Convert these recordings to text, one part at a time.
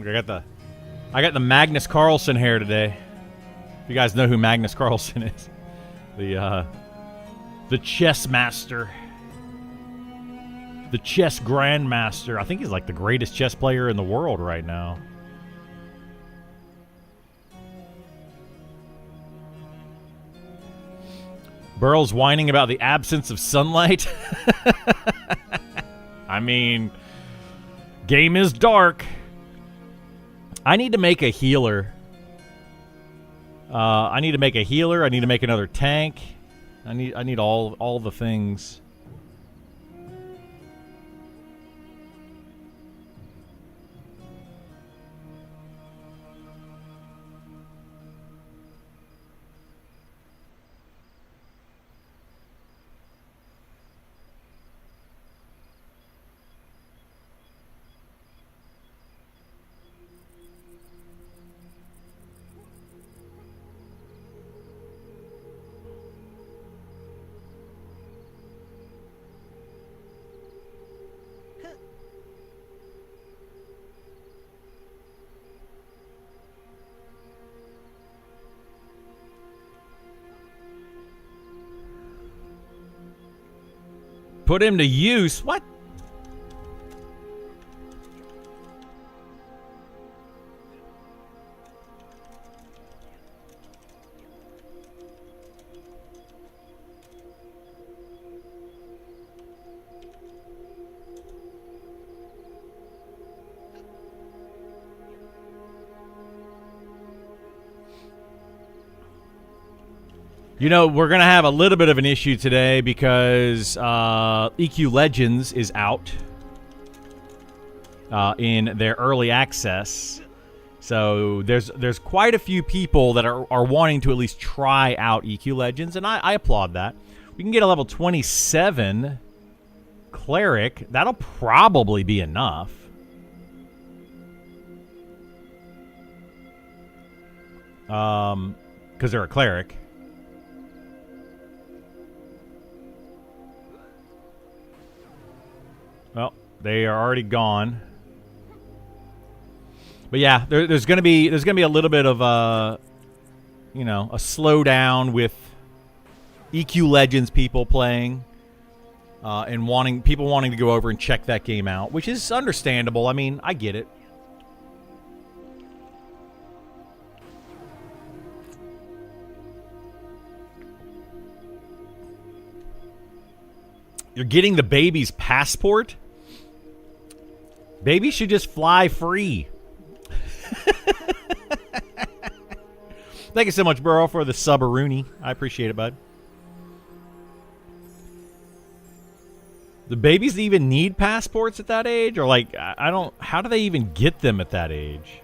I got the Magnus Carlsen hair today. If you guys know who Magnus Carlsen is, the chess master, the chess grandmaster. I think he's like the greatest chess player in the world right now. Burrow's whining about the absence of sunlight. I mean, game is dark. I need to make a healer. I need to make a healer. I need to make another tank. I need all the things. Put him to use? What? You know, we're going to have a little bit of an issue today because EQ Legends is out in their early access. So there's quite a few people that are wanting to at least try out EQ Legends, and I applaud that. We can get a level 27 Cleric. That'll probably be enough. Because they're a Cleric. Well, they are already gone. But yeah, there's gonna be a little bit of a slowdown with EQ Legends people playing, and people wanting to go over and check that game out, which is understandable. I mean, I get it. You're getting the baby's passport? Baby should just fly free. Thank you so much, Burrow, for the sub-a-rooney. I appreciate it, bud. Do babies even need passports at that age? Or, like, I don't... How do they even get them at that age?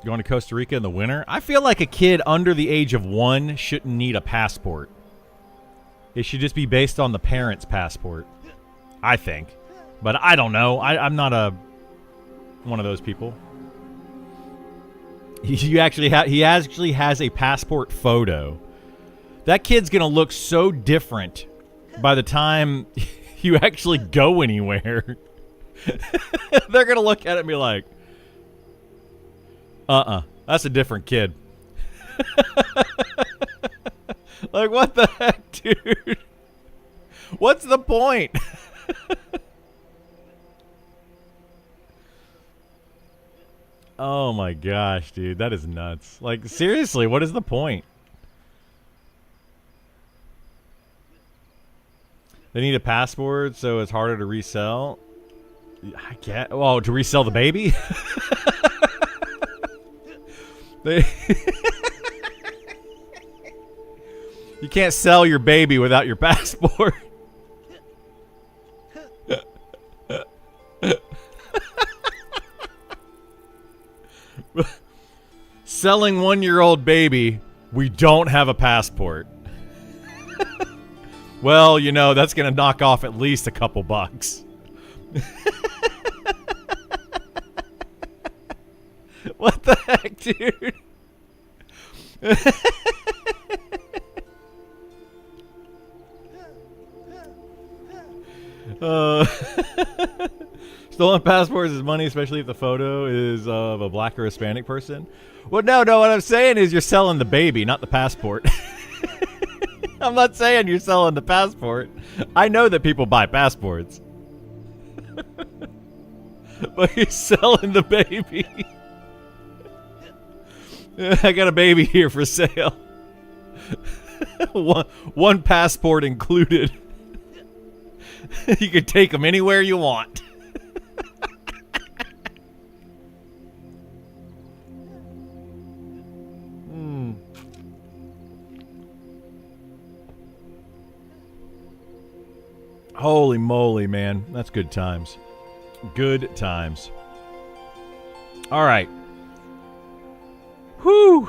Going to Costa Rica in the winter? I feel like a kid under the age of 1 shouldn't need a passport. It should just be based on the parent's passport, I think. But I don't know. I'm not one of those people. He actually has a passport photo. That kid's going to look so different by the time you actually go anywhere. They're going to look at it and be like, that's a different kid. Like, what the heck, dude? What's the point? Oh my gosh, dude. That is nuts. Like, seriously, what is the point? They need a passport, so it's harder to resell. I get. Oh, to resell the baby? You can't sell your baby without your passport. Selling 1-year-old baby, we don't have a passport. Well, you know, that's going to knock off at least a couple bucks. What the heck, dude? Uh, stolen passports is money, especially if the photo is of a black or Hispanic person. Well, no. What I'm saying is you're selling the baby, not the passport. I'm not saying you're selling the passport. I know that people buy passports. But you're selling the baby. I got a baby here for sale. One passport included. You can take them anywhere you want. Holy moly, man. That's good times. Good times. All right. Whew.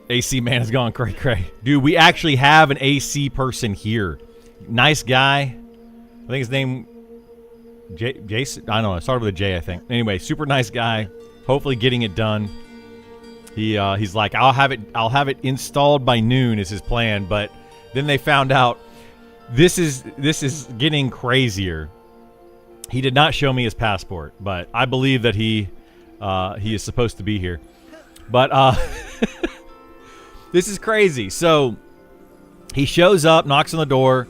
AC man has gone cray cray. Dude, we actually have an AC person here. Nice guy. I think his name Jason. I don't know. It started with a J, I think. Anyway, super nice guy. Hopefully getting it done. He's like, I'll have it installed by noon is his plan, but then they found out this is getting crazier. He did not show me his passport, but I believe that he is supposed to be here. But this is crazy. So he shows up, knocks on the door.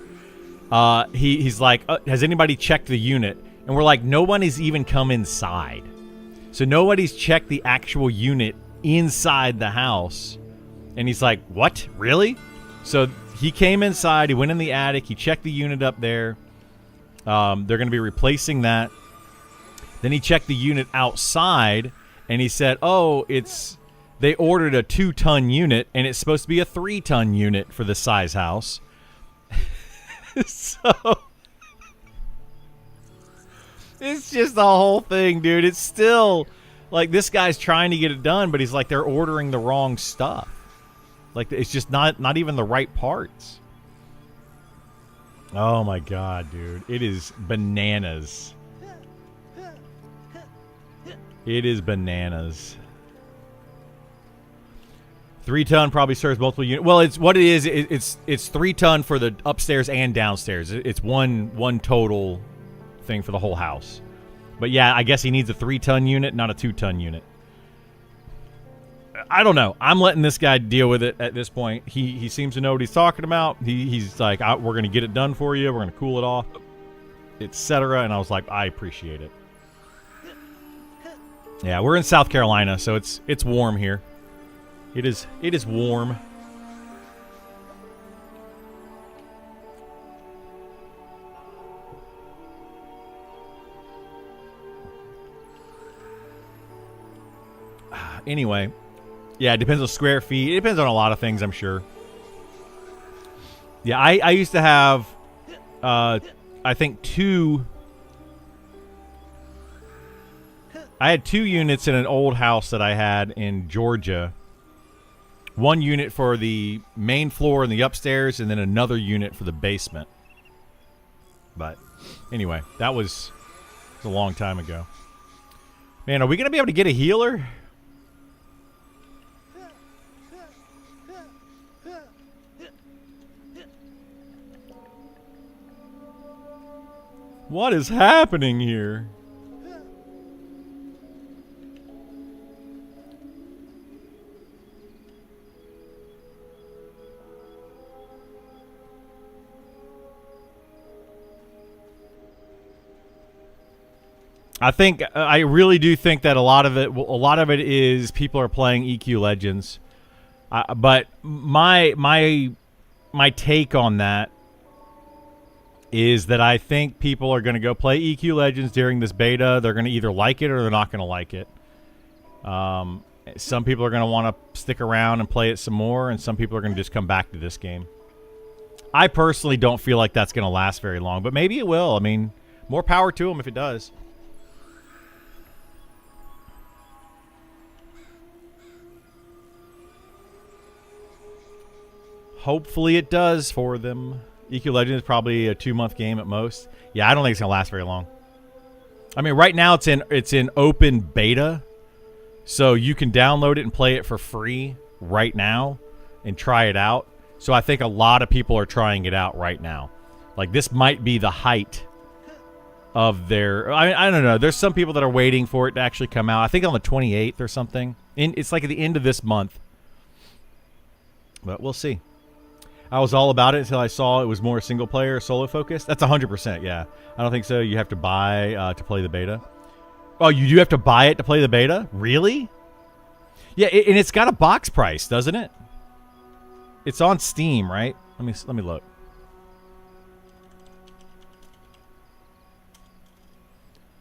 He's like, has anybody checked the unit? And we're like, no one has even come inside. So nobody's checked the actual unit inside the house. And he's like, what? Really? So he came inside. He went in the attic. He checked the unit up there. They're going to be replacing that. Then he checked the unit outside. And he said, oh, they ordered a 2-ton unit. And it's supposed to be a 3-ton unit for the size house. So it's just the whole thing, dude. It's still like this guy's trying to get it done, but he's like, they're ordering the wrong stuff. Like, it's just not even the right parts. Oh my god, dude. It is bananas. It is bananas. 3-ton probably serves multiple units. Well, it's what it is. It's 3-ton for the upstairs and downstairs. It's one total thing for the whole house. But yeah, I guess he needs a 3-ton unit, not a 2-ton unit. I don't know. I'm letting this guy deal with it at this point. He seems to know what he's talking about. He's like, we're going to get it done for you. We're going to cool it off, etc. And I was like, I appreciate it. Yeah, we're in South Carolina, so it's warm here. It is warm. Anyway, yeah, it depends on square feet. It depends on a lot of things, I'm sure. Yeah, I used to have, I think I had 2 units in an old house that I had in Georgia. 1 unit for the main floor and the upstairs, and then another unit for the basement. But anyway, that was a long time ago. Man, are we going to be able to get a healer? What is happening here? I really do think that a lot of it is people are playing EQ Legends. But my take on that is that I think people are going to go play EQ Legends during this beta. They're going to either like it or they're not going to like it. Some people are going to want to stick around and play it some more, and some people are going to just come back to this game. I personally don't feel like that's going to last very long, but maybe it will. I mean, more power to them if it does. Hopefully it does for them. EQ Legends is probably a 2-month game at most. Yeah, I don't think it's gonna last very long. I mean, right now it's in open beta, so you can download it and play it for free right now. and try it out. So I think a lot of people are trying it out right now. Like, this might be the height of their... I don't know. There's some people that are waiting for it to actually come out. I think on the 28th or something. It's like at the end of this month. But we'll see. I was all about it until I saw it was more single-player, solo-focused. That's 100%, yeah. I don't think so. You have to buy to play the beta. Oh, you do have to buy it to play the beta? Really? Yeah, and it's got a box price, doesn't it? It's on Steam, right? Let me look.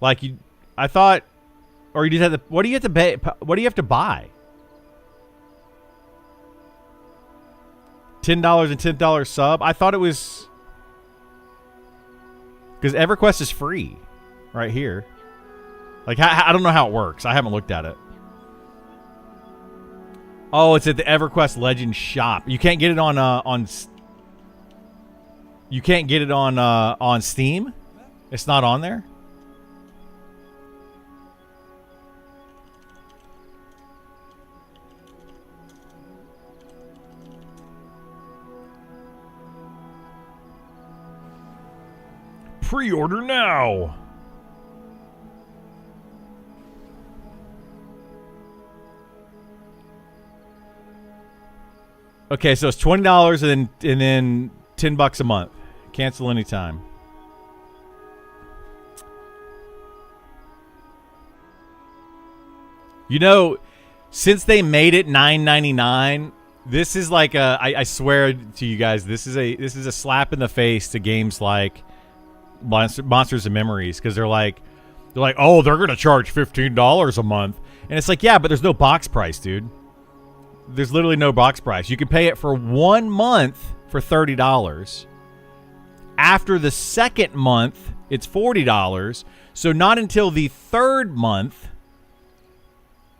Like, I thought, or you just have to. What do you have to pay? What do you have to buy? $10 and $10 sub. I thought it was because EverQuest is free, right here. Like, I don't know how it works. I haven't looked at it. Oh, it's at the EverQuest Legends shop. You can't get it on. You can't get it on Steam. It's not on there. Pre-order now. Okay, so it's $20 and then $10 a month. Cancel anytime. You know, since they made it $9.99, this is like I swear to you guys, this is a slap in the face to games like Monsters and Memories, because they're like, oh, they're gonna charge $15 a month, and it's like, yeah, but there's no box price, dude. There's literally no box price. You can pay it for 1 month for $30. After the second month, it's $40. So not until the third month.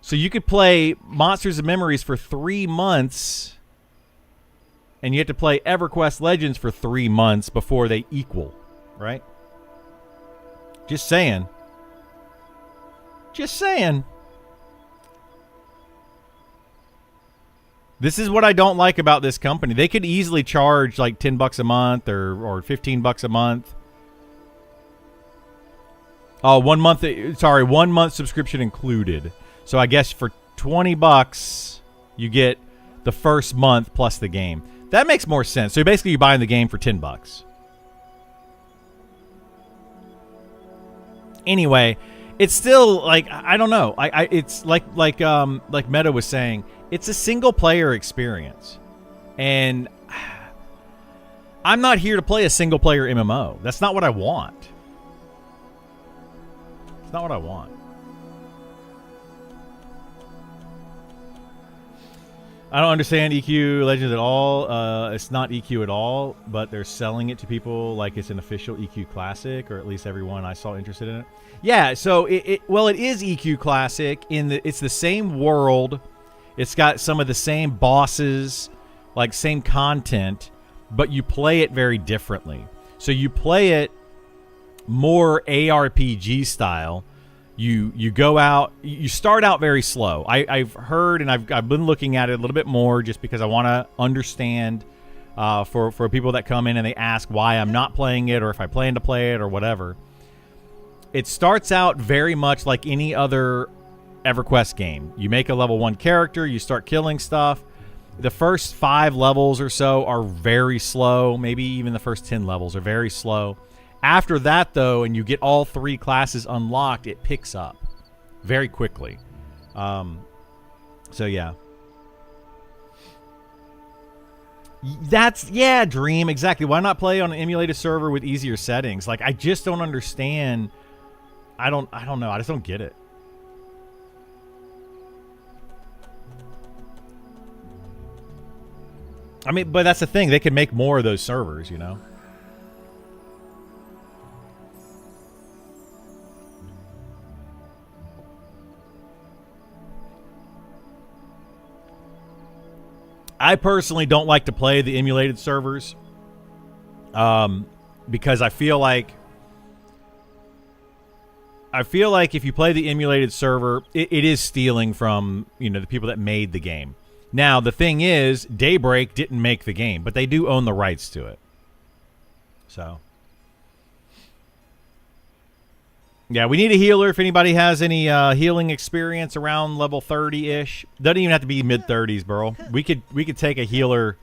So you could play Monsters and Memories for 3 months, and you have to play EverQuest Legends for 3 months before they equal, right? Just saying. Just saying. This is what I don't like about this company. They could easily charge like $10 a month or $15 a month. Oh, 1 month. Sorry, 1 month subscription included. So I guess for $20, you get the first month plus the game. That makes more sense. So basically, you're buying the game for $10. Anyway, it's still like, I don't know. It's like Meta was saying, it's a single player experience. And I'm not here to play a single player MMO. That's not what I want. It's not what I want. I don't understand EQ Legends at all. It's not EQ at all, but they're selling it to people like it's an official EQ Classic, or at least everyone I saw interested in it. Yeah, so it is EQ Classic it's the same world. It's got some of the same bosses, like same content, but you play it very differently. So you play it more ARPG style. You go out, you start out very slow. I've heard, and I've been looking at it a little bit more just because I want to understand for people that come in and they ask why I'm not playing it, or if I plan to play it or whatever. It starts out very much like any other EverQuest game. You make a level 1 character, you start killing stuff. The first 5 levels or so are very slow. Maybe even the first 10 levels are very slow. After that, though, and you get all 3 classes unlocked, it picks up very quickly. So, yeah. Yeah, Dream, exactly. Why not play on an emulated server with easier settings? Like, I just don't understand. I don't know. I just don't get it. I mean, but that's the thing. They can make more of those servers, you know? I personally don't like to play the emulated servers because I feel like if you play the emulated server, it is stealing from, you know, the people that made the game. Now, the thing is, Daybreak didn't make the game, but they do own the rights to it. So, yeah, we need a healer. If anybody has any healing experience around level 30-ish, doesn't even have to be mid-30s, bro. We could take a healer.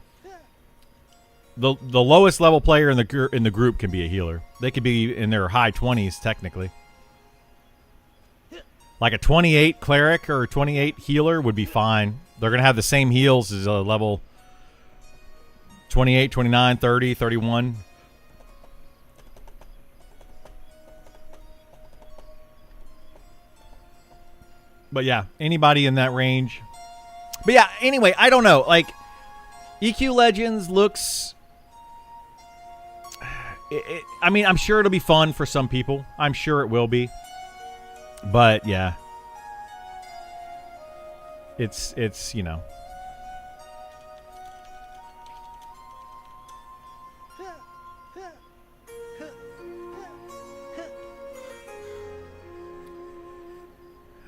The lowest level player in the group can be a healer. They could be in their high 20s technically. Like a 28 cleric or a 28 healer would be fine. They're going to have the same heals as a level 28, 29, 30, 31. But yeah, anybody in that range. But yeah, anyway, I don't know. Like, EQ Legends looks... I mean, I'm sure it'll be fun for some people. I'm sure it will be. But, yeah. It's you know.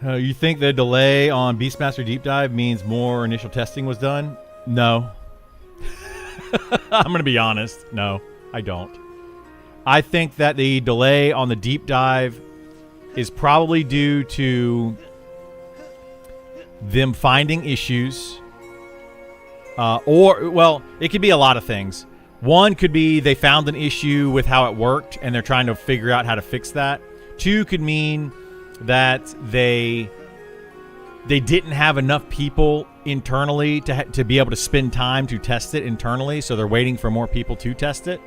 You think the delay on Beastmaster Deep Dive means more initial testing was done? No. I'm going to be honest. No, I don't. I think that the delay on the Deep Dive is probably due to them finding issues. Well, it could be a lot of things. One could be they found an issue with how it worked, and they're trying to figure out how to fix that. Two could mean that they didn't have enough people internally to be able to spend time to test it internally, so they're waiting for more people to test it.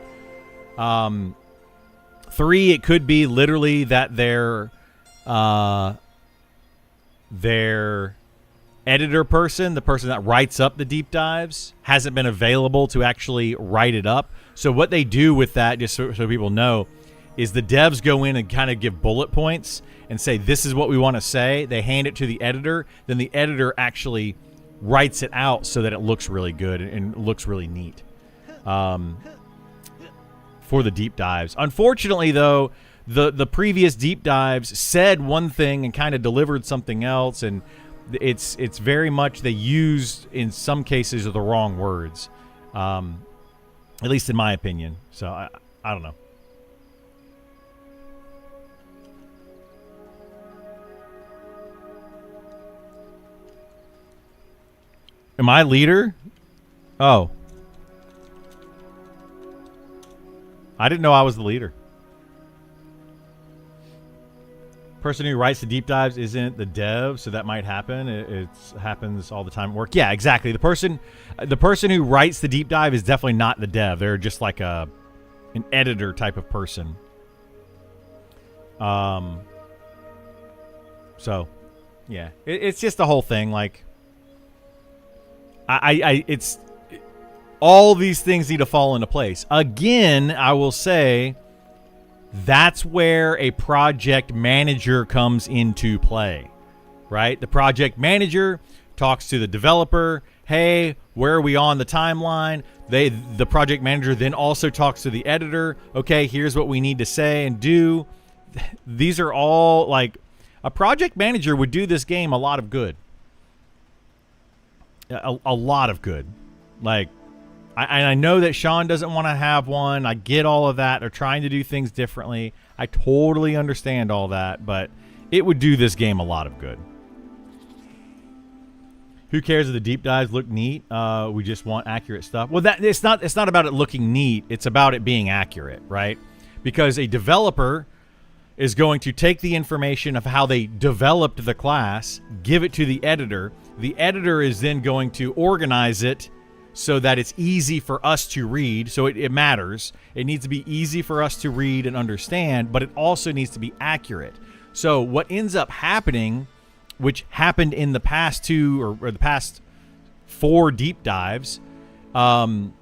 Three, it could be literally that their editor person, the person that writes up the deep dives, hasn't been available to actually write it up. So what they do with that, just so people know, is the devs go in and kind of give bullet points and say, this is what we want to say. They hand it to the editor. Then the editor actually writes it out so that it looks really good and looks really neat for the deep dives. Unfortunately, though, the previous deep dives said one thing and kind of delivered something else, and it's very much they used, in some cases, the wrong words, at least in my opinion. So I don't know. Am I leader? Oh. I didn't know I was the leader. Person who writes the deep dives isn't the dev, so that might happen. It happens all the time at work. Yeah, exactly. The person who writes the deep dive is definitely not the dev. They're just like an editor type of person. So, yeah, it's just the whole thing. Like, it's all these things need to fall into place. Again, I will say that's where a project manager comes into play, right? The project manager talks to the developer. Hey, where are we on the timeline? The project manager then also talks to the editor. Okay, here's what we need to say and do. These are all, like, a project manager would do this game a lot of good. A lot of good. Like, I know that Sean doesn't want to have one. I get all of that. They're trying to do things differently. I totally understand all that, but it would do this game a lot of good. Who cares if the deep dives look neat? We just want accurate stuff. Well, it's not about it looking neat. It's about it being accurate, right? Because a developer is going to take the information of how they developed the class, give it to the editor. The editor is then going to organize it so that it's easy for us to read. So it matters. It needs to be easy for us to read and understand, but it also needs to be accurate. So what ends up happening, which happened in the past two or the past 4 deep dives, the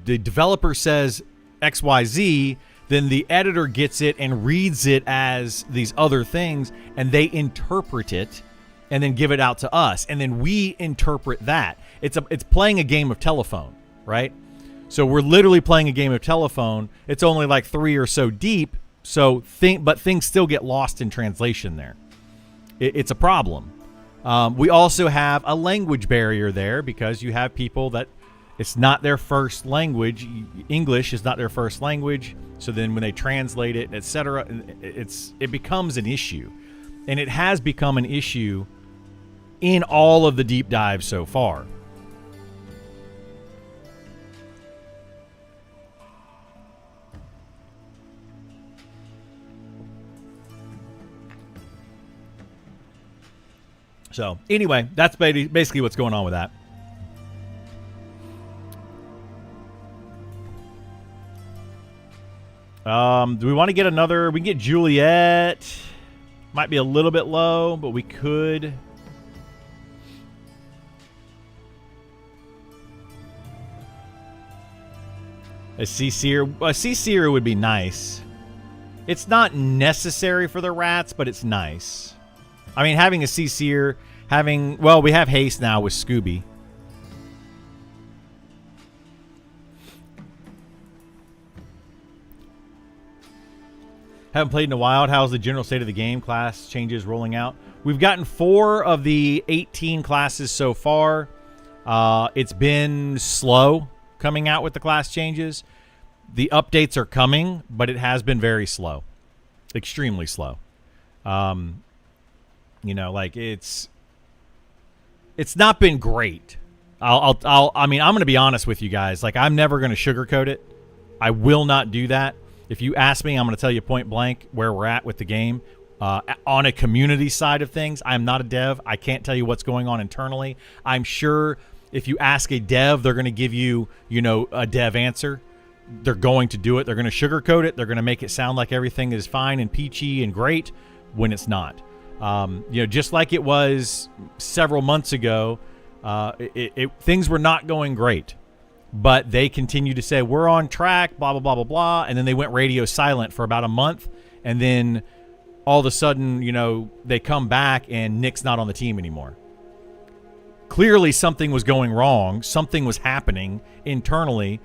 developer says XYZ, then the editor gets it and reads it as these other things, and they interpret it and then give it out to us, and then we interpret that. It's playing a game of telephone, right? So we're literally playing a game of telephone. It's only like 3 or so deep, but things still get lost in translation there. It's a problem. We also have a language barrier there because you have people that it's not their first language. English is not their first language. So then when they translate it, etc., it becomes an issue. And it has become an issue in all of the deep dives so far. So anyway, that's basically what's going on with that. Do we want to get another? We can get Juliet. Might be a little bit low, but we could. A Seer would be nice. It's not necessary for the rats, but it's nice. I mean, having a Seer, well, we have haste now with Scooby. Haven't played in a while. How's the general state of the game? Class changes rolling out. We've gotten 4 of the 18 classes so far. It's been slow coming out with the class changes. The updates are coming, but it has been very slow. Extremely slow. You know, like it's not been great. I mean, I'm going to be honest with you guys. Like, I'm never going to sugarcoat it. I will not do that. If you ask me, I'm going to tell you point blank where we're at with the game. On a community side of things, I'm not a dev. I can't tell you what's going on internally. I'm sure if you ask a dev, they're going to give you, you know, a dev answer. They're going to do it. They're going to sugarcoat it. They're going to make it sound like everything is fine and peachy and great when it's not. You know, just like it was several months ago, things were not going great. But they continue to say, we're on track, blah, blah, blah, blah, blah. And then they went radio silent for about a month. And then all of a sudden, you know, they come back and Nick's not on the team anymore. Clearly something was going wrong. Something was happening internally.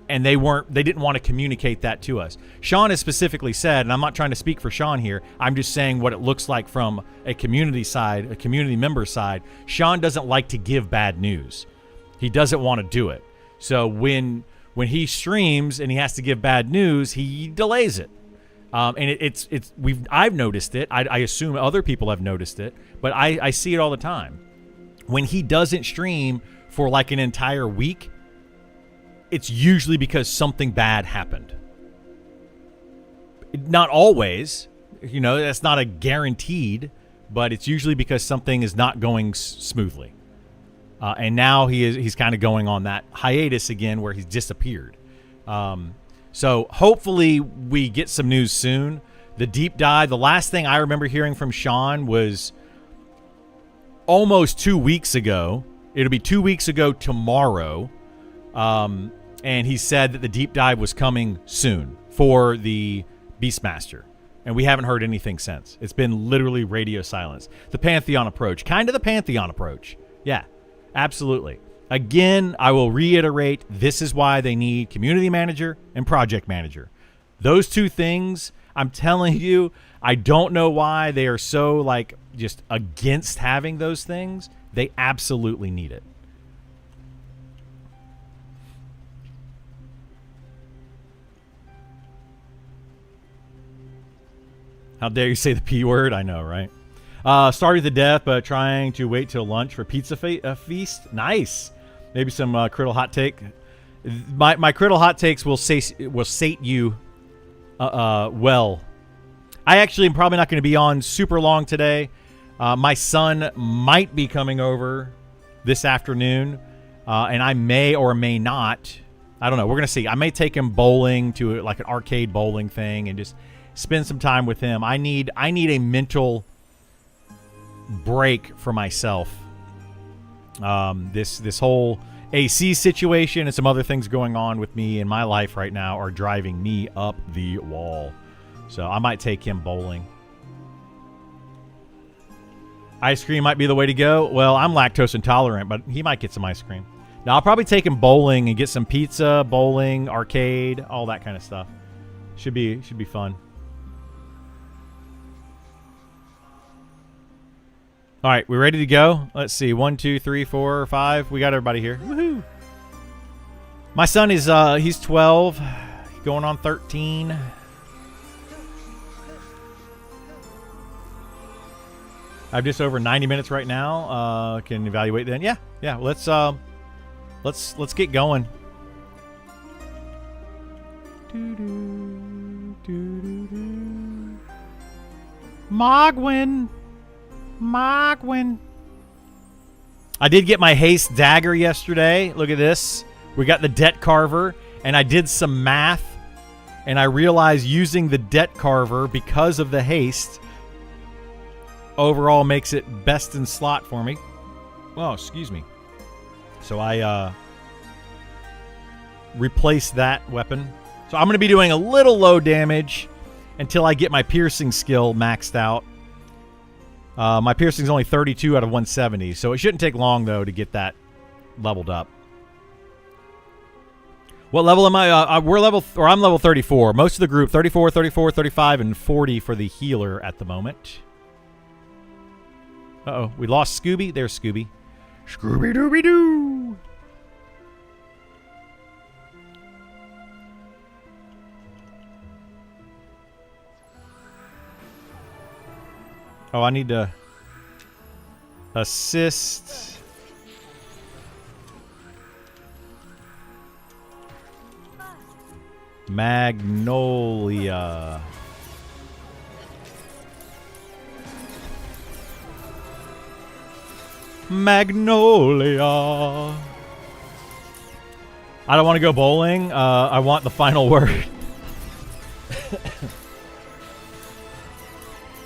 And they didn't want to communicate that to us. Sean has specifically said, and I'm not trying to speak for Sean here, I'm just saying what it looks like from a community side, a community member side. Sean doesn't like to give bad news. He doesn't want to do it. So when he streams and he has to give bad news, he delays it. And I've noticed it. I assume other people have noticed it, but I see it all the time. When he doesn't stream for like an entire week, it's usually because something bad happened. Not always, you know, that's not a guaranteed, but it's usually because something is not going smoothly. And now he's kind of going on that hiatus again where he's disappeared. So hopefully we get some news soon. The deep dive, the last thing I remember hearing from Sean was almost 2 weeks ago. It'll be 2 weeks ago tomorrow. And he said that the deep dive was coming soon for the Beastmaster. And we haven't heard anything since. It's been literally radio silence. The Pantheon approach. Kind of the Pantheon approach. Yeah. Absolutely. Again, I will reiterate, this is why they need community manager and project manager. Those two things, I'm telling you, I don't know why they are so like just against having those things. They absolutely need it. How dare you say the P word? I know, right? Started to death, but trying to wait till lunch for pizza feast. Nice. Maybe some Criddle hot take. My Criddle hot takes will sate you well. I actually am probably not going to be on super long today. My son might be coming over this afternoon, and I may or may not. I don't know. We're going to see. I may take him bowling to like an arcade bowling thing and just spend some time with him. I need a mental break for myself. This whole AC situation and some other things going on with me in my life right now are driving me up the wall. So I might take him bowling. Ice cream might be the way to go. Well, I'm lactose intolerant, but he might get some ice cream. Now I'll probably take him bowling and get some pizza, bowling, arcade, all that kind of stuff. Should be fun. All right, we ready to go? Let's see. 1, 2, 3, 4, 5. We got everybody here. Woohoo! My son is he's 12, going on 13. I have just over 90 minutes right now. Can evaluate then. Yeah. Let's get going. Mogwin. I did get my haste dagger yesterday. Look at this. We got the debt carver, and I did some math, and I realized using the debt carver because of the haste overall makes it best in slot for me. Oh, excuse me. So I replaced that weapon. So I'm going to be doing a little low damage until I get my piercing skill maxed out. My piercing is only 32 out of 170, so it shouldn't take long, though, to get that leveled up. What level am I? I'm level 34. Most of the group, 34, 34, 35, and 40 for the healer at the moment. Uh-oh, we lost Scooby. There's Scooby. Scooby-Dooby-Doo! Oh, I need to assist. Magnolia. Magnolia. I don't want to go bowling. I want the final word.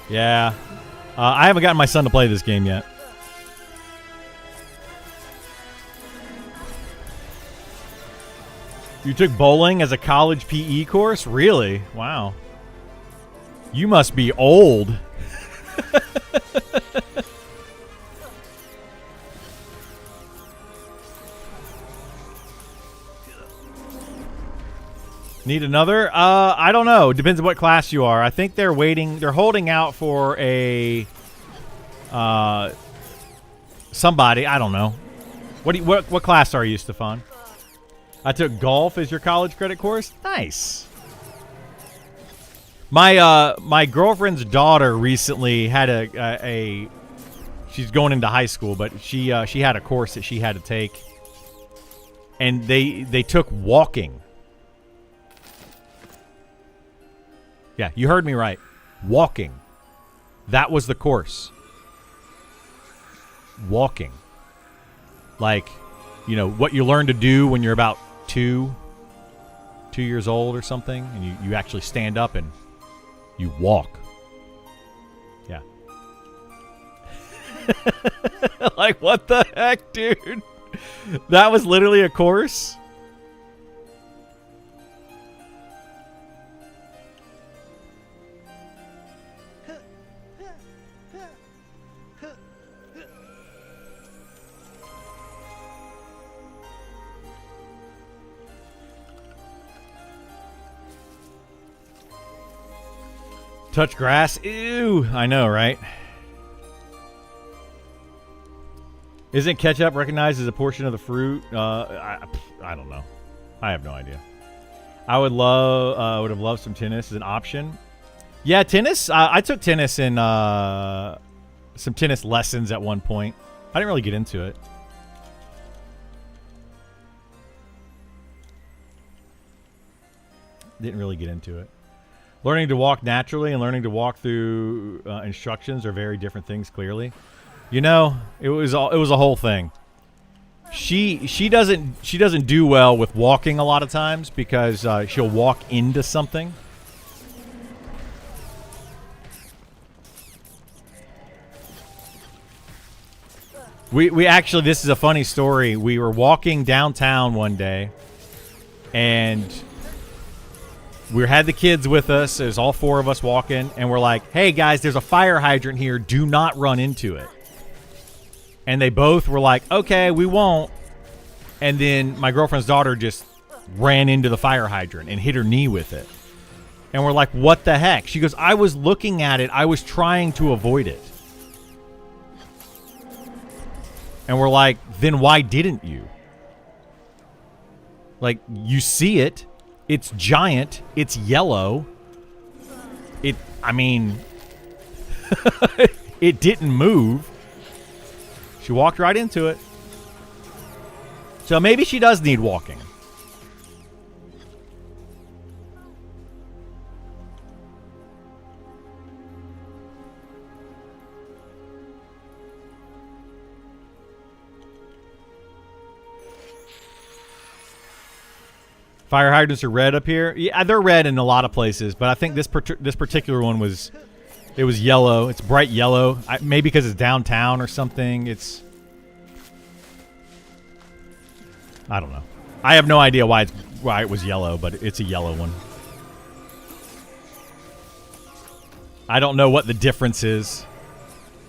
Yeah. I haven't gotten my son to play this game yet. You took bowling as a college PE course? Really? Wow. You must be old. Need another? I don't know. Depends on what class you are. I think they're waiting. They're holding out for a somebody. I don't know. What class are you, Stefan? I took golf as your college credit course. Nice. My girlfriend's daughter recently had a she's going into high school, but she had a course that she had to take, and they took walking. Yeah, you heard me right. Walking. That was the course. Walking. Like, you know, what you learn to do when you're about 2 years old or something, and you actually stand up and you walk. Yeah. Like, what the heck, dude? That was literally a course? Touch grass? Ew. I know, right? Isn't ketchup recognized as a portion of the fruit? I don't know. I have no idea. I would have loved some tennis as an option. Yeah, tennis. I took tennis in some tennis lessons at one point. I didn't really get into it. Didn't really get into it. Learning to walk naturally and learning to walk through instructions are very different things, clearly. You know, it was a whole thing. She doesn't do well with walking a lot of times because she'll walk into something. We actually, this is a funny story. We were walking downtown one day, and we had the kids with us. There's all 4 of us walking, and we're like, hey, guys, there's a fire hydrant here. Do not run into it. And they both were like, okay, we won't. And then my girlfriend's daughter just ran into the fire hydrant and hit her knee with it. And we're like, what the heck? She goes, I was looking at it. I was trying to avoid it. And we're like, then why didn't you? Like, you see it. It's giant. It's yellow. I mean, it didn't move. She walked right into it. So maybe she does need walking. Fire hydrants are red up here. Yeah, they're red in a lot of places, but I think this particular one was yellow. It's bright yellow. Maybe because it's downtown or something. I don't know. I have no idea why it was yellow, but it's a yellow one. I don't know what the difference is,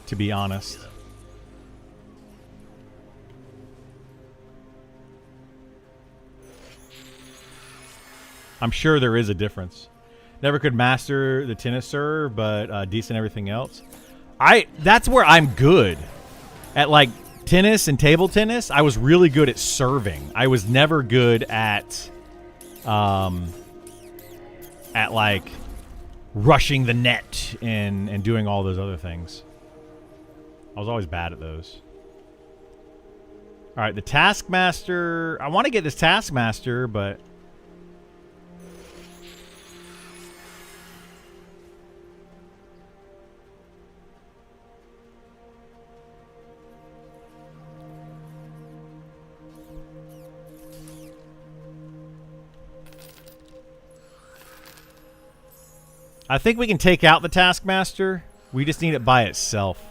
to be honest. I'm sure there is a difference. Never could master the tennis serve, but decent everything else. That's where I'm good. At like tennis and table tennis, I was really good at serving. I was never good at like rushing the net and doing all those other things. I was always bad at those. All right, the Taskmaster. I want to get this Taskmaster, but I think we can take out the Taskmaster. We just need it by itself.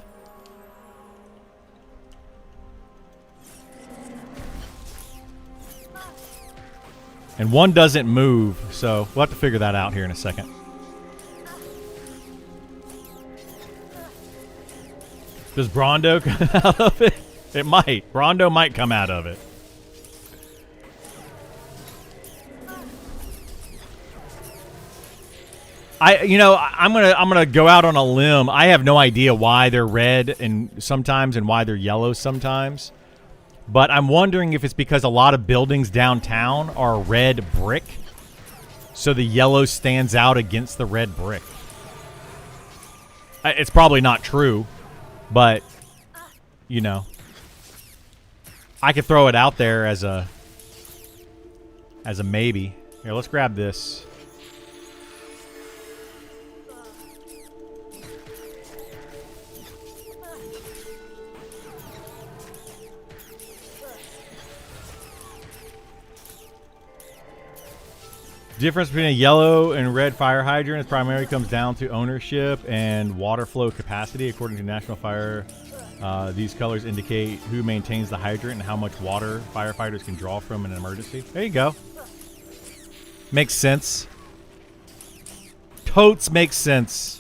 And one doesn't move, so we'll have to figure that out here in a second. Does Brondo come out of it? It might. Brondo might come out of it. I'm gonna go out on a limb. I have no idea why they're red and sometimes and why they're yellow sometimes. But I'm wondering if it's because a lot of buildings downtown are red brick, so the yellow stands out against the red brick. It's probably not true, but you know, I could throw it out there as a maybe. Here, let's grab this. Difference between a yellow and red fire hydrant is primarily comes down to ownership and water flow capacity. According to National Fire, these colors indicate who maintains the hydrant and how much water firefighters can draw from in an emergency. There you go. Makes sense. Totes makes sense.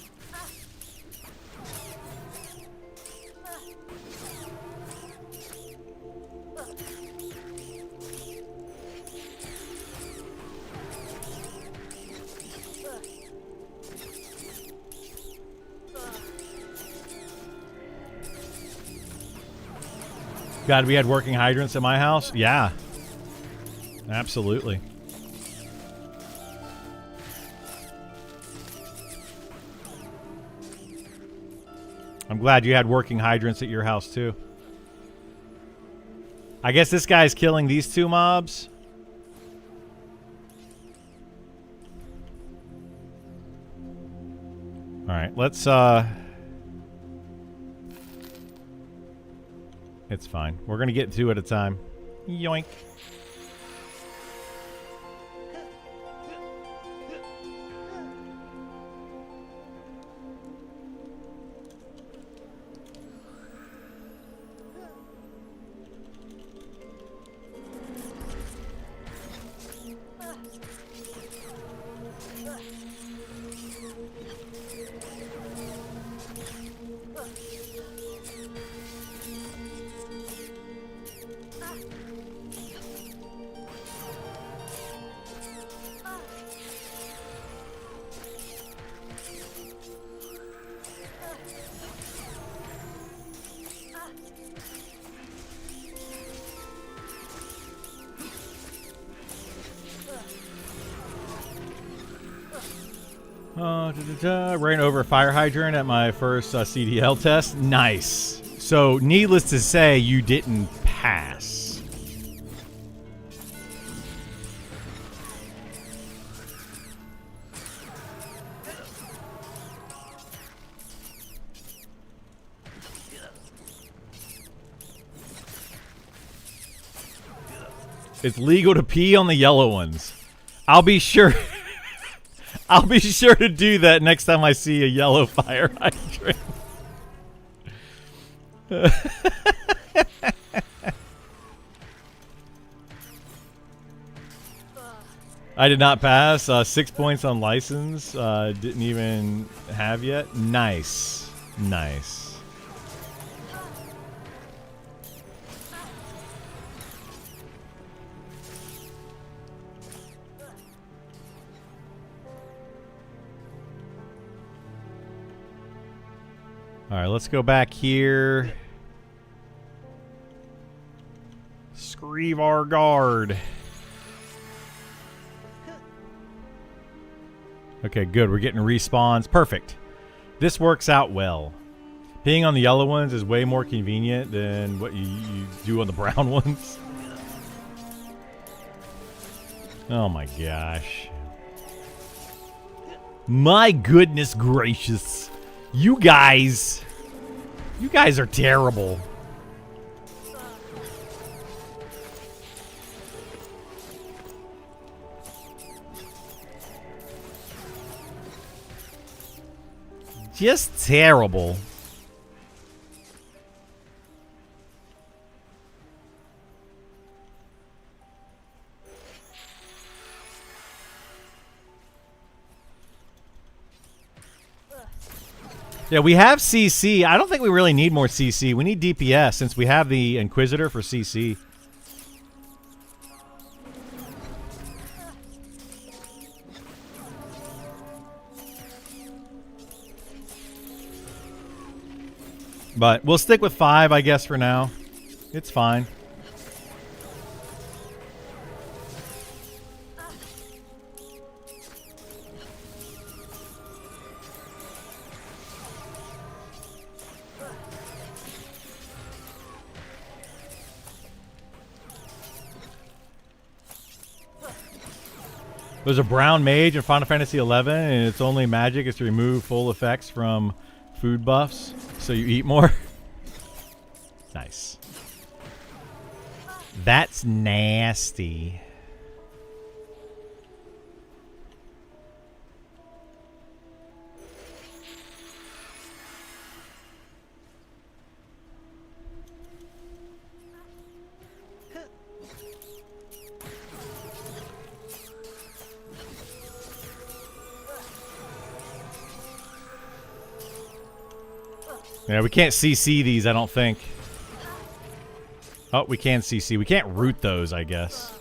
God, we had working hydrants at my house? Yeah. Absolutely. I'm glad you had working hydrants at your house, too. I guess this guy's killing these two mobs. Alright, let's, It's fine. We're gonna get two at a time. Yoink. Ran over a fire hydrant at my first CDL test. Nice. So, needless to say, you didn't pass. It's legal to pee on the yellow ones. I'll be sure. I'll be sure to do that next time I see a yellow fire hydrant. I did not pass. 6 points on license. Didn't even have yet. Nice. Nice. All right, let's go back here. Screevar Guard. Okay, good. We're getting respawns. Perfect. This works out well. Being on the yellow ones is way more convenient than what you do on the brown ones. Oh my gosh. My goodness gracious. You guys are terrible. Just terrible. Yeah, we have CC. I don't think we really need more CC. We need DPS since we have the Inquisitor for CC. But we'll stick with 5, I guess, for now. It's fine. There's a brown mage in Final Fantasy XI, and its only magic is to remove full effects from food buffs, so you eat more. Nice. That's nasty. Yeah, we can't CC these, I don't think. Oh, we can CC. We can't root those, I guess.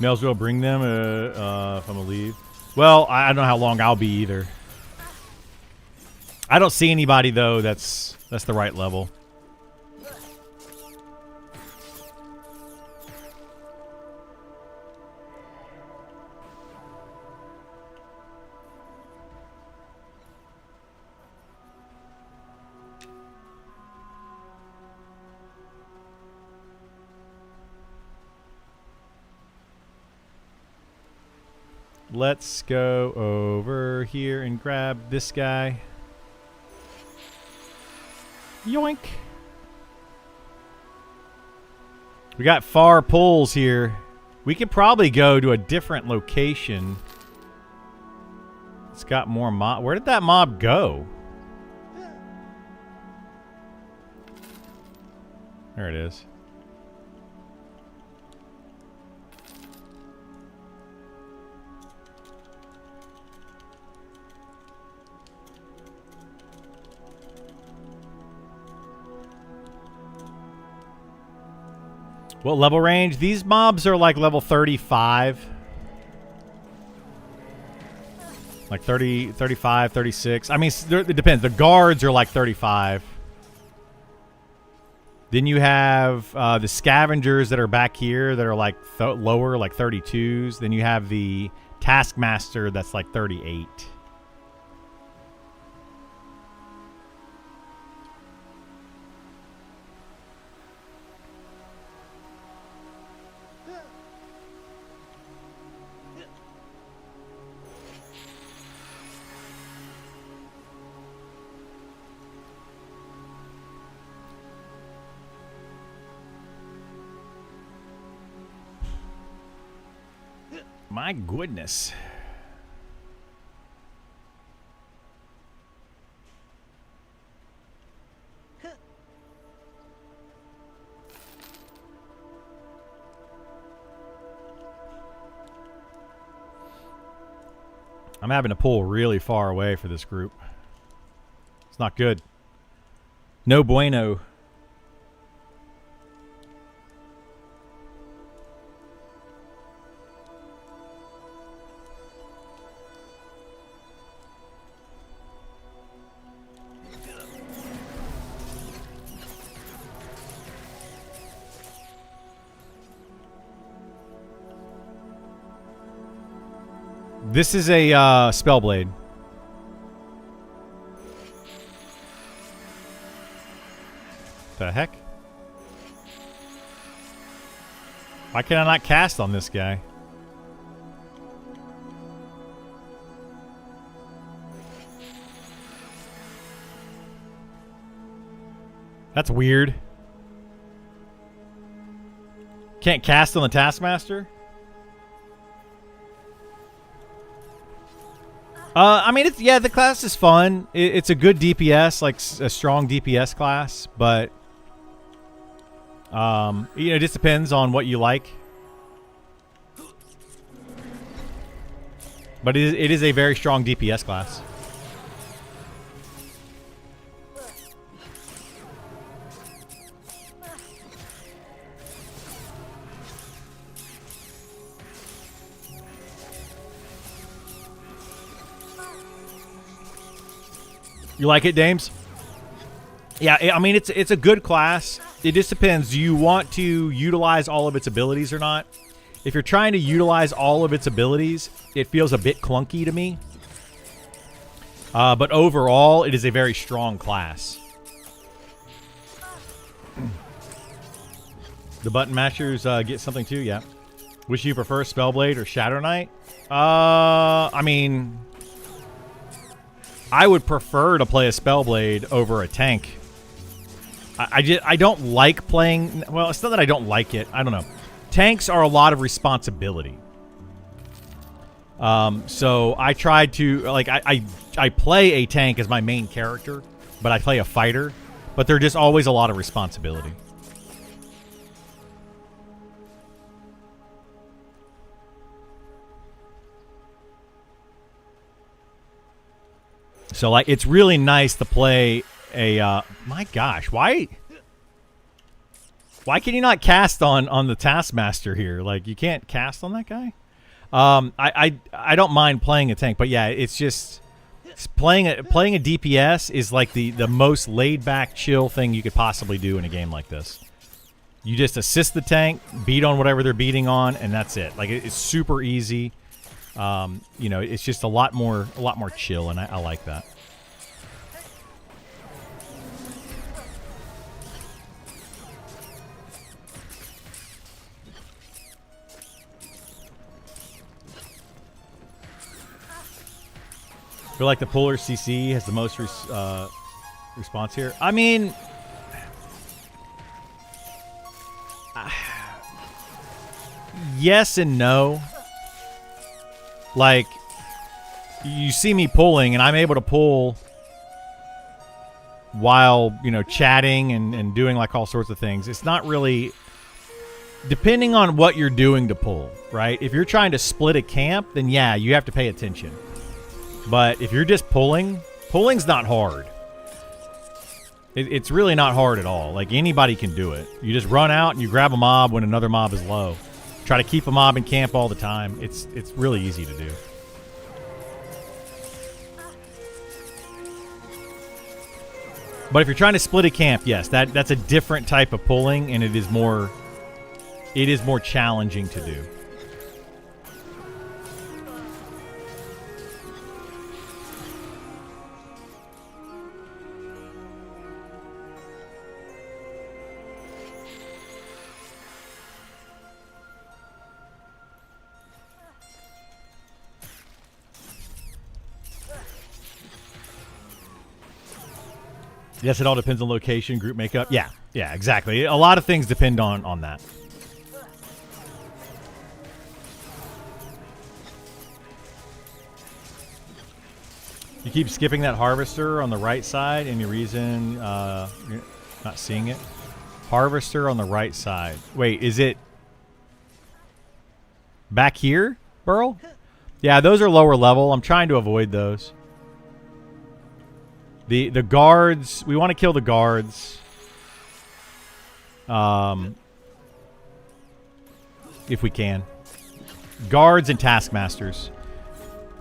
May as well bring them if I'm gonna leave. Well, I don't know how long I'll be either. I don't see anybody though that's the right level. Let's go over here and grab this guy. Yoink. We got far pulls here. We could probably go to a different location. It's got more mob. Where did that mob go? There it is. What level range? These mobs are like level 35. Like 30, 35, 36. I mean, it depends. The guards are like 35. Then you have the scavengers that are back here that are like lower, like 32s. Then you have the taskmaster that's like 38. My goodness. I'm having to pull really far away for this group. It's not good. No bueno. This is a Spellblade. The heck? Why can I not cast on this guy? That's weird. Can't cast on the Taskmaster? I mean, yeah, the class is fun. It's a good DPS, like a strong DPS class, but you know, it just depends on what you like. But it is a very strong DPS class. You like it, Dames? Yeah, I mean, it's a good class. It just depends. Do you want to utilize all of its abilities or not? If you're trying to utilize all of its abilities, it feels a bit clunky to me. But overall, it is a very strong class. The button mashers get something too, yeah. Wish you prefer Spellblade or Shadow Knight? I mean, I would prefer to play a Spellblade over a tank. I don't like playing... Well, it's not that I don't like it. I don't know. Tanks are a lot of responsibility. So I tried to... Like, I play a tank as my main character, but I play a fighter. But they're just always a lot of responsibility. So, like, it's really nice to play a, my gosh, why can you not cast on the Taskmaster here? Like, you can't cast on that guy? I don't mind playing a tank, but yeah, it's just, playing a DPS is like the most laid-back, chill thing you could possibly do in a game like this. You just assist the tank, beat on whatever they're beating on, and that's it. Like, it's super easy. You know, it's just a lot more chill, and I like that. I feel like the Polar CC has the most response here. I mean, yes and no. Like, you see me pulling, and I'm able to pull while, you know, chatting and doing, like, all sorts of things. It's not really... Depending on what you're doing to pull, right? If you're trying to split a camp, then yeah, you have to pay attention. But if you're just pulling's not hard. It's really not hard at all. Like, anybody can do it. You just run out and you grab a mob when another mob is low. Try to keep a mob in camp all the time. It's really easy to do. But if you're trying to split a camp, yes, that's a different type of pulling, and it is more challenging to do. Yes, it all depends on location, group makeup. Yeah, exactly. A lot of things depend on that. You keep skipping that harvester on the right side. Any reason you're not seeing it? Harvester on the right side. Wait, is it back here, Burl? Yeah, those are lower level. I'm trying to avoid those. The guards, we want to kill the guards. If we can. Guards and taskmasters.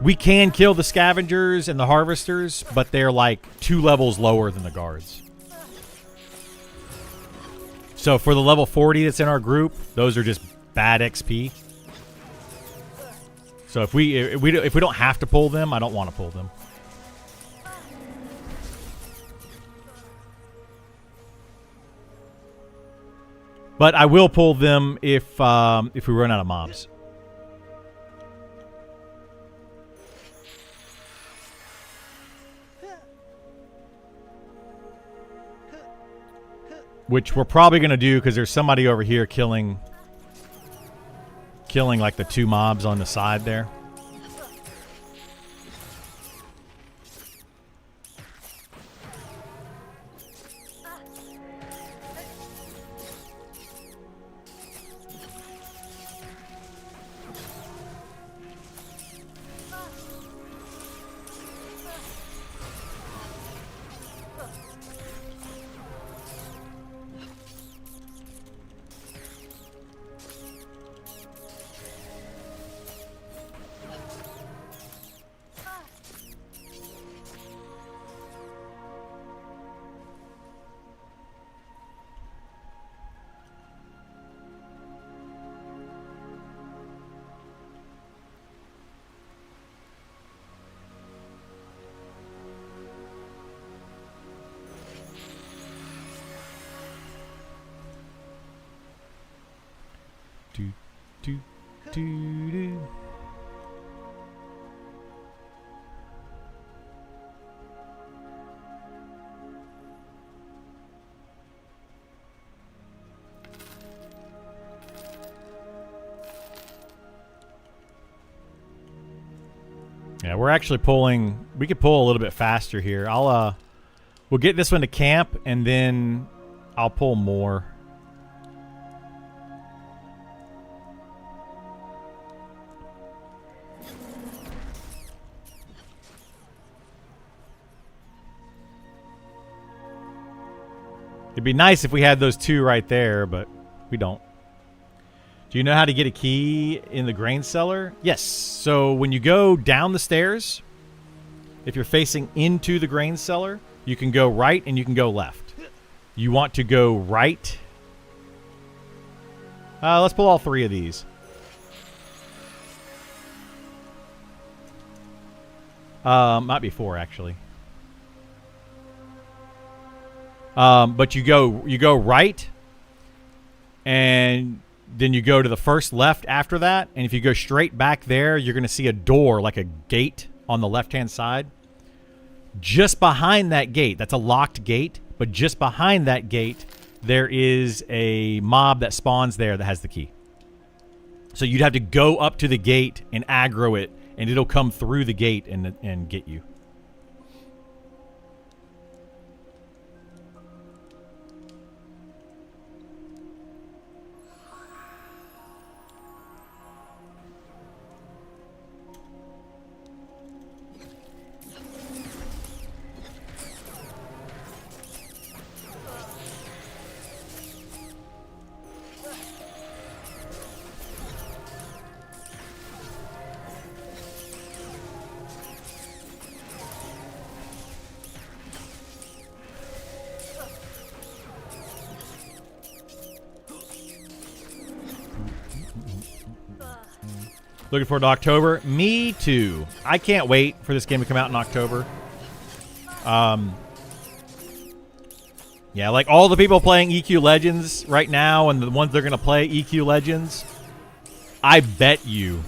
We can kill the scavengers and the harvesters, but they're like 2 levels lower than the guards. So for the level 40 that's in our group, those are just bad XP. So if we don't have to pull them, I don't want to pull them. But I will pull them if we run out of mobs. Which we're probably going to do because there's somebody over here killing like the 2 mobs on the side there. Do. Yeah, we're actually pulling. We could pull a little bit faster here. We'll get this one to camp, and then I'll pull more. It'd be nice if we had those 2 right there, but we don't. Do you know how to get a key in the grain cellar? Yes. So when you go down the stairs, if you're facing into the grain cellar, you can go right and you can go left. You want to go right. Let's pull all 3 of these. Might be 4 actually. But you go right, and then you go to the first left after that, and if you go straight back there, you're going to see a door, like a gate on the left-hand side. Just behind that gate, that's a locked gate, but just behind that gate, there is a mob that spawns there that has the key. So you'd have to go up to the gate and aggro it, and it'll come through the gate and get you. Looking forward to October. Me too. I can't wait for this game to come out in October. Yeah, like all the people playing EQ Legends right now and the ones they're going to play EQ Legends, I bet you.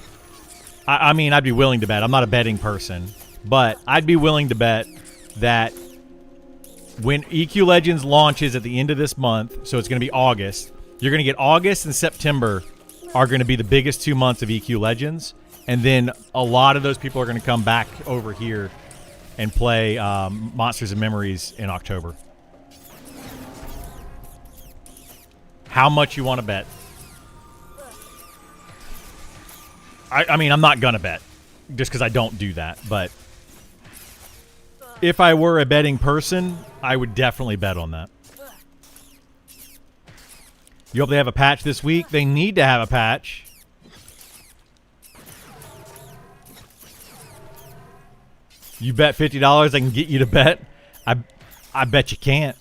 I mean, I'd be willing to bet. I'm not a betting person, but I'd be willing to bet that when EQ Legends launches at the end of this month, so it's going to be August, you're going to get August and September are going to be the biggest 2 months of EQ Legends, and then a lot of those people are going to come back over here and play Monsters and Memories in October. How much you want to bet? I mean, I'm not going to bet just because I don't do that. But if I were a betting person, I would definitely bet on that. You hope they have a patch this week? They need to have a patch. You bet $50 I can get you to bet? I bet you can't.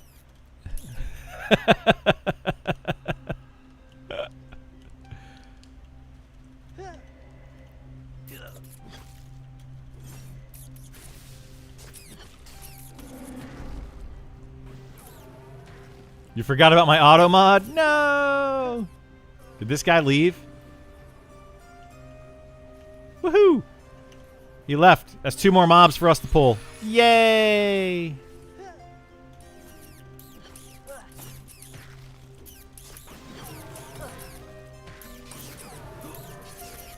You forgot about my auto mod? No! Did this guy leave? Woohoo! He left. That's 2 more mobs for us to pull. Yay!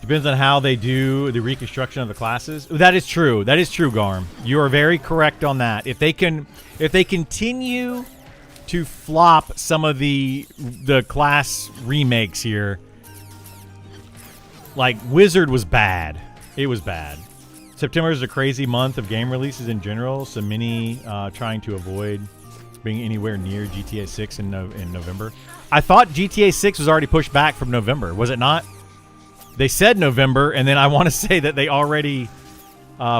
Depends on how they do the reconstruction of the classes. That is true. That is true, Garm. You are very correct on that. If they continue to flop some of the class remakes here, like Wizard was bad. It was bad. September is a crazy month of game releases in general, so many trying to avoid being anywhere near GTA 6 in November. I thought GTA 6 was already pushed back from November. Was it not? They said November, and then I want to say that they already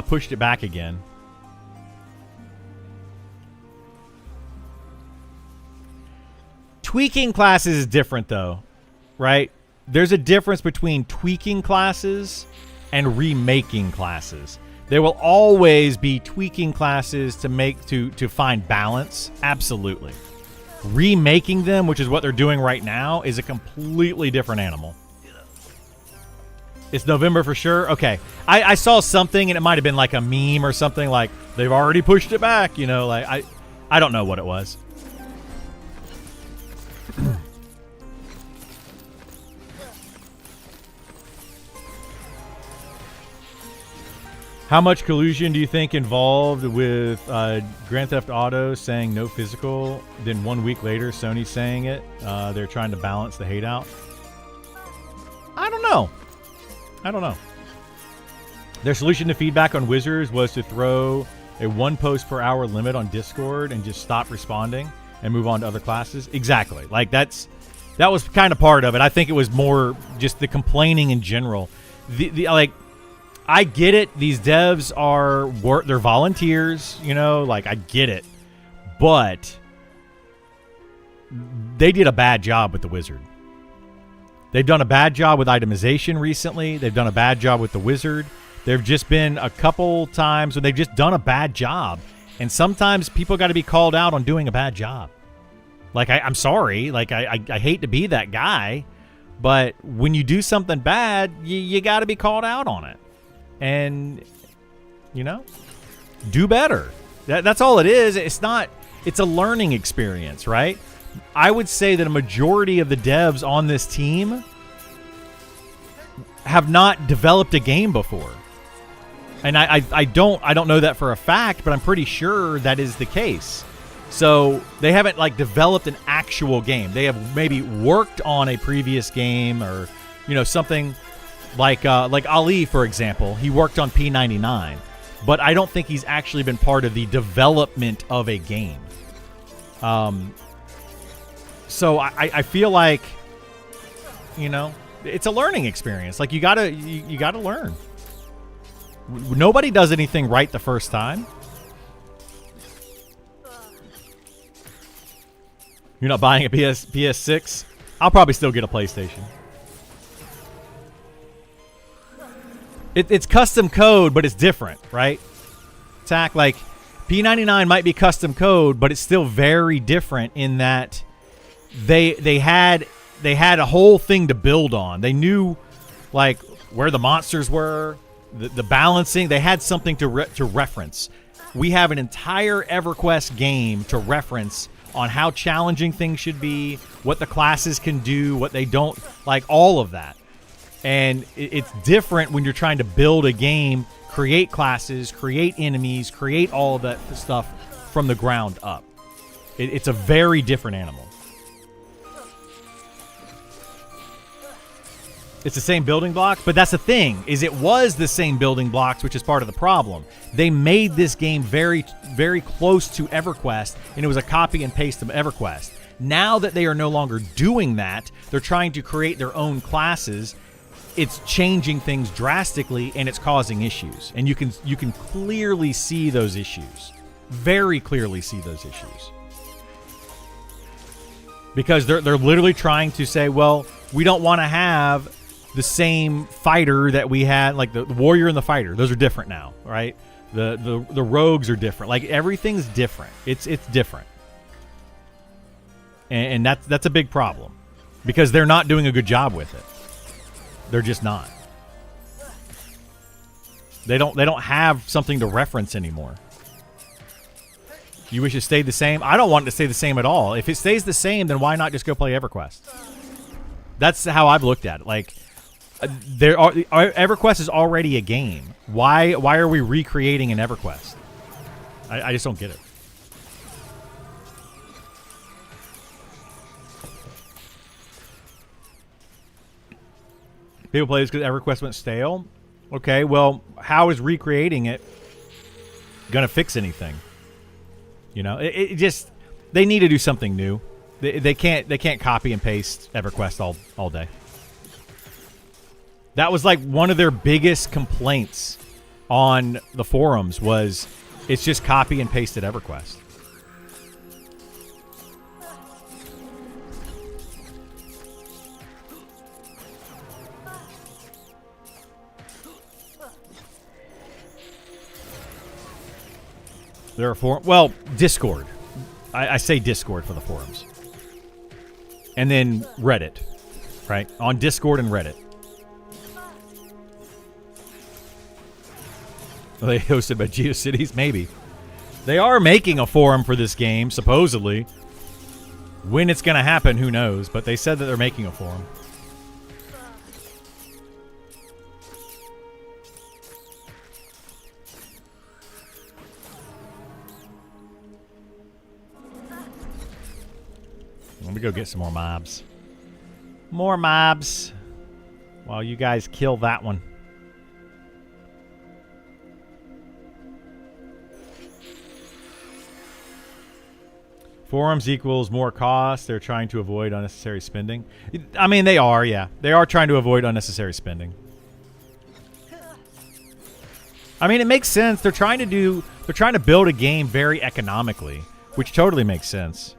pushed it back again. Tweaking classes is different, though, right? There's a difference between tweaking classes and remaking classes. There will always be tweaking classes to find balance. Absolutely. Remaking them, which is what they're doing right now, is a completely different animal. It's November for sure? Okay. I saw something, and it might have been like a meme or something, like they've already pushed it back, you know, like I don't know what it was. How much collusion do you think involved with Grand Theft Auto saying no physical, then 1 week later Sony saying it? They're trying to balance the hate out. I don't know. Their solution to feedback on Wizards was to throw a 1 post per hour limit on Discord and just stop responding and move on to other classes. Exactly. Like that was kind of part of it. I think it was more just the complaining in general. Like, I get it. These devs they're volunteers, you know, like I get it. But they did a bad job with the Wizard. They've done a bad job with itemization recently. They've done a bad job with the Wizard. There have just been a couple times when they've just done a bad job. And sometimes people got to be called out on doing a bad job. Like, I'm sorry. Like, I hate to be that guy. But when you do something bad, you got to be called out on it. And, you know, do better. That's all it is. It's a learning experience, right? I would say that a majority of the devs on this team have not developed a game before. And I don't know that for a fact, but I'm pretty sure that is the case. So they haven't like developed an actual game. They have maybe worked on a previous game, or, you know, something like Ali, for example. He worked on P99, but I don't think he's actually been part of the development of a game. So I feel like, you know, it's a learning experience. Like you gotta learn. Nobody does anything right the first time. You're not buying a PS6? I'll probably still get a PlayStation. It's custom code, but it's different, right? Attack, like, P99 might be custom code, but it's still very different in that they had a whole thing to build on. They knew, like, where the monsters were, the balancing. They had something to reference. We have an entire EverQuest game to reference on how challenging things should be, what the classes can do, what they don't, like, all of that. And it's different when you're trying to build a game, create classes, create enemies, create all of that stuff from the ground up. It's a very different animal. It's the same building blocks, but that's the thing, is it was the same building blocks, which is part of the problem. They made this game very, very close to EverQuest, and it was a copy and paste of EverQuest. Now that they are no longer doing that, they're trying to create their own classes. It's changing things drastically, and it's causing issues. And you can clearly see those issues. Very clearly see those issues. Because they're literally trying to say, well, we don't want to have the same fighter that we had, like the warrior and the fighter. Those are different now, right? The rogues are different. Like, everything's different. It's different. And that's a big problem. Because they're not doing a good job with it. They're just not. They don't have something to reference anymore. You wish it stayed the same? I don't want it to stay the same at all. If it stays the same, then why not just go play EverQuest? That's how I've looked at it. Like, EverQuest is already a game. Why are we recreating an EverQuest? I just don't get it. People play this because EverQuest went stale. Okay, well, how is recreating it gonna fix anything? You know, it just, they need to do something new. They can't copy and paste EverQuest all day. That was like one of their biggest complaints on the forums, was it's just copy and pasted EverQuest. There are forums. Well, Discord. I say Discord for the forums. And then Reddit. Right? On Discord and Reddit. Are they hosted by GeoCities? Maybe. They are making a forum for this game, supposedly. When it's going to happen, who knows? But they said that they're making a forum. Let me go get some more mobs. More mobs. While you guys kill that one. Forums equals more cost. They're trying to avoid unnecessary spending. I mean, they are, yeah. They are trying to avoid unnecessary spending. I mean, it makes sense. They're trying to build a game very economically, which totally makes sense.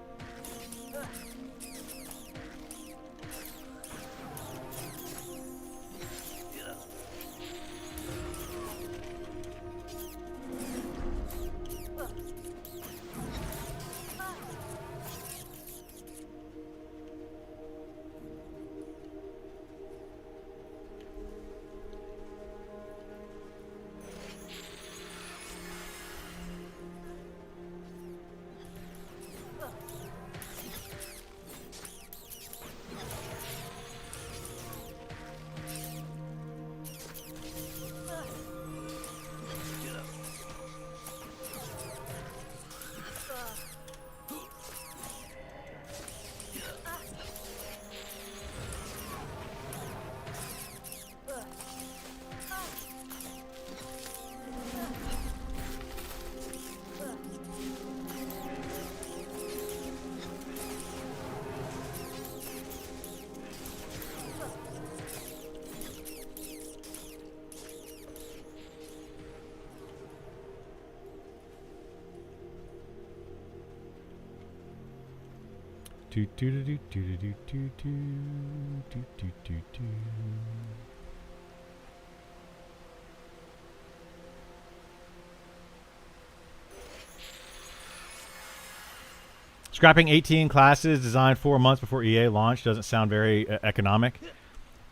Scrapping 18 classes designed 4 months before EA launch doesn't sound very economic.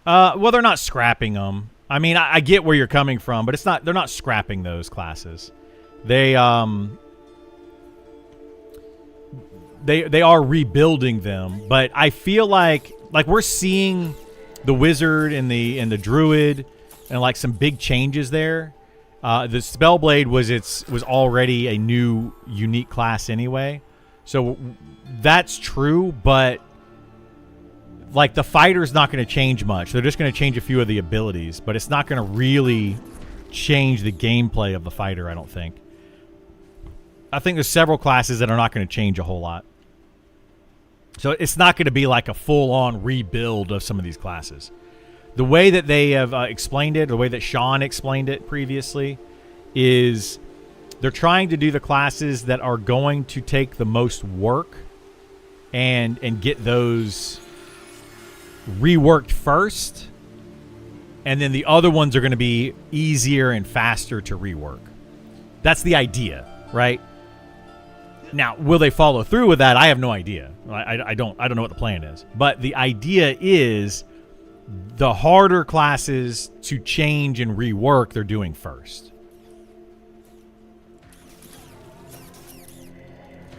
Well, they're not scrapping them. I mean, I get where you're coming from, but it's not. They're not scrapping those classes. They are rebuilding them, but I feel like we're seeing the wizard and the druid and like some big changes there. The Spellblade was already a new unique class anyway. So that's true, but like the fighter's not going to change much. They're just going to change a few of the abilities, but it's not going to really change the gameplay of the fighter, I don't think. I think there's several classes that are not going to change a whole lot. So it's not going to be like a full-on rebuild of some of these classes. The way that they have explained it, the way that Sean explained it previously, is they're trying to do the classes that are going to take the most work and get those reworked first, and then the other ones are going to be easier and faster to rework. That's the idea, right? Now, will they follow through with that? I have no idea. I don't know what the plan is. But the idea is the harder classes to change and rework, they're doing first.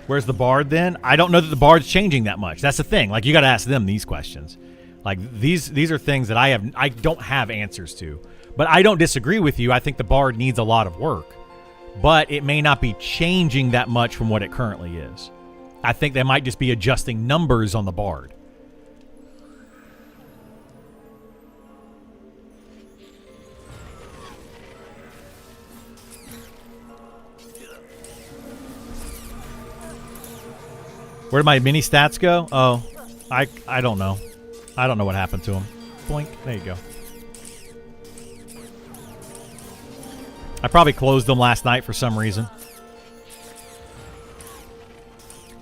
Where's the bard then? I don't know that the bard's changing that much. That's the thing. Like, you got to ask them these questions. Like, these are things that I don't have answers to. But I don't disagree with you. I think the bard needs a lot of work. But it may not be changing that much from what it currently is. I think they might just be adjusting numbers on the bard. Where did my mini stats go? Oh, I don't know. I don't know what happened to them. Blink. There you go. I probably closed them last night for some reason.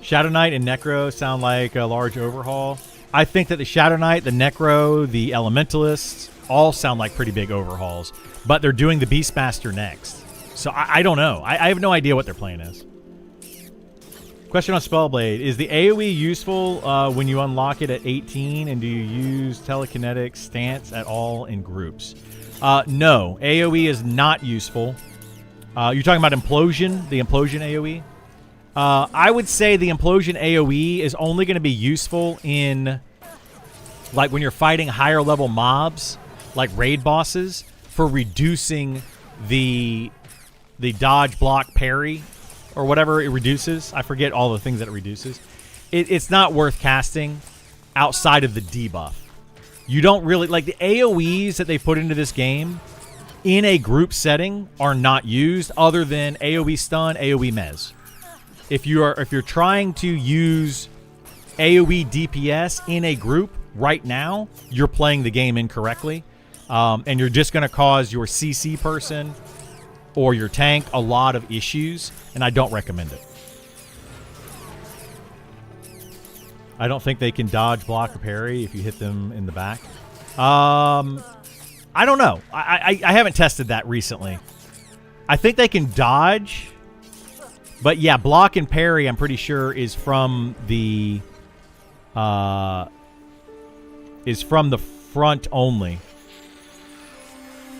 Shadow Knight and Necro sound like a large overhaul. I think that the Shadow Knight, the Necro, the Elementalists all sound like pretty big overhauls. But they're doing the Beastmaster next. So I don't know. I have no idea what their plan is. Question on Spellblade. Is the AoE useful when you unlock it at 18? And do you use telekinetic stance at all in groups? No. AoE is not useful. You're talking about Implosion? The Implosion AoE? I would say the Implosion AoE is only going to be useful in, like, when you're fighting higher level mobs, like raid bosses, for reducing the dodge, block, parry, or whatever it reduces. I forget all the things that it reduces. It's not worth casting outside of the debuff. You don't really, like, the AoEs that they put into this game in a group setting are not used other than AoE stun, AoE mez. If you're trying to use AoE DPS in a group right now, you're playing the game incorrectly. And you're just going to cause your CC person or your tank a lot of issues, and I don't recommend it. I don't think they can dodge, block, or parry if you hit them in the back. I don't know. I haven't tested that recently. I think they can dodge, but yeah, block and parry, I'm pretty sure, is from the front only.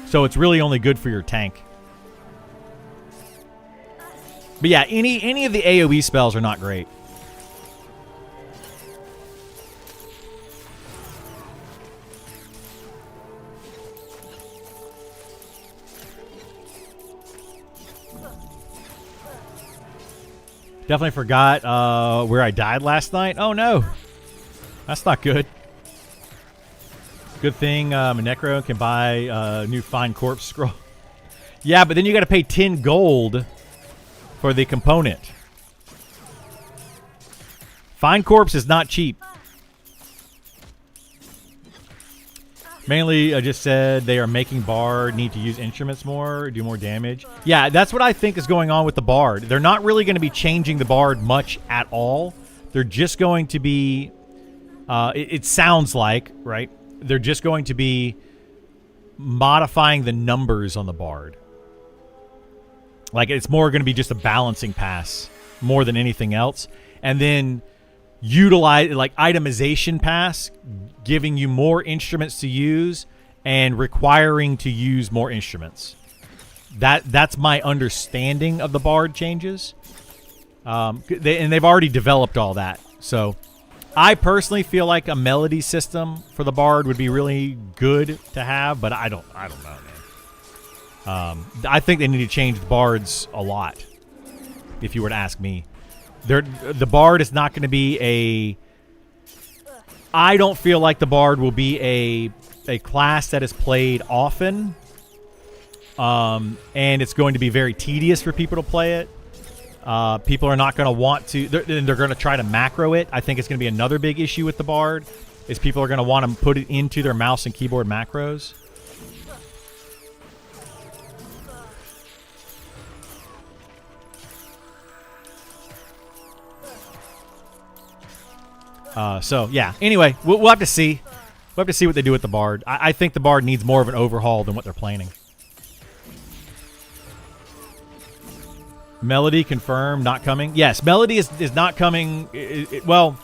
So it's really only good for your tank. But yeah, any of the AoE spells are not great. Definitely forgot where I died last night. Oh no, that's not good. Good thing Necro can buy a new Fine Corpse scroll. Yeah, but then you got to pay 10 gold for the component. Fine Corpse is not cheap. Mainly, I just said they are making Bard need to use instruments more, do more damage. Yeah, that's what I think is going on with the Bard. They're not really going to be changing the Bard much at all. They're just going to be, it sounds like, right? They're just going to be modifying the numbers on the Bard. Like, it's more going to be just a balancing pass more than anything else. And then utilize like itemization pass, giving you more instruments to use and requiring to use more instruments. That's my understanding of the Bard changes. They've already developed all that. So I personally feel like a melody system for the Bard would be really good to have, but I don't know, man. I think they need to change the Bards a lot, if you were to ask me. The Bard is not going to be I don't feel like the Bard will be a class that is played often. And it's going to be very tedious for people to play it. People are not going to want to. They're going to try to macro it. I think it's going to be another big issue with the Bard, is people are going to want to put it into their mouse and keyboard macros. So yeah. Anyway, we'll have to see. We'll have to see what they do with the Bard. I think the Bard needs more of an overhaul than what they're planning. Melody confirmed, not coming. Yes, Melody is not coming. Well,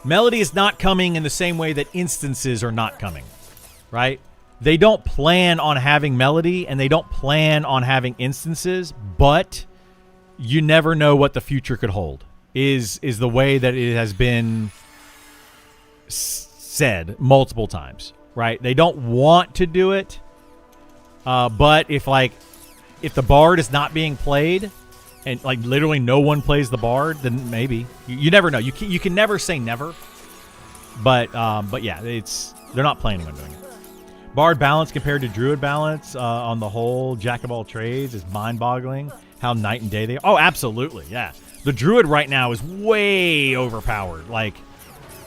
Melody is not coming in the same way that instances are not coming, right? They don't plan on having Melody, and they don't plan on having instances, but you never know what the future could hold, is the way that it has been said multiple times, right? They don't want to do it, but if the Bard is not being played and like literally no one plays the Bard, then maybe. You never know. You can never say never. But yeah, they're not planning on doing it. Bard balance compared to Druid balance on the whole Jack of all trades is mind-boggling. How night and day they are. Oh, absolutely, yeah. The Druid right now is way overpowered, like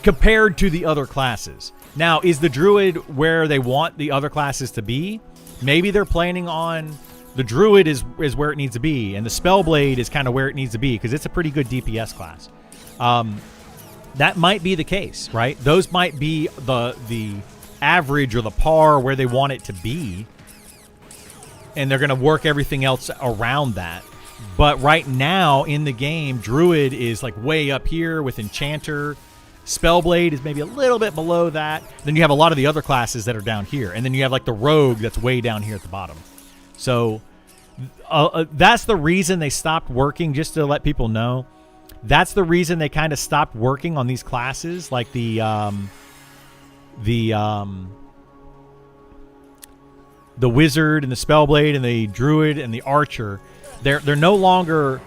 compared to the other classes. Now, is the Druid where they want the other classes to be? Maybe they're planning on the Druid is where it needs to be, and the Spellblade is kind of where it needs to be because it's a pretty good DPS class. That might be the case, right? Those might be the average or the par where they want it to be, and they're going to work everything else around that. But right now in the game, Druid is like way up here with Enchanter. Spellblade is maybe a little bit below that. Then you have a lot of the other classes that are down here, and then you have like the Rogue that's way down here at the bottom. So that's the reason they stopped working, just to let people know. That's the reason they kind of stopped working on these classes, like the Wizard and the Spellblade and the Druid and the Archer. They're no longer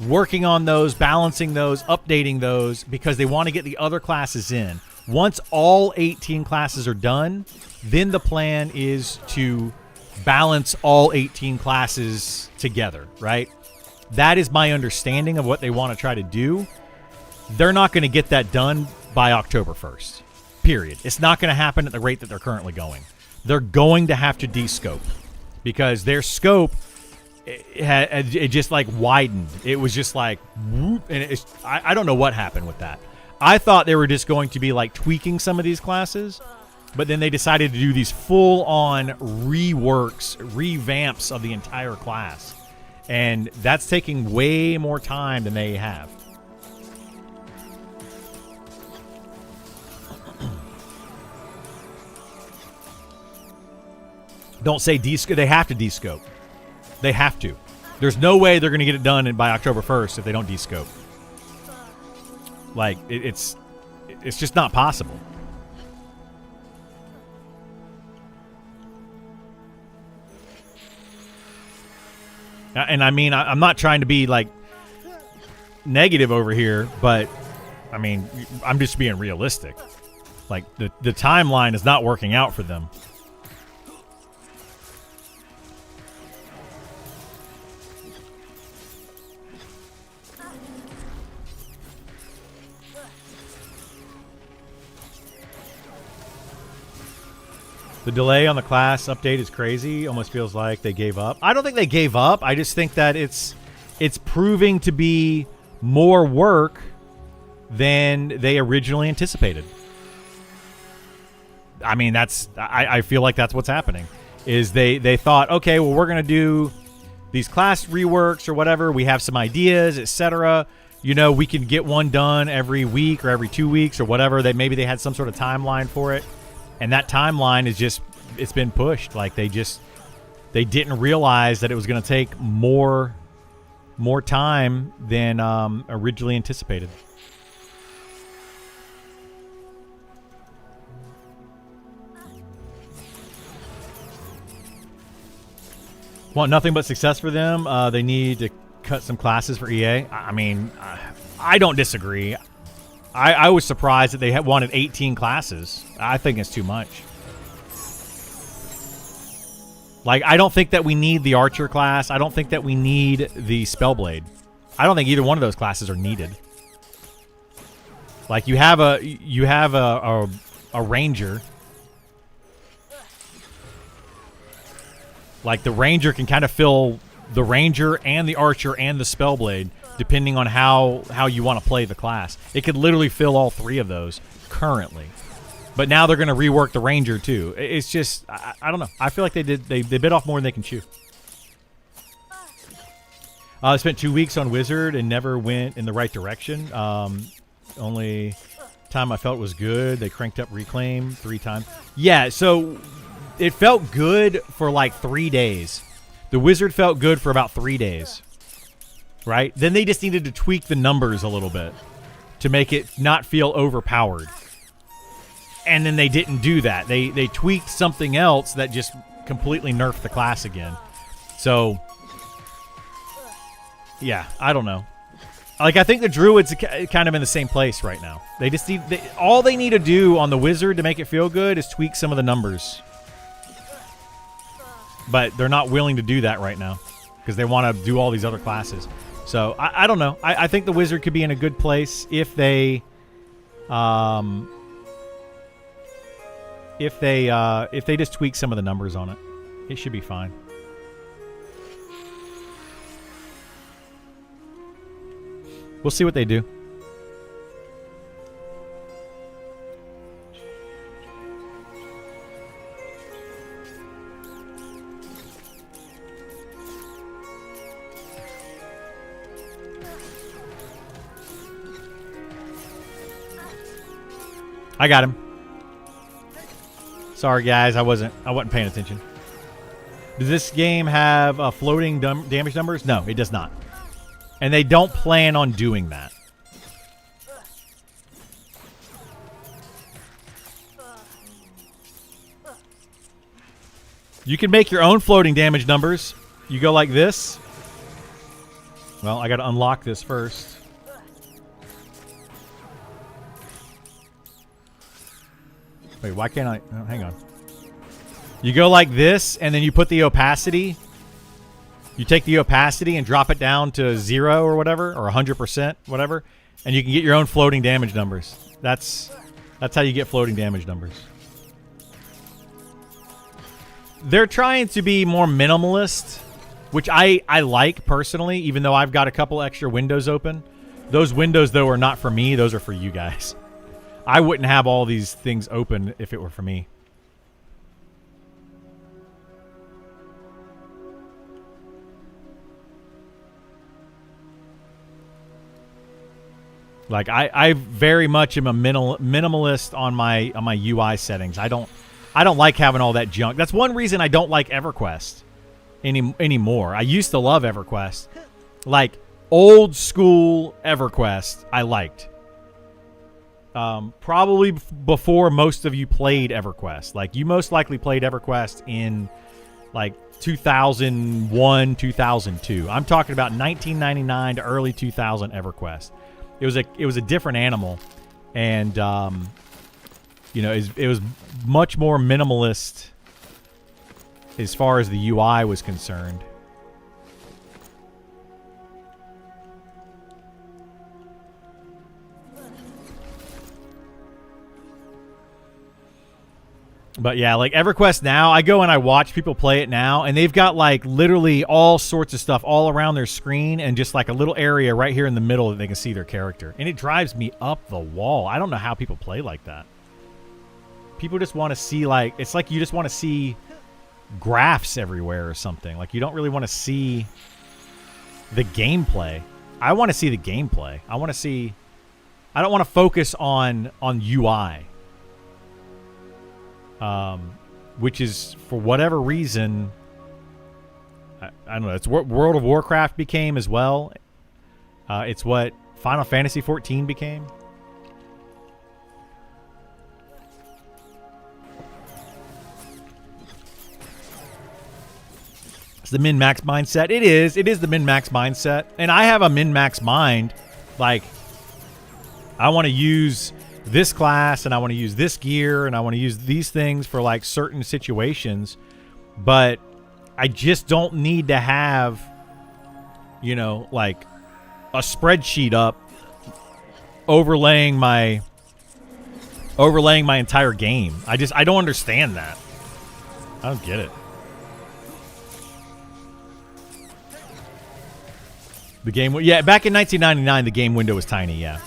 working on those, balancing those, updating those, because they want to get the other classes in. Once all 18 classes are done, then the plan is to balance all 18 classes together, right? That is my understanding of what they want to try to do. They're not going to get that done by October 1st, period. It's not going to happen at the rate that they're currently going. They're going to have to de-scope because their scope, it just like widened. It was just like, whoop, and I don't know what happened with that. I thought they were just going to be like tweaking some of these classes, but then they decided to do these full-on reworks, revamps of the entire class. And that's taking way more time than they have. Don't say de-scope. They have to de-scope. They have to. There's no way they're going to get it done by October 1st if they don't de-scope. Like, it's just not possible. And I mean, I'm not trying to be like negative over here, but I mean, I'm just being realistic. Like the timeline is not working out for them. The delay on the class update is crazy. Almost feels like they gave up. I don't think they gave up. I just think that it's proving to be more work than they originally anticipated. I mean, I feel like that's what's happening. Is they thought, okay, well, we're going to do these class reworks or whatever. We have some ideas, etc. you know, we can get one done every week or every 2 weeks or whatever. Maybe they had some sort of timeline for it, and that timeline is just, it's been pushed. Like they didn't realize that it was going to take more time than originally anticipated. Want nothing but success for them. They need to cut some classes for EA. I mean, I don't disagree. I was surprised that they wanted 18 classes. I think it's too much. Like, I don't think that we need the Archer class. I don't think that we need the Spellblade. I don't think either one of those classes are needed. Like, you have a Ranger. Like, the Ranger can kind of fill the Ranger and the Archer and the Spellblade, depending on how you want to play the class. It could literally fill all three of those currently. But now they're going to rework the Ranger, too. It's just, I don't know. I feel like they bit off more than they can chew. I spent 2 weeks on Wizard and never went in the right direction. Only time I felt was good. They cranked up Reclaim 3 times. Yeah, so it felt good for like 3 days. The Wizard felt good for about 3 days. Right? Then they just needed to tweak the numbers a little bit to make it not feel overpowered. And then they didn't do that. They tweaked something else that just completely nerfed the class again. So, yeah, I don't know. Like, I think the Druid's kind of in the same place right now. They just need... all they need to do on the Wizard to make it feel good is tweak some of the numbers. But they're not willing to do that right now because they want to do all these other classes. So, I don't know. I think the Wizard could be in a good place if they... If they just tweak some of the numbers on it, it should be fine. We'll see what they do. I got him. Sorry, guys, I wasn't paying attention. Does this game have floating damage numbers? No, it does not. And they don't plan on doing that. You can make your own floating damage numbers. You go like this. Well, I got to unlock this first. Wait, why can't I? Oh, hang on. You go like this, and then you put the opacity. You take the opacity and drop it down to 0 or whatever, or 100%, whatever, and you can get your own floating damage numbers. That's how you get floating damage numbers. They're trying to be more minimalist, which I like personally, even though I've got a couple extra windows open. Those windows, though, are not for me. Those are for you guys. I wouldn't have all these things open if it were for me. Like I very much am a minimalist on my UI settings. I don't like having all that junk. That's one reason I don't like EverQuest anymore. I used to love EverQuest. Like old school EverQuest I liked. Probably before most of you played EverQuest. Like, you most likely played EverQuest in, like, 2001, 2002. I'm talking about 1999 to early 2000 EverQuest. It was a different animal, and you know, it was much more minimalist as far as the UI was concerned. But yeah, like EverQuest now, I go and I watch people play it now, and they've got like literally all sorts of stuff all around their screen and just like a little area right here in the middle that they can see their character. And it drives me up the wall. I don't know how people play like that. People just want to see, like, it's like you just want to see graphs everywhere or something. Like, you don't really want to see the gameplay. I want to see the gameplay. I want to see. I don't want to focus on UI. Which is, for whatever reason, I don't know. It's what World of Warcraft became as well. It's what Final Fantasy XIV became. It's the min-max mindset. It is. It is the min-max mindset. And I have a min-max mind. Like, I want to use this class, and I want to use this gear, and I want to use these things for, like, certain situations. But I just don't need to have, you know, like, a spreadsheet up overlaying my entire game. I don't understand that. I don't get it. The game, yeah, back in 1999, the game window was tiny. Yeah,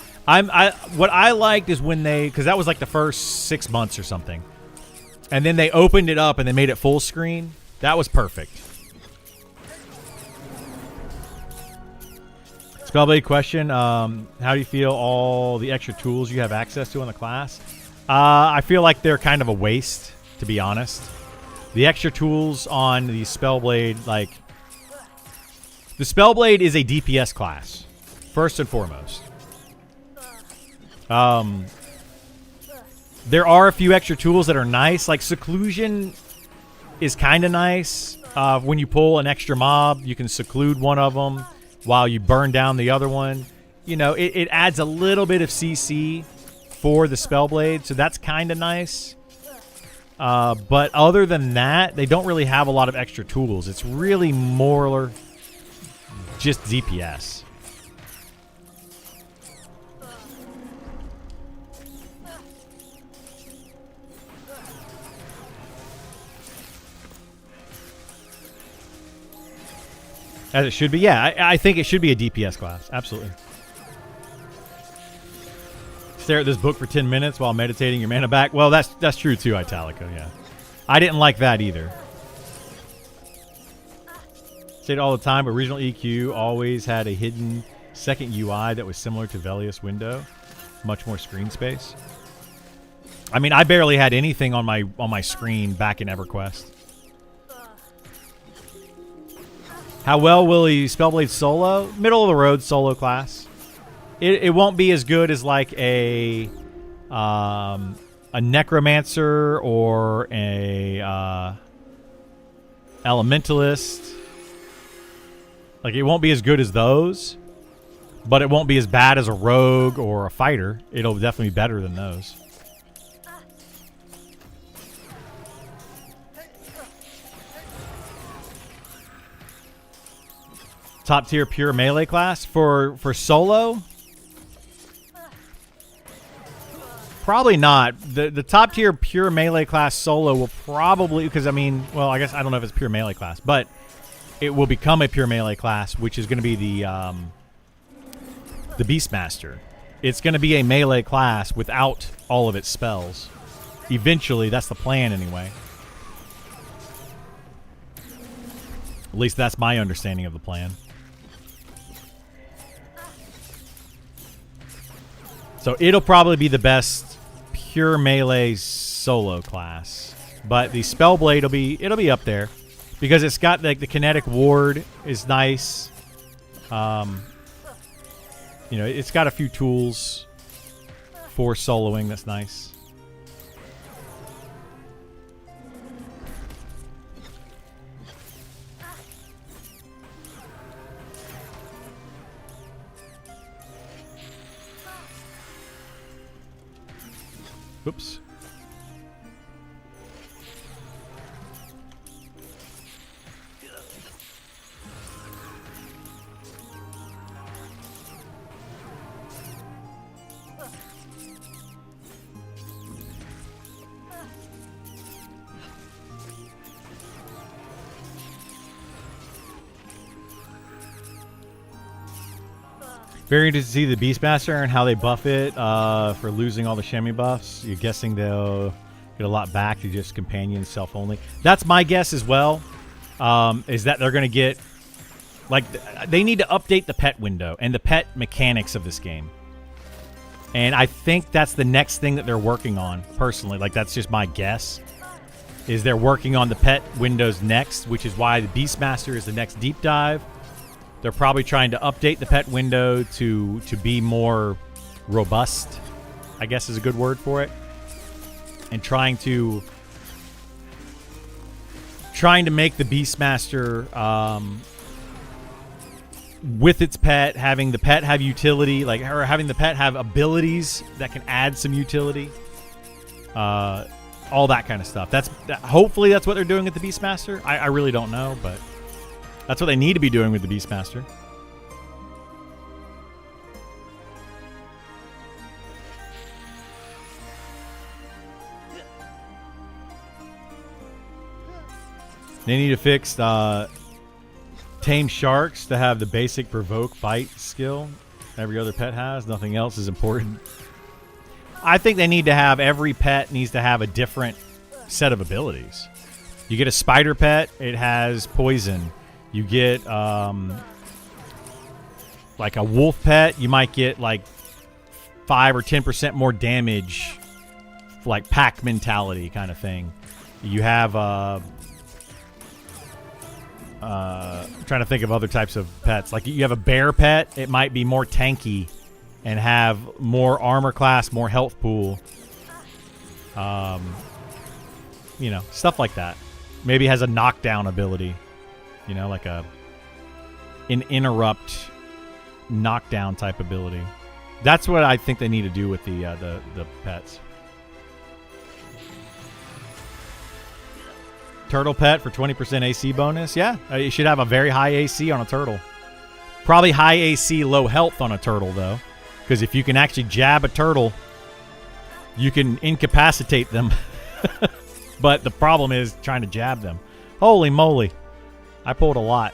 what I liked is when because that was like the first 6 months or something, and then they opened it up and they made it full screen. That was perfect. Spellblade question: how do you feel all the extra tools you have access to in the class? I feel like they're kind of a waste, to be honest. The extra tools on the Spellblade, like. The Spellblade is a DPS class, first and foremost. There are a few extra tools that are nice, like Seclusion is kind of nice. When you pull an extra mob, you can seclude one of them while you burn down the other one. You know, it adds a little bit of CC for the Spellblade, so that's kind of nice. But other than that, they don't really have a lot of extra tools. It's really more just DPS. As it should be. Yeah, I think it should be a DPS class. Absolutely. Stare at this book for 10 minutes while meditating your mana back. Well, that's true too, Italica. Yeah. I didn't like that either. Say it all the time, but Regional EQ always had a hidden second UI that was similar to Velious Window. Much more screen space. I mean, I barely had anything on my screen back in EverQuest. How well will he Spellblade solo? Middle of the road solo class. It won't be as good as like a Necromancer or a Elementalist. Like, it won't be as good as those, but it won't be as bad as a rogue or a fighter. It'll definitely be better than those. Top tier pure melee class for solo? Probably not. The top tier pure melee class solo will probably, because I mean, well, I guess I don't know if it's pure melee class, but it will become a pure melee class, which is going to be the Beastmaster. It's going to be a melee class without all of its spells. Eventually, that's the plan anyway. At least that's my understanding of the plan. So it'll probably be the best pure melee solo class. But the Spellblade it'll be up there. Because it's got like the kinetic ward is nice. You know, it's got a few tools for soloing that's nice. Oops. Very interested to see the Beastmaster and how they buff it for losing all the Shemi buffs. You're guessing they'll get a lot back to just companion self only. That's my guess as well. Is that they're going to get Like, they need to update the pet window and the pet mechanics of this game. And I think that's the next thing that they're working on, personally. Like, that's just my guess. Is they're working on the pet windows next, which is why the Beastmaster is the next deep dive. They're probably trying to update the pet window to be more robust, I guess is a good word for it. And trying to make the Beastmaster with its pet, having the pet have utility, like, or having the pet have abilities that can add some utility, all that kind of stuff. Hopefully that's what they're doing at the Beastmaster. I really don't know, but that's what they need to be doing with the Beastmaster. They need to fix tame sharks to have the basic provoke bite skill every other pet has. Nothing else is important. I think they need to have, every pet needs to have a different set of abilities. You get a spider pet, it has poison. You get like a wolf pet, you might get like 5 or 10% more damage, like pack mentality kind of thing. You have I'm trying to think of other types of pets. Like, you have a bear pet, it might be more tanky and have more armor class, more health pool. You know, stuff like that. Maybe has a knockdown ability. You know, like an interrupt knockdown type ability. That's what I think they need to do with the pets. Turtle pet for 20% AC bonus. Yeah, you should have a very high AC on a turtle. Probably high AC, low health on a turtle, though. Because if you can actually jab a turtle, you can incapacitate them. But the problem is trying to jab them. Holy moly. I pulled a lot.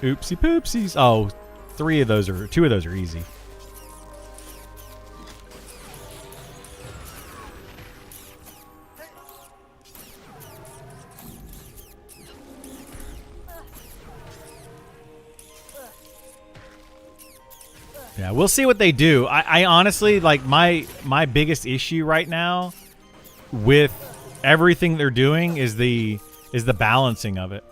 Oopsie poopsies. Oh, 2 of those are easy. Yeah, we'll see what they do. I honestly, like, my biggest issue right now with everything they're doing is the balancing of it.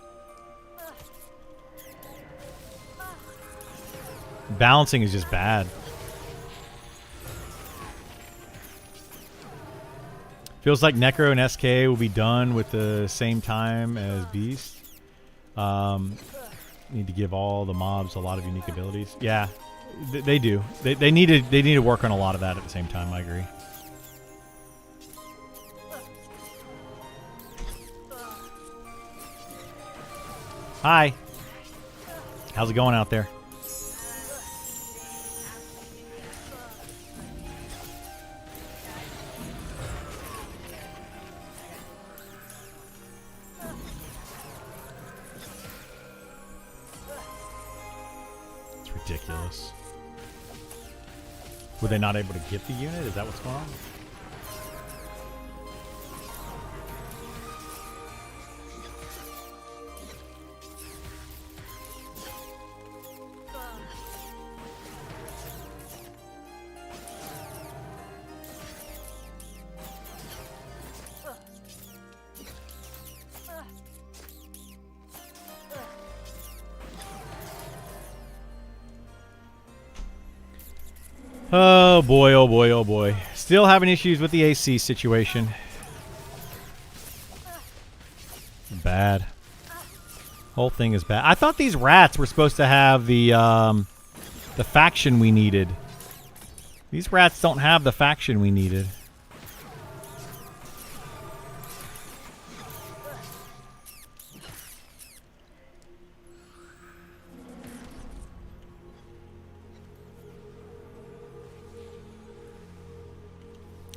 Balancing is just bad. Feels like Necro and SK will be done with the same time as Beast. Need to give all the mobs a lot of unique abilities. Yeah. They do. They need to work on a lot of that at the same time. I agree. Hi. How's it going out there? It's ridiculous. Were they not able to get the unit? Is that what's going on? Oh boy, oh boy, oh boy. Still having issues with the AC situation. Bad. Whole thing is bad. I thought these rats were supposed to have the faction we needed. These rats don't have the faction we needed.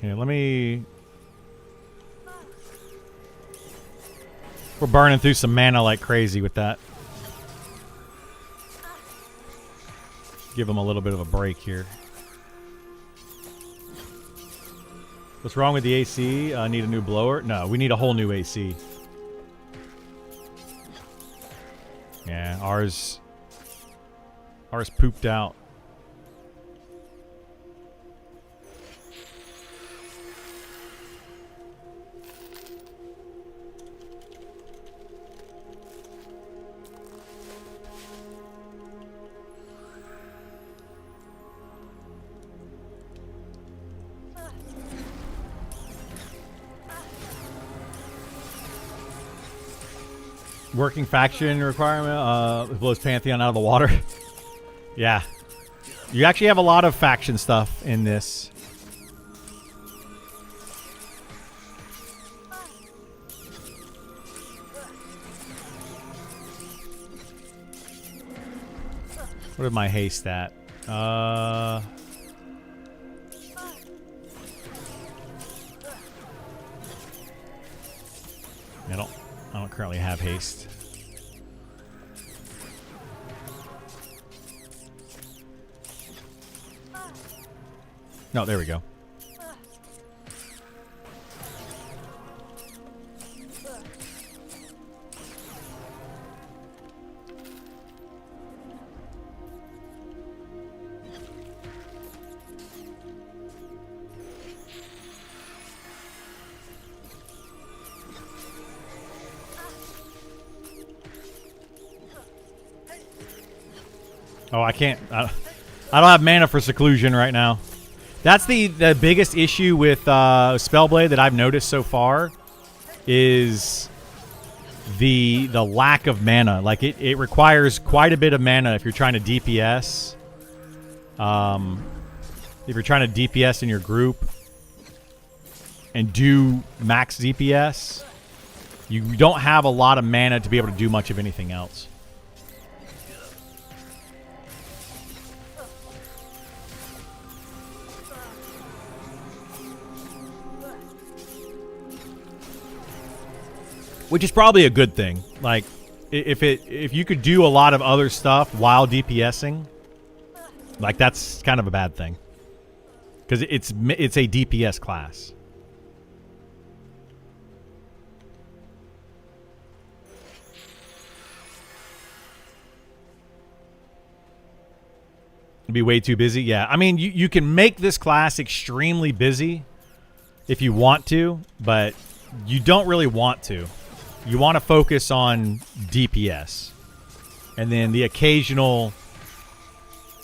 Here, let me... We're burning through some mana like crazy with that. Give them a little bit of a break here. What's wrong with the AC? Need a new blower? No, we need a whole new AC. Yeah, ours pooped out. Working faction requirement blows Pantheon out of the water. Yeah. You actually have a lot of faction stuff in this. What is my haste at? I don't currently have haste. No, there we go. Oh, I can't. I don't have mana for Seclusion right now. That's the biggest issue with Spellblade that I've noticed so far is the lack of mana. Like it requires quite a bit of mana if you're trying to DPS. If you're trying to DPS in your group and do max DPS, you don't have a lot of mana to be able to do much of anything else. Which is probably a good thing. Like, if you could do a lot of other stuff while DPSing, like that's kind of a bad thing, because it's a DPS class. It'd be way too busy. Yeah, I mean, you can make this class extremely busy if you want to, but you don't really want to. You want to focus on DPS. And then the occasional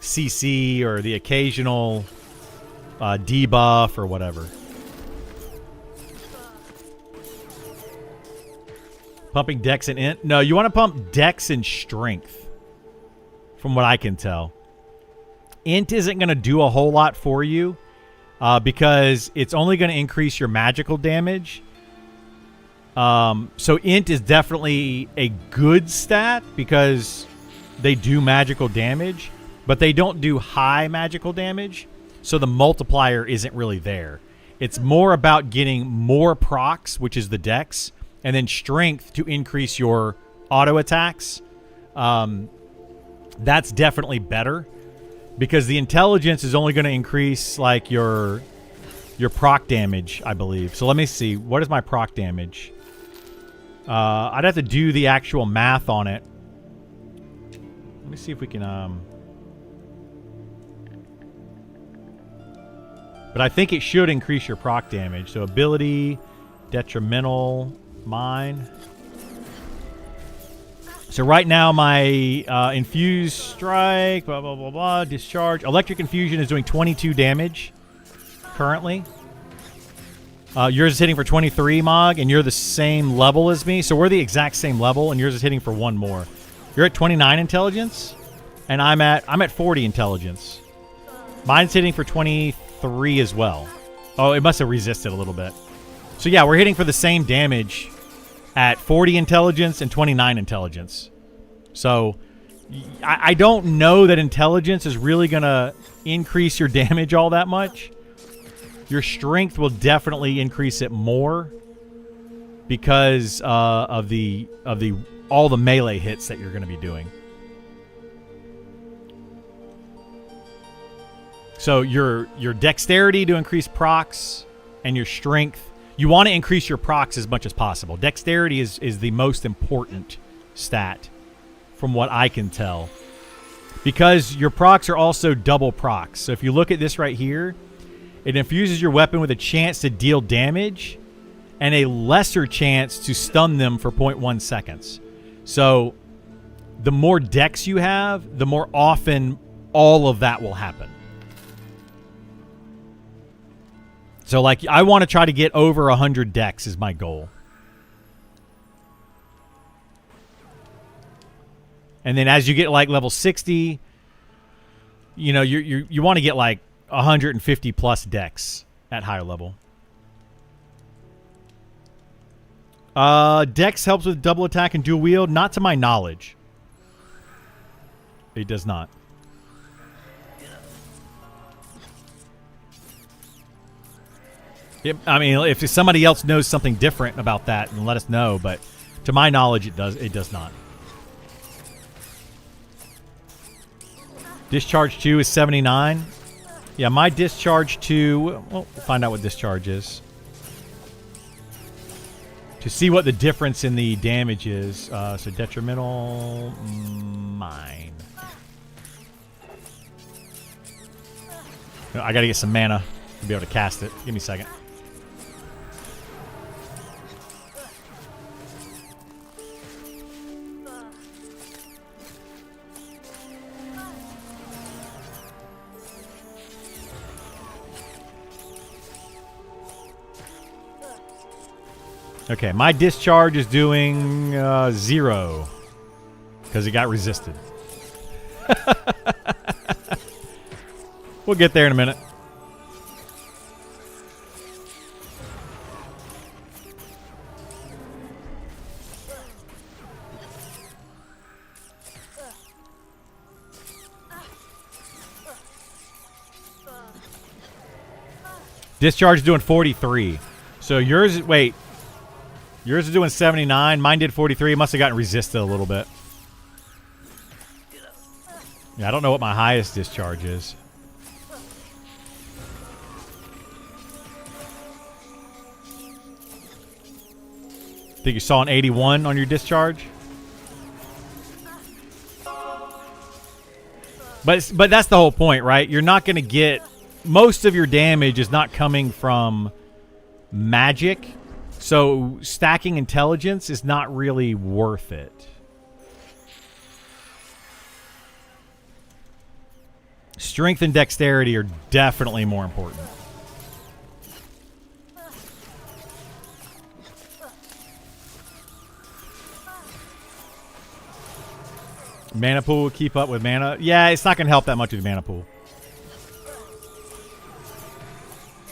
CC or the occasional debuff or whatever. Pumping Dex and Int? No, you want to pump Dex and Strength, from what I can tell. Int isn't going to do a whole lot for you because it's only going to increase your magical damage. So Int is definitely a good stat because they do magical damage, but they don't do high magical damage, so the multiplier isn't really there. It's more about getting more procs, which is the Dex, and then Strength to increase your auto attacks. That's definitely better because the Intelligence is only going to increase like your proc damage, I believe. So let me see. What is my proc damage? I'd have to do the actual math on it. Let me see if we can, but I think it should increase your proc damage. So ability, detrimental, mine. So right now my infused strike, blah, blah, blah, blah, discharge. Electric infusion is doing 22 damage currently. Yours is hitting for 23, Mog, and you're the same level as me. So we're the exact same level, and yours is hitting for 1 more. You're at 29 intelligence, and I'm at 40 intelligence. Mine's hitting for 23 as well. Oh, it must have resisted a little bit. So yeah, we're hitting for the same damage at 40 intelligence and 29 intelligence. So I don't know that intelligence is really going to increase your damage all that much. Your strength will definitely increase it more because of all the melee hits that you're going to be doing. So your dexterity to increase procs and your strength, you want to increase your procs as much as possible. Dexterity is the most important stat from what I can tell. Because your procs are also double procs. So if you look at this right here, it infuses your weapon with a chance to deal damage and a lesser chance to stun them for 0.1 seconds. So the more dex you have, the more often all of that will happen. So like I want to try to get over 100 dex is my goal. And then as you get like level 60, you know, you want to get like 150 plus dex at higher level. Dex helps with double attack and dual wield. Not to my knowledge. It does not. I mean, if somebody else knows something different about that, then let us know. But to my knowledge, it does not. Discharge 2 is 79. Yeah, my discharge 2... Well, we'll find out what discharge is. To see what the difference in the damage is. So detrimental... Mine. I gotta get some mana to be able to cast it. Give me a second. Okay, my discharge is doing 0 because it got resisted. We'll get there in a minute. Discharge is doing 43. So yours, wait. Yours is doing 79. Mine did 43. It must have gotten resisted a little bit. Yeah, I don't know what my highest discharge is. Think you saw an 81 on your discharge? But that's the whole point, right? You're not going to get... Most of your damage is not coming from magic. So stacking intelligence is not really worth it. Strength and dexterity are definitely more important. Mana pool will keep up with mana. Yeah, it's not going to help that much with mana pool.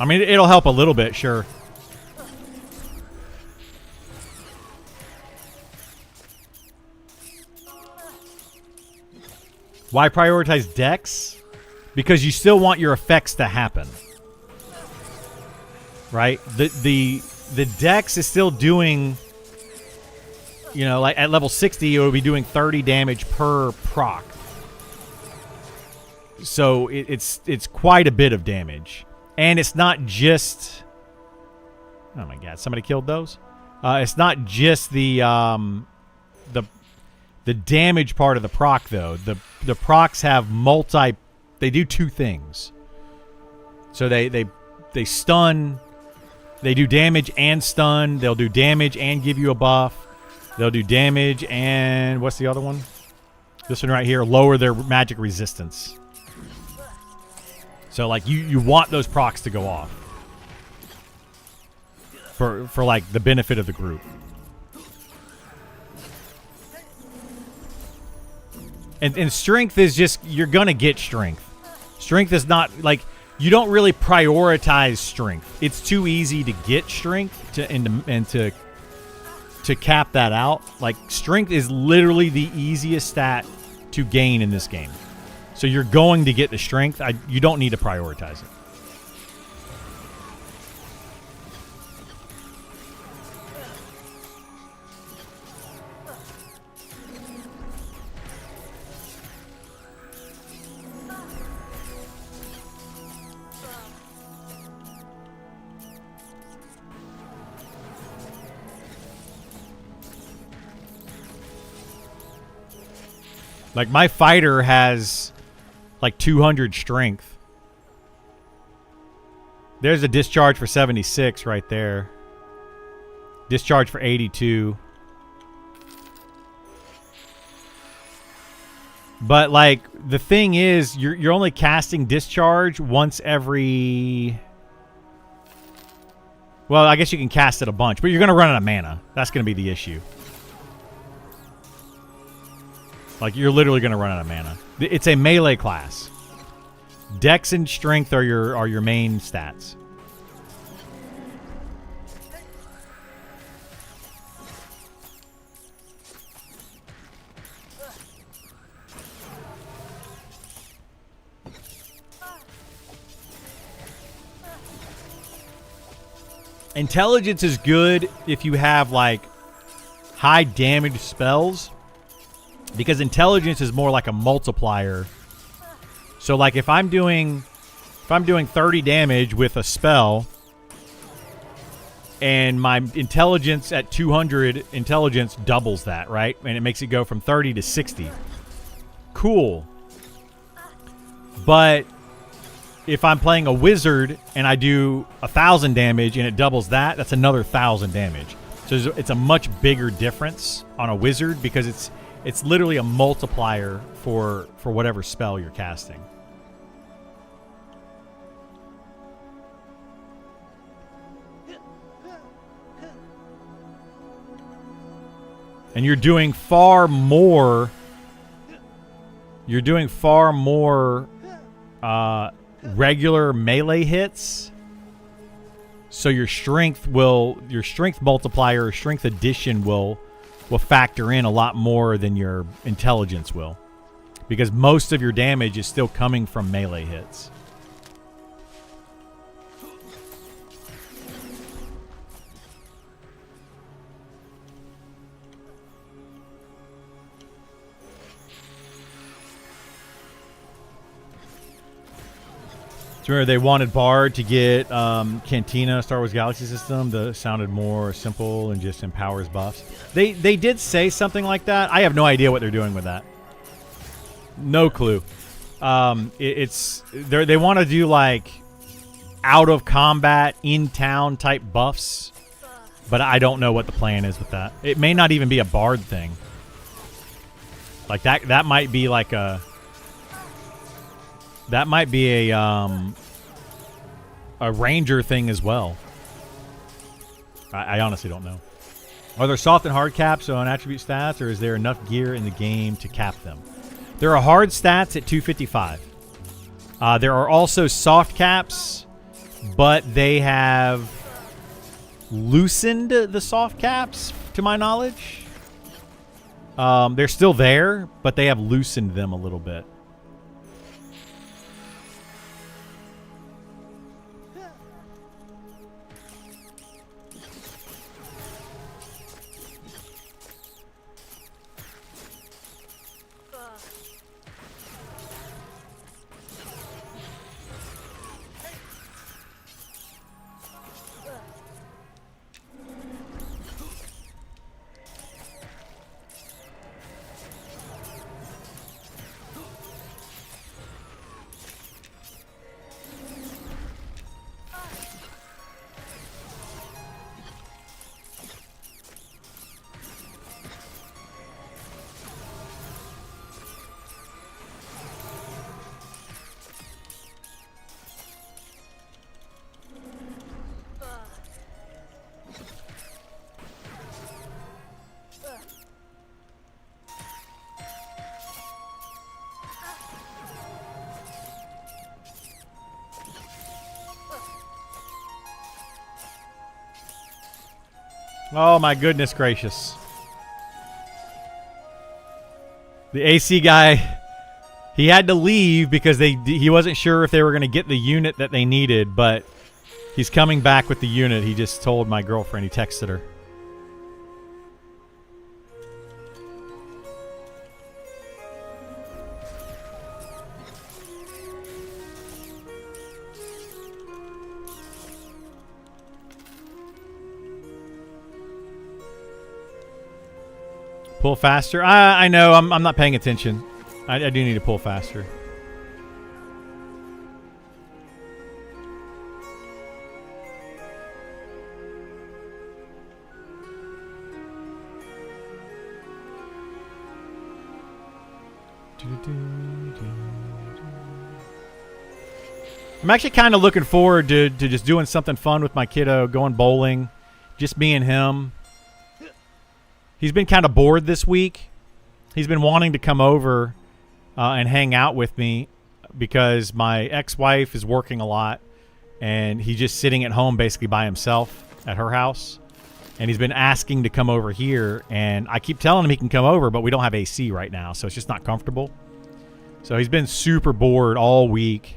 I mean, it'll help a little bit, sure. Why prioritize dex? Because you still want your effects to happen. Right? The dex is still doing, you know, like at level 60 it will be doing 30 damage per proc. So it's quite a bit of damage. And it's not just... Oh my god, somebody killed those? It's not just the damage part of the proc, though. The procs have multi... They do two things. So they stun. They do damage and stun. They'll do damage and give you a buff. They'll do damage and... What's the other one? This one right here. Lower their magic resistance. So, like, you want those procs to go off. For like, the benefit of the group. And strength is just, you're going to get strength. Strength is not, like, you don't really prioritize strength. It's too easy to get strength to cap that out. Like, strength is literally the easiest stat to gain in this game. So you're going to get the strength. You don't need to prioritize it. Like, my fighter has like 200 strength. There's a discharge for 76 right there. Discharge for 82. But like the thing is, you're only casting discharge once every. Well, I guess you can cast it a bunch, but you're gonna run out of mana. That's gonna be the issue. Like, you're literally gonna run out of mana. It's a melee class. Dex and strength are your main stats. Intelligence is good if you have like high damage spells, because intelligence is more like a multiplier. So like if I'm doing 30 damage with a spell and my intelligence at 200 intelligence doubles that, right? And it makes it go from 30 to 60. Cool. But if I'm playing a wizard and I do 1,000 damage and it doubles that, that's another 1,000 damage. So it's a much bigger difference on a wizard because it's literally a multiplier for whatever spell you're casting. And you're doing far more. Regular melee hits, so your strength multiplier, or strength addition will factor in a lot more than your intelligence will, because most of your damage is still coming from melee hits. Remember, they wanted Bard to get Cantina, Star Wars Galaxy System that sounded more simple and just empowers buffs. They did say something like that. I have no idea what they're doing with that. No clue. They want to do like out of combat, in town type buffs, but I don't know what the plan is with that. It may not even be a Bard thing. Like that might be like a. That might be a ranger thing as well. I honestly don't know. Are there soft and hard caps on attribute stats, or is there enough gear in the game to cap them? There are hard stats at 255. There are also soft caps, but they have loosened the soft caps, to my knowledge. They're still there, but they have loosened them a little bit. Oh my goodness gracious. The AC guy, he had to leave because he wasn't sure if they were going to get the unit that they needed, but he's coming back with the unit. He just told my girlfriend, he texted her. Pull faster. I know. I'm not paying attention. I do need to pull faster. I'm actually kind of looking forward to just doing something fun with my kiddo, going bowling, just me and him. He's been kind of bored this week. He's been wanting to come over and hang out with me because my ex-wife is working a lot, and he's just sitting at home basically by himself at her house. And he's been asking to come over here, and I keep telling him he can come over, but we don't have AC right now, so it's just not comfortable. So he's been super bored all week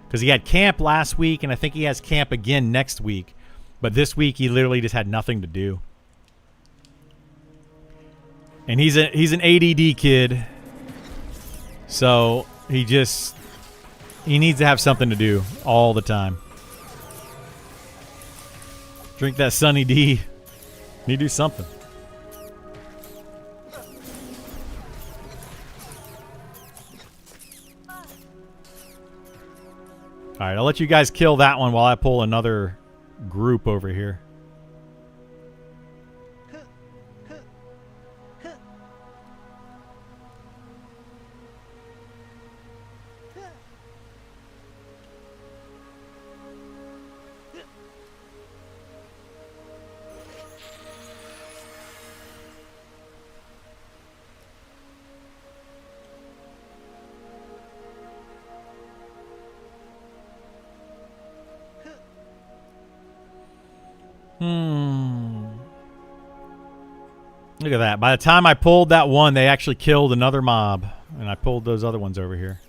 because he had camp last week, and I think he has camp again next week. But this week he literally just had nothing to do. And he's an ADD kid, so he needs to have something to do all the time. Drink that Sunny D. Need to do something. All right, I'll let you guys kill that one while I pull another group over here. Look at that. By the time I pulled that one, they actually killed another mob. And I pulled those other ones over here.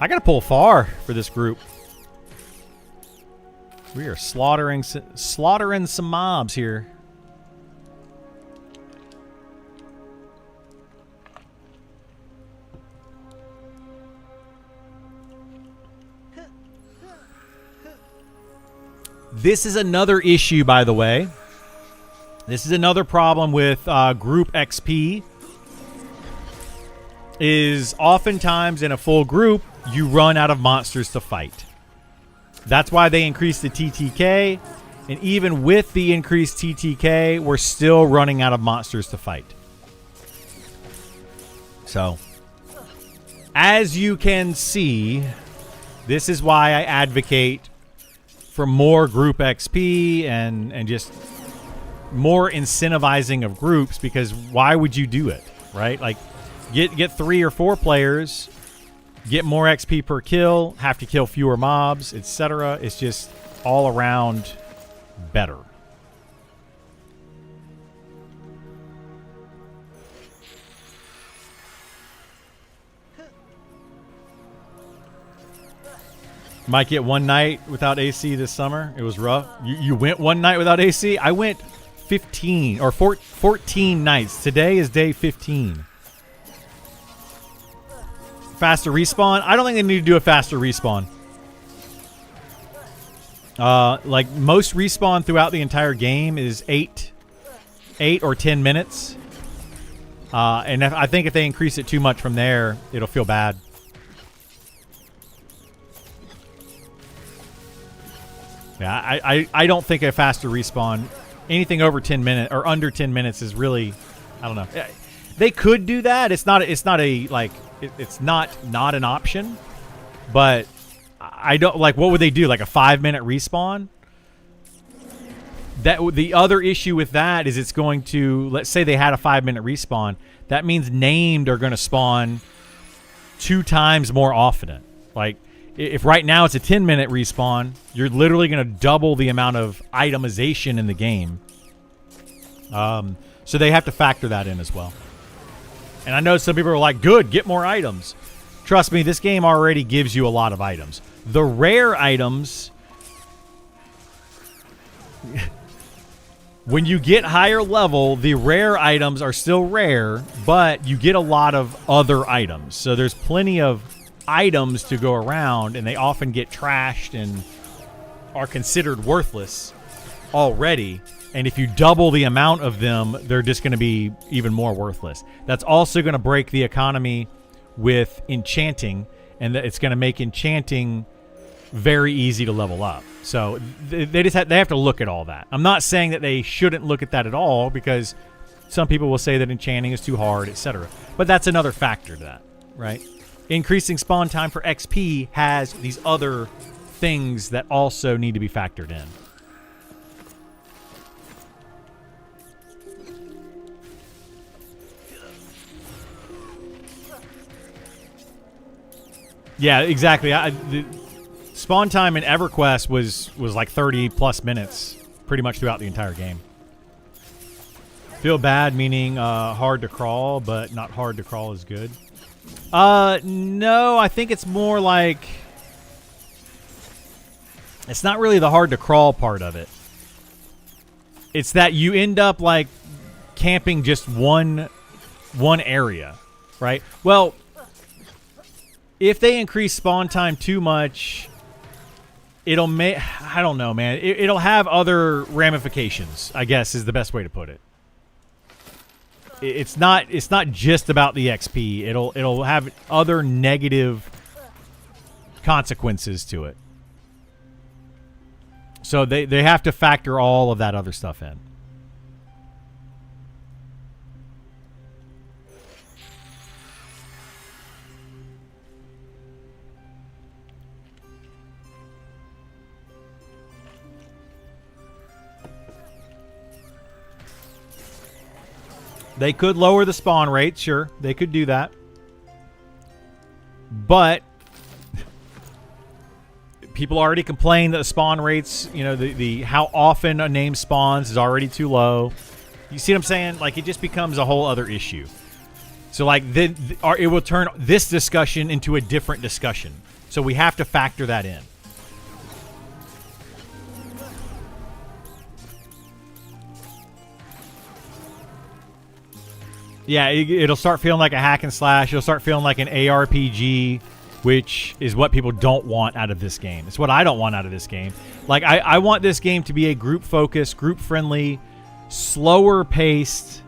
I gotta pull far for this group. We are slaughtering some mobs here. This is another issue, by the way. This is another problem with group XP. Is oftentimes in a full group, you run out of monsters to fight. That's why they increased the TTK. And even with the increased TTK, we're still running out of monsters to fight. So, as you can see, this is why I advocate for more group XP and just more incentivizing of groups, because why would you do it, right? Like, get 3 or 4 players, get more XP per kill, have to kill fewer mobs, etc. It's just all around better. Might get one night without AC this summer. It was rough. You went one night without AC? I went 15 or 14 nights. Today is day 15. Faster respawn? I don't think they need to do a faster respawn. Like most respawn throughout the entire game is 8 or 10 minutes. And I think if they increase it too much from there, it'll feel bad. Yeah, I don't think a faster respawn, anything over 10 minutes or under 10 minutes is really, I don't know. They could do that. It's not an option, but I don't like, what would they do? Like a 5-minute respawn? That the other issue with that is it's going to, let's say they had a 5-minute respawn. That means named are going to spawn 2 times more often. Like, if right now it's a 10-minute respawn, you're literally going to double the amount of itemization in the game. So they have to factor that in as well. And I know some people are like, good, get more items. Trust me, this game already gives you a lot of items. The rare items, when you get higher level, the rare items are still rare, but you get a lot of other items. So there's plenty of items to go around, and they often get trashed and are considered worthless already. And if you double the amount of them, they're just going to be even more worthless. That's also going to break the economy with enchanting, and that it's going to make enchanting very easy to level up. So they have to look at all that. I'm not saying that they shouldn't look at that at all, because some people will say that enchanting is too hard, etc. But that's another factor to that, right? Increasing spawn time for XP has these other things that also need to be factored in. Yeah, exactly. The spawn time in EverQuest was like 30 plus minutes pretty much throughout the entire game. Feel bad meaning hard to crawl, but not hard to crawl is good. No, I think it's more like it's not really the hard to crawl part of it. It's that you end up like camping just one area, right? Well, if they increase spawn time too much, it'll make, I don't know, man. It'll have other ramifications, I guess is the best way to put it. It's not just about the XP. It'll have other negative consequences to it. So they have to factor all of that other stuff in. They could lower the spawn rate, sure. They could do that. But people already complain that the spawn rates, you know, the how often a name spawns is already too low. You see what I'm saying? Like, it just becomes a whole other issue. So, like, it will turn this discussion into a different discussion. So we have to factor that in. Yeah, it'll start feeling like a hack and slash. It'll start feeling like an ARPG, which is what people don't want out of this game. It's what I don't want out of this game. Like, I want this game to be a group-focused, group-friendly, slower-paced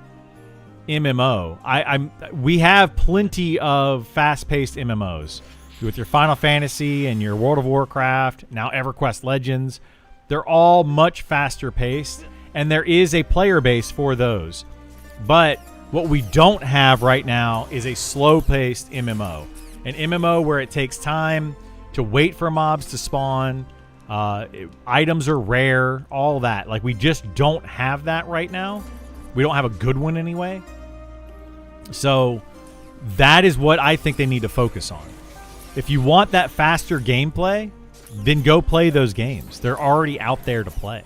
MMO. We have plenty of fast-paced MMOs. With your Final Fantasy and your World of Warcraft, now EverQuest Legends, they're all much faster-paced, and there is a player base for those. But what we don't have right now is a slow-paced MMO. An MMO where it takes time to wait for mobs to spawn, items are rare, all that. Like, we just don't have that right now. We don't have a good one anyway. So that is what I think they need to focus on. If you want that faster gameplay, then go play those games. They're already out there to play.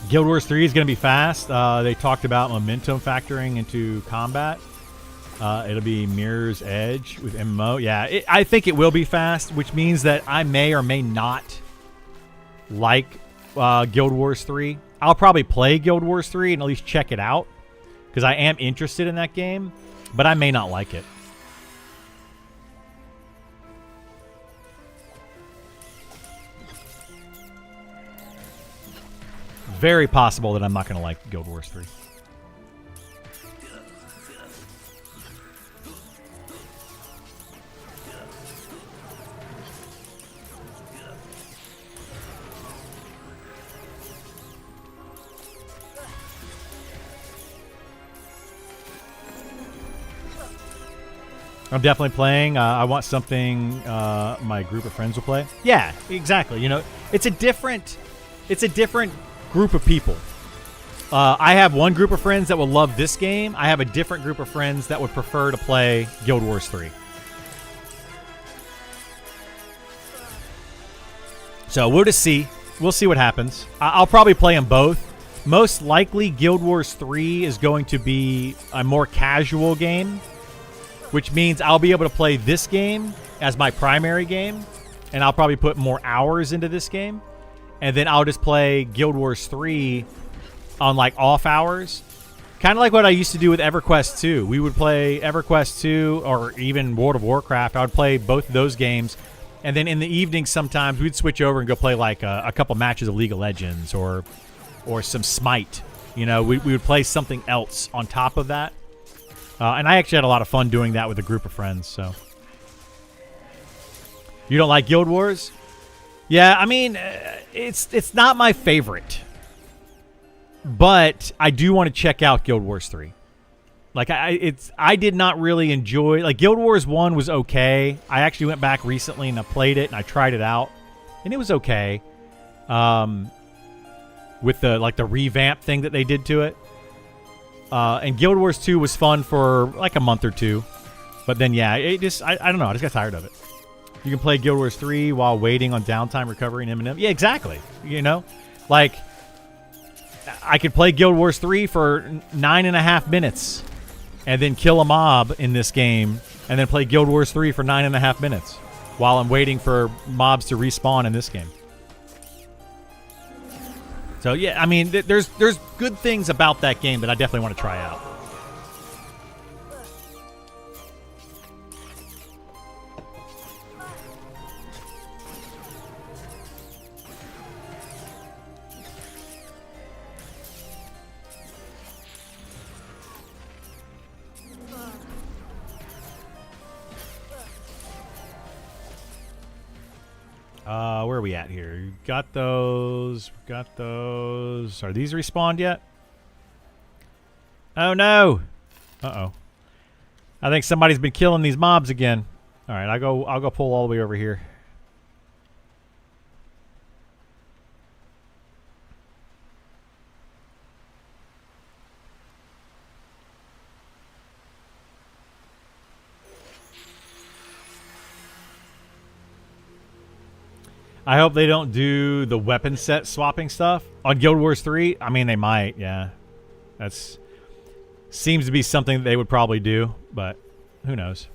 Guild Wars 3 is going to be fast. They talked about momentum factoring into combat. It'll be Mirror's Edge with MMO. Yeah, I think it will be fast, which means that I may or may not like Guild Wars 3. I'll probably play Guild Wars 3 and at least check it out, because I am interested in that game, but I may not like it. Very possible that I'm not going to like Guild Wars 3. I'm definitely playing. I want something my group of friends will play. Yeah, exactly. You know, it's a different group of people. I have one group of friends that will love this game. I have a different group of friends that would prefer to play Guild Wars 3. So we'll just see. We'll see what happens. I'll probably play them both. Most likely Guild Wars 3 is going to be a more casual game. which means I'll be able to play this game as my primary game, and I'll probably put more hours into this game, and then I'll just play Guild Wars 3 on like off hours. Kind of like what I used to do with EverQuest 2. We would play EverQuest 2 or even World of Warcraft. I would play both of those games, and then in the evening sometimes we'd switch over and go play like a couple matches of League of Legends or some Smite. You know, we would play something else on top of that. And I actually had a lot of fun doing that with a group of friends, so. You don't like Guild Wars? Yeah, I mean, it's not my favorite. But I do want to check out Guild Wars 3. Like, I did not really enjoy... Like, Guild Wars 1 was okay. I actually went back recently and I played it and I tried it out. And it was okay. With the revamp thing that they did to it. And Guild Wars 2 was fun for like a month or two. But then, yeah, it just... I don't know. I just got tired of it. You can play Guild Wars 3 while waiting on downtime, recovery, and M&M. Yeah, exactly. You know? Like, I could play Guild Wars 3 for 9.5 minutes and then kill a mob in this game and then play Guild Wars 3 for 9.5 minutes while I'm waiting for mobs to respawn in this game. So, yeah, I mean, there's good things about that game that I definitely want to try out. Where are we at here? Got those. Got those. Are these respawned yet? Oh, no. Uh-oh. I think somebody's been killing these mobs again. All right, I'll go pull all the way over here. I hope they don't do the weapon set swapping stuff on Guild Wars 3. I mean, they might, yeah. That's seems to be something that they would probably do, but who knows?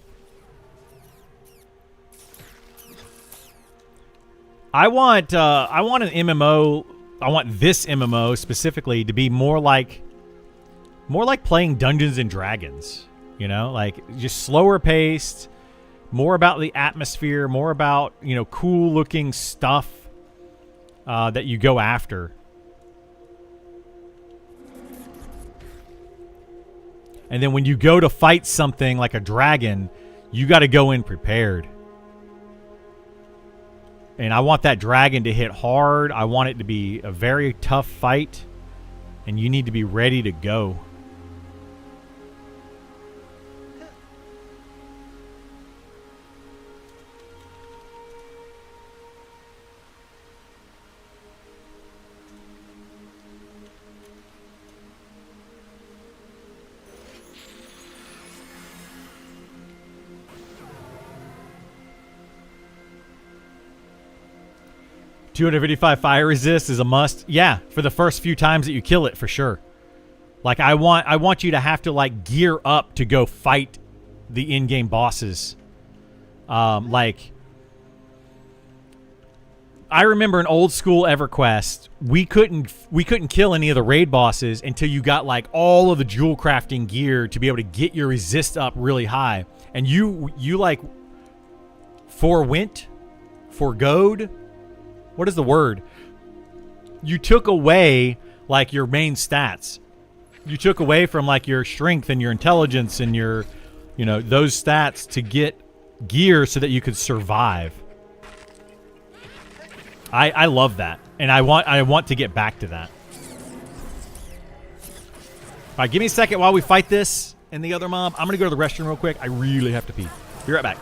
I want an MMO. I want this MMO specifically to be more like playing Dungeons and Dragons. You know, like just slower paced. More about the atmosphere, more about, you know, cool looking stuff that you go after. And then when you go to fight something like a dragon, you got to go in prepared. And I want that dragon to hit hard. I want it to be a very tough fight. And you need to be ready to go. $255 fire resist is a must. Yeah, for the first few times that you kill it, for sure. Like I want you to have to like gear up to go fight the in-game bosses. Like I remember in old school EverQuest, we couldn't kill any of the raid bosses until you got like all of the jewel crafting gear to be able to get your resist up really high. And you like forgoed. What is the word? You took away like your main stats. You took away from like your strength and your intelligence and your, you know, those stats to get gear so that you could survive. I love that. And I want to get back to that. All right, give me a second while we fight this and the other mob. I'm going to go to the restroom real quick. I really have to pee. Be right back.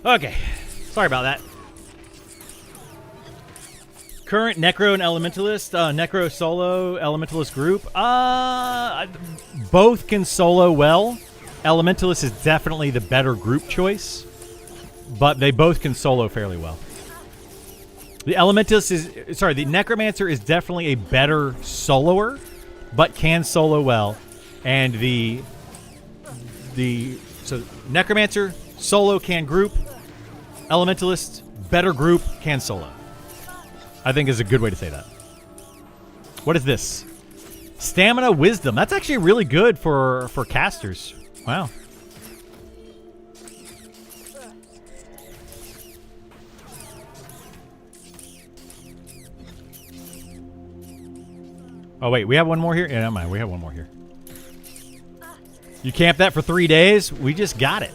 Okay. Sorry about that. Current Necro and Elementalist. Necro solo, Elementalist group. Both can solo well. Elementalist is definitely the better group choice, but they both can solo fairly well. The Elementalist is... Sorry, the Necromancer is definitely a better soloer, but can solo well. And so Necromancer, solo, can group. Elementalist, better group, can solo. I think is a good way to say that. What is this? Stamina Wisdom. That's actually really good for casters. Wow. Oh, wait. We have one more here? Yeah, never mind. We have one more here. You camp that for 3 days? We just got it.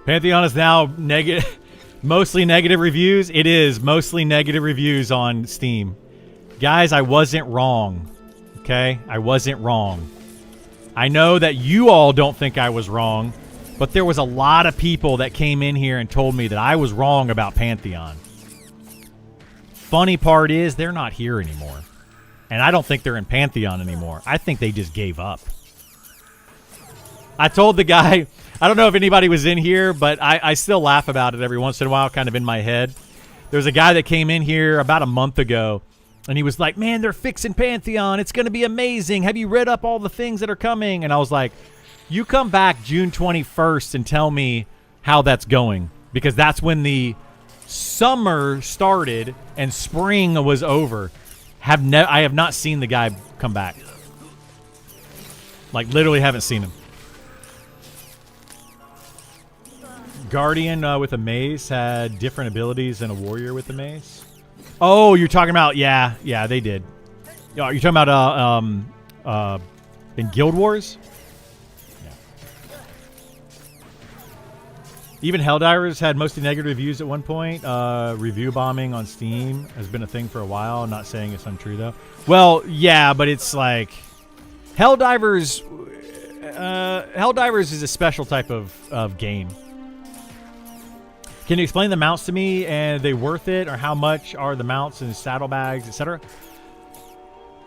Pantheon is now negative, mostly negative reviews. It is mostly negative reviews on Steam. Guys, I wasn't wrong. Okay? I wasn't wrong. I know that you all don't think I was wrong, but there was a lot of people that came in here and told me that I was wrong about Pantheon. Funny part is, they're not here anymore. And I don't think they're in Pantheon anymore. I think they just gave up. I told the guy... I don't know if anybody was in here, but I still laugh about it every once in a while, kind of in my head. There's a guy that came in here about a month ago, and he was like, man, they're fixing Pantheon. It's going to be amazing. Have you read up all the things that are coming? And I was like, you come back June 21st and tell me how that's going, because that's when the summer started and spring was over. I have not seen the guy come back. Like, literally haven't seen him. Guardian with a mace had different abilities than a warrior with a mace. Oh, you're talking about... Yeah, they did. You're talking about in Guild Wars? Yeah. Even Helldivers had mostly negative reviews at one point. Review bombing on Steam has been a thing for a while. I'm not saying it's untrue, though. Well, yeah, but it's like... Helldivers is a special type of game. Can you explain the mounts to me? And are they worth it? Or how much are the mounts and saddlebags, etc.?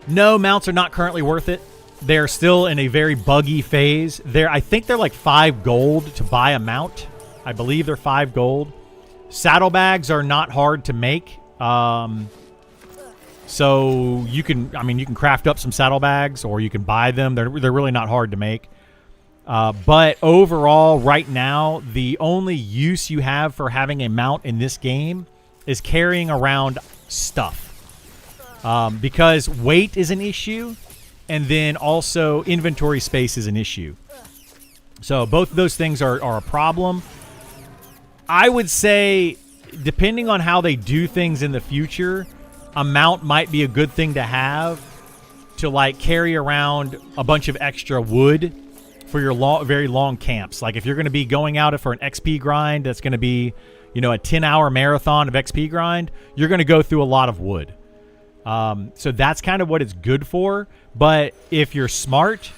No, mounts are not currently worth it. They're still in a very buggy phase. I think they're like 5 gold to buy a mount. I believe they're 5 gold. Saddlebags are not hard to make. So you can craft up some saddlebags, or you can buy them. They're really not hard to make. But overall, right now, the only use you have for having a mount in this game is carrying around stuff. Because weight is an issue, and then also inventory space is an issue. So both of those things are a problem. I would say, depending on how they do things in the future, a mount might be a good thing to have to, like, carry around a bunch of extra wood for your very long camps. Like, if you're going to be going out for an XP grind that's going to be, a 10-hour marathon of XP grind, you're going to go through a lot of wood. So that's kind of what it's good for. But if you're smart,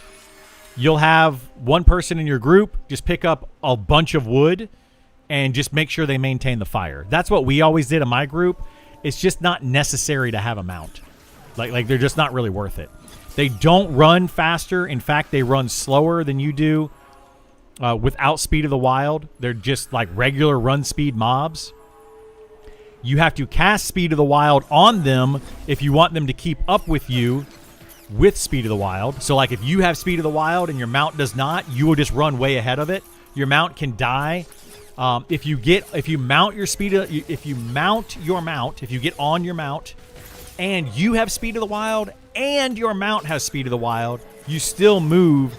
you'll have one person in your group just pick up a bunch of wood and just make sure they maintain the fire. That's what we always did in my group. It's just not necessary to have a mount. Like they're just not really worth it. They don't run faster. In fact, they run slower than you do without Speed of the Wild. They're just like regular run speed mobs. You have to cast Speed of the Wild on them if you want them to keep up with you with Speed of the Wild. So, like, if you have Speed of the Wild and your mount does not, you will just run way ahead of it. Your mount can die If you mount your speed, if you get on your mount, and you have speed of the wild, and your mount has speed of the wild, you still move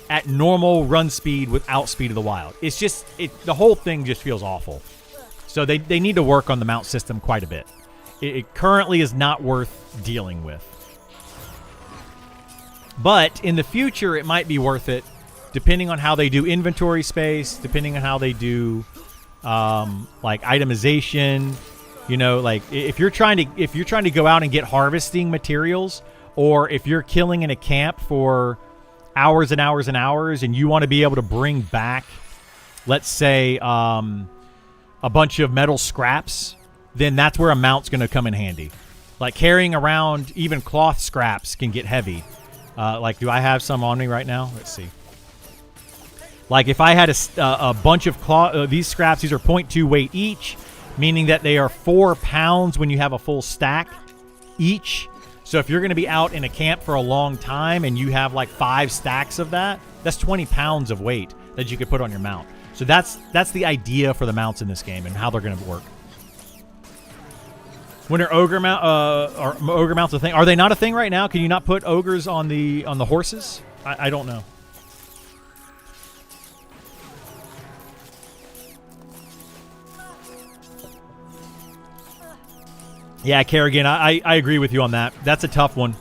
at normal run speed without speed of the wild. It's just the whole thing just feels awful. So they need to work on the mount system quite a bit. It currently is not worth dealing with. But in the future, it might be worth it, depending on how they do inventory space, depending on how they do like itemization. You know, like if you're trying to go out and get harvesting materials, or if you're killing in a camp for hours and hours and hours, and you want to be able to bring back, let's say, a bunch of metal scraps, then that's where a mount's going to come in handy. Like carrying around even cloth scraps can get heavy. Like, do I have some on me right now? Let's see. Like if I had a bunch of cloth, these scraps, these are 0.2 weight each, meaning that they are 4 pounds when you have a full stack each. So if you're going to be out in a camp for a long time and you have like 5 stacks of that, that's 20 pounds of weight that you could put on your mount. So that's the idea for the mounts in this game and how they're going to work. When are ogre mounts a thing? Are they not a thing right now? Can you not put ogres on the horses? I don't know. Yeah, Kerrigan, I agree with you on that. That's a tough one.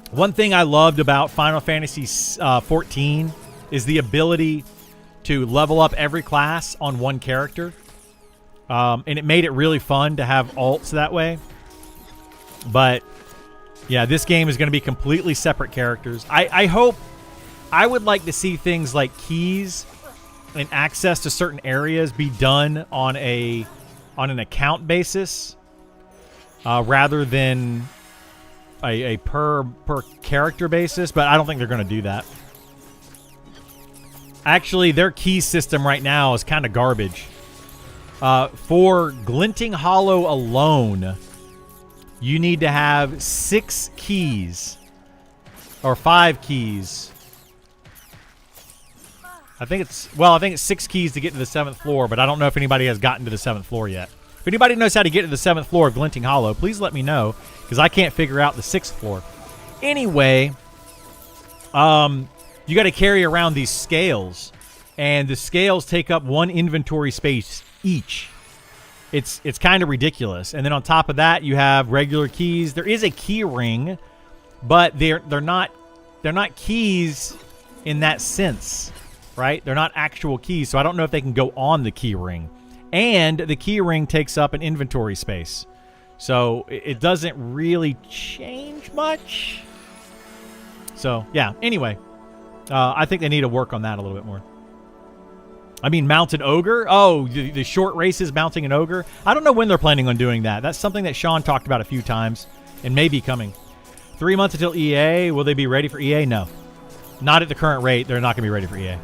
One thing I loved about Final Fantasy 14 is the ability to level up every class on one character. And it made it really fun to have alts that way. But, yeah, this game is going to be completely separate characters. I would like to see things like keys and access to certain areas be done on an account basis. Rather than a per character basis, but I don't think they're going to do that. Actually, their key system right now is kind of garbage. For Glinting Hollow alone, you need to have 6 keys or 5 keys. I think it's 6 keys to get to the 7th floor, but I don't know if anybody has gotten to the 7th floor yet. If anybody knows how to get to the 7th floor of Glinting Hollow, please let me know, because I can't figure out the 6th floor. Anyway, you got to carry around these scales, and the scales take up 1 inventory space each. It's kind of ridiculous. And then on top of that, you have regular keys. There is a key ring, but they're not keys in that sense, right? They're not actual keys, so I don't know if they can go on the key ring. And the key ring takes up an inventory space. So it doesn't really change much. So, yeah. Anyway, I think they need to work on that a little bit more. I mean, mounted ogre? Oh, the short races mounting an ogre? I don't know when they're planning on doing that. That's something that Sean talked about a few times and may be coming. 3 months until EA. Will they be ready for EA? No. Not at the current rate. They're not going to be ready for EA.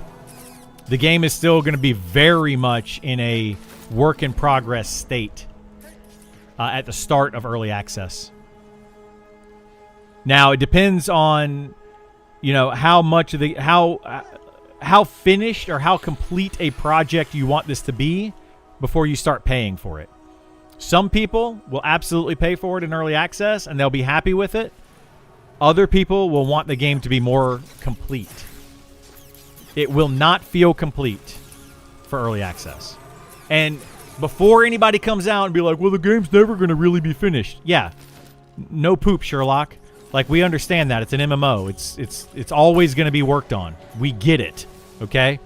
The game is still going to be very much in a work-in-progress state at the start of early access. Now, it depends on, you know, how much of the how finished or how complete a project you want this to be before you start paying for it. Some people will absolutely pay for it in early access, and they'll be happy with it. Other people will want the game to be more complete. It will not feel complete for early access. And before anybody comes out and be like, well, the game's never going to really be finished. Yeah. No poop, Sherlock. Like, we understand that. It's an MMO. It's always going to be worked on. We get it. Okay?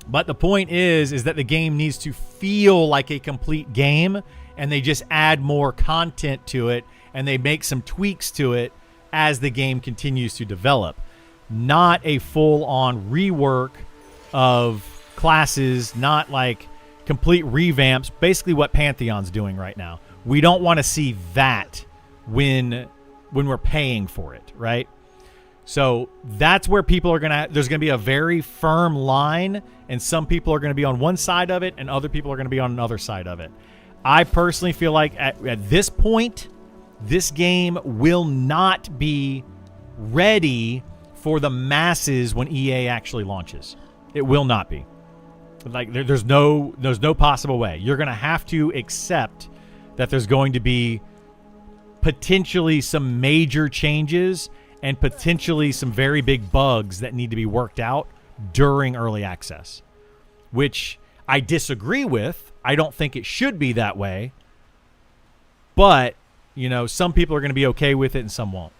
But the point is that the game needs to feel like a complete game, and they just add more content to it, and they make some tweaks to it as the game continues to develop. Not a full-on rework of classes, not like complete revamps, basically what Pantheon's doing right now. We don't want to see that when we're paying for it, right? So that's where people are there's going to be a very firm line, and some people are going to be on one side of it, and other people are going to be on another side of it. I personally feel like at this point, this game will not be ready for the masses when EA actually launches. It will not be. Like there's no possible way. You're going to have to accept that there's going to be potentially some major changes and potentially some very big bugs that need to be worked out during early access, which I disagree with. I don't think it should be that way. But, you know, some people are going to be okay with it and some won't.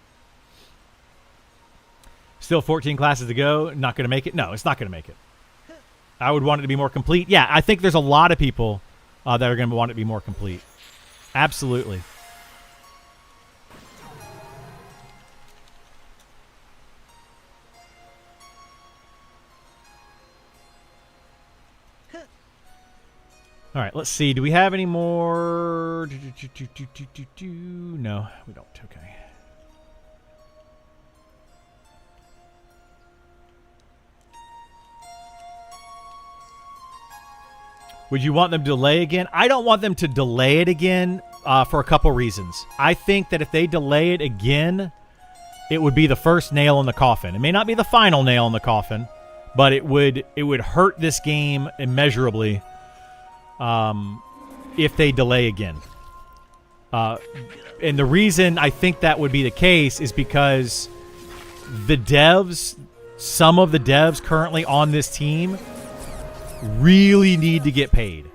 Still 14 classes to go. Not going to make it? No, it's not going to make it. I would want it to be more complete. Yeah, I think there's a lot of people that are going to want it to be more complete. Absolutely. All right, let's see. Do we have any more? No, we don't. Okay. Would you want them to delay again? I don't want them to delay it again for a couple reasons. I think that if they delay it again, it would be the first nail in the coffin. It may not be the final nail in the coffin, but it would hurt this game immeasurably if they delay again. And the reason I think that would be the case is because the devs, some of the devs currently on this team really need to get paid.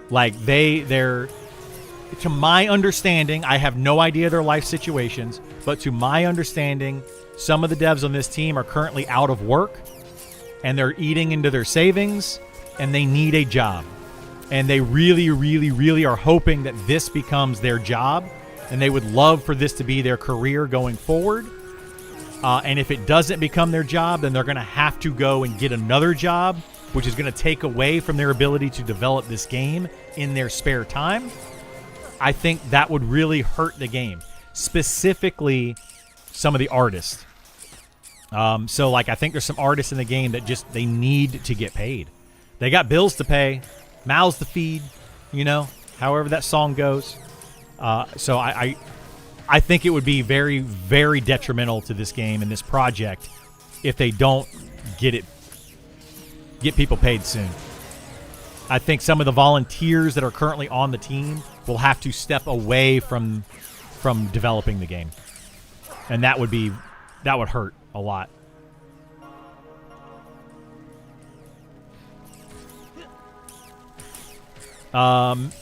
Like they're to my understanding, I have no idea their life situations, but to my understanding, some of the devs on this team are currently out of work and they're eating into their savings and they need a job. And they really, really, really are hoping that this becomes their job and they would love for this to be their career going forward. And if it doesn't become their job, then they're going to have to go and get another job, which is going to take away from their ability to develop this game in their spare time. I think that would really hurt the game, specifically some of the artists. So, like, I think there's some artists in the game that just, they need to get paid. They got bills to pay, mouths to feed, you know, however that song goes. So I think it would be very, very detrimental to this game and this project if they don't get people paid soon. I think some of the volunteers that are currently on the team will have to step away from developing the game. And that would hurt a lot.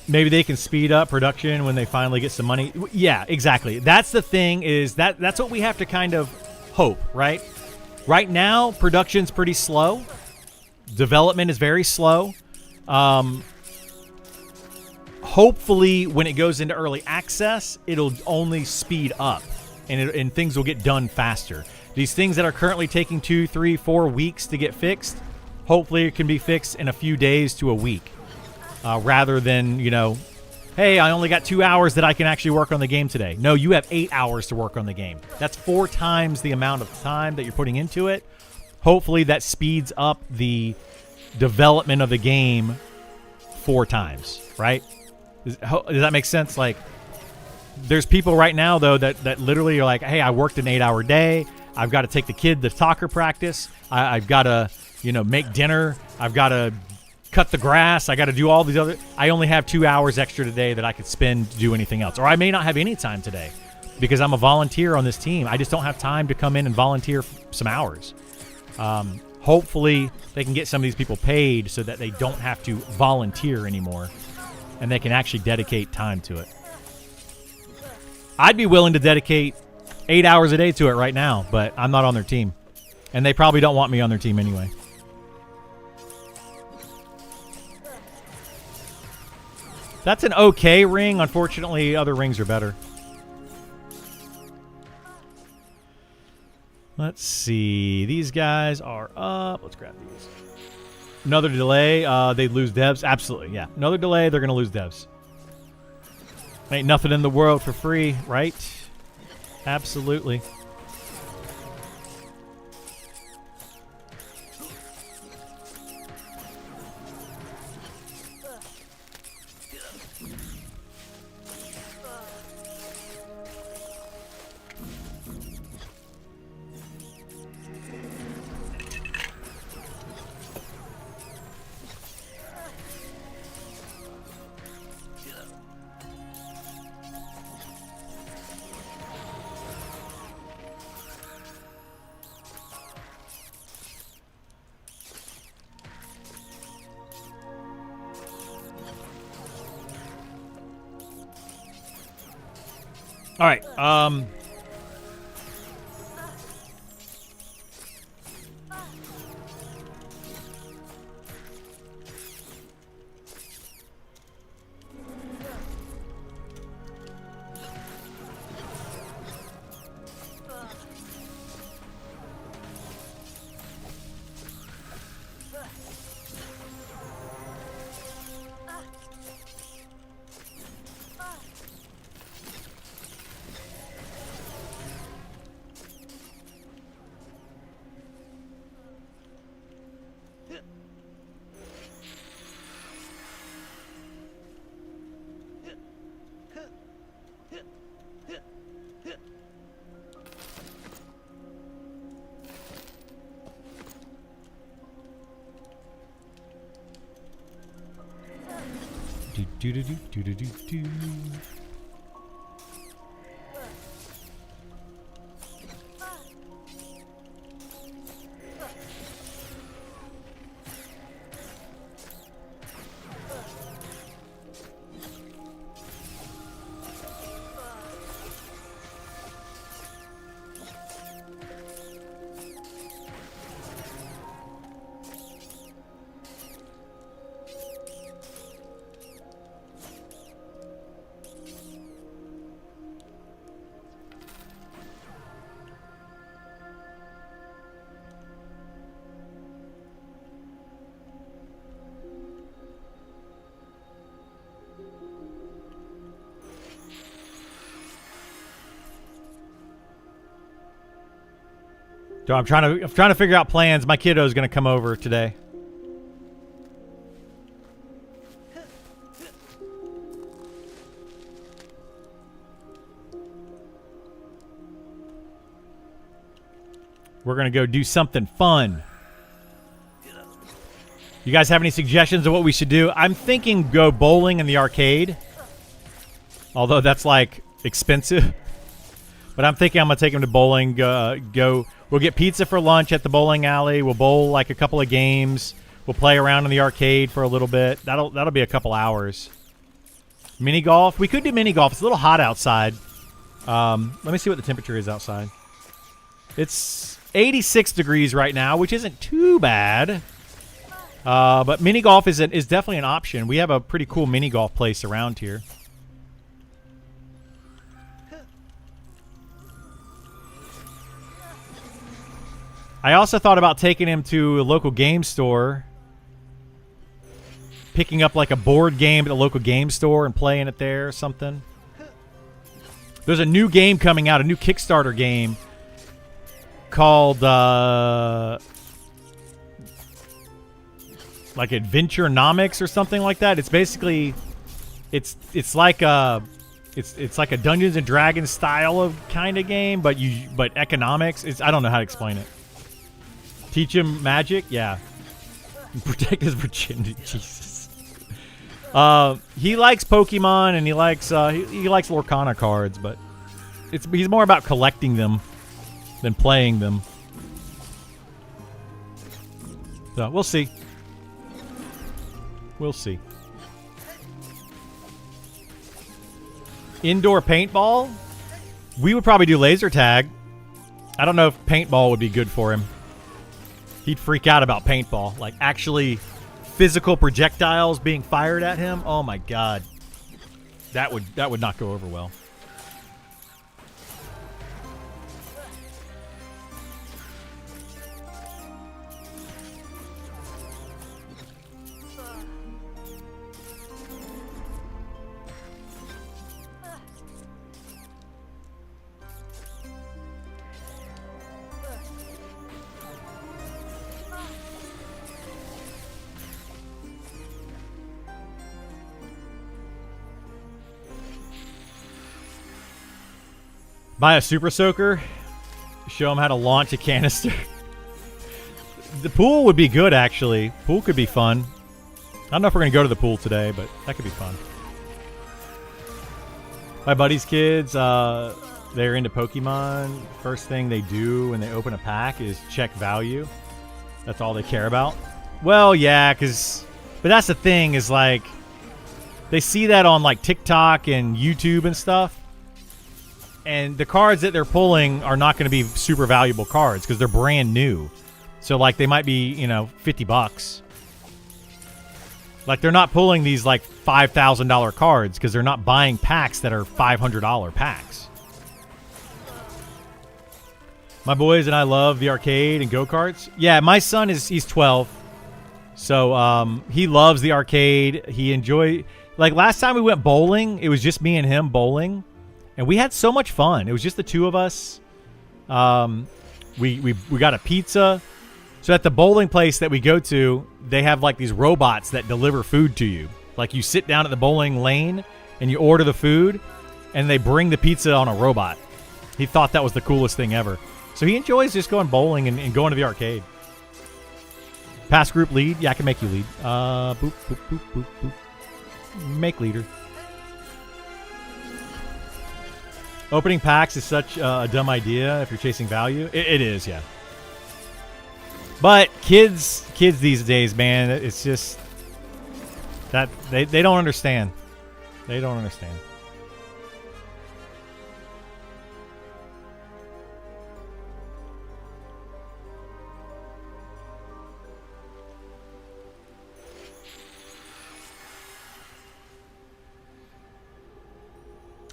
Maybe they can speed up production when they finally get some money. Yeah, exactly. That's the thing, is that's what we have to kind of hope, right? Right now, production's pretty slow. Development is very slow. Hopefully, when it goes into early access, it'll only speed up, and things will get done faster. These things that are currently taking 2, 3, 4 weeks to get fixed, hopefully it can be fixed in a few days to a week, rather than, you know, hey, I only got 2 hours that I can actually work on the game today. No, you have 8 hours to work on the game. That's 4 times the amount of time that you're putting into it. Hopefully that speeds up the development of the game 4 times, right? Does that make sense? Like, there's people right now, though, that literally are like, hey, I worked an 8-hour day. I've got to take the kid to soccer practice. I've got to, you know, make dinner. I've got to cut the grass. I got to do all these other. I only have 2 hours extra today that I could spend to do anything else. Or I may not have any time today because I'm a volunteer on this team. I just don't have time to come in and volunteer some hours. Hopefully they can get some of these people paid so that they don't have to volunteer anymore and they can actually dedicate time to it. I'd be willing to dedicate 8 hours a day to it right now, but I'm not on their team. And they probably don't want me on their team anyway. That's an okay ring. Unfortunately, other rings are better. Let's see. These guys are up. Let's grab these. Another delay. They lose devs. Absolutely, yeah. Another delay. They're going to lose devs. Ain't nothing in the world for free, right? Absolutely. All right. Do do do do do do do. So I'm trying to figure out plans. My kiddo's gonna come over today. We're gonna go do something fun. You guys have any suggestions of what we should do? I'm thinking go bowling in the arcade. Although that's like expensive. But I'm thinking I'm gonna take him to bowling. We'll get pizza for lunch at the bowling alley. We'll bowl like a couple of games. We'll play around in the arcade for a little bit. That'll be a couple hours. Mini golf. We could do mini golf. It's a little hot outside. Let me see what the temperature is outside. It's 86 degrees right now, which isn't too bad. But mini golf is definitely an option. We have a pretty cool mini golf place around here. I also thought about taking him to a local game store, picking up like a board game at a local game store and playing it there or something. There's a new game coming out, a new Kickstarter game called like Adventurenomics or something like that. It's basically it's like a Dungeons and Dragons style of kind of game, but economics. I don't know how to explain it. Teach him magic, yeah. Protect his virginity, Jesus. He likes Pokemon and he likes Lorcana cards, but he's more about collecting them than playing them. So we'll see. We'll see. Indoor paintball? We would probably do laser tag. I don't know if paintball would be good for him. He'd freak out about paintball. Like, actually physical projectiles being fired at him. Oh, my God. That would not go over well. Buy a Super Soaker. Show him how to launch a canister. The pool would be good, actually. Pool could be fun. I don't know if we're going to go to the pool today, but that could be fun. My buddy's kids, they're into Pokemon. First thing they do when they open a pack is check value. That's all they care about. Well, yeah, but that's the thing is, like, they see that on, like, TikTok and YouTube and stuff. And the cards that they're pulling are not going to be super valuable cards because they're brand new. So, like, they might be, you know, $50. Like, they're not pulling these, like, $5,000 cards because they're not buying packs that are $500 packs. My boys and I love the arcade and go-karts. Yeah, my son he's 12. So, he loves the arcade. He like, last time we went bowling, it was just me and him bowling. And we had so much fun. It was just the two of us. We got a pizza. So at the bowling place that we go to, they have like these robots that deliver food to you. Like you sit down at the bowling lane and you order the food and they bring the pizza on a robot. He thought that was the coolest thing ever. So he enjoys just going bowling and going to the arcade. Pass group lead. Yeah, I can make you lead. Boop, boop, boop, boop, boop. Make leader. Opening packs is such a dumb idea if you're chasing value. It is, yeah. But kids these days, man, it's just that they don't understand. They don't understand.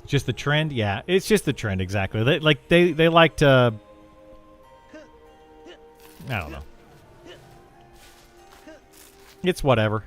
Just the trend? Yeah, it's just the trend, exactly. They like to... I don't know. It's whatever.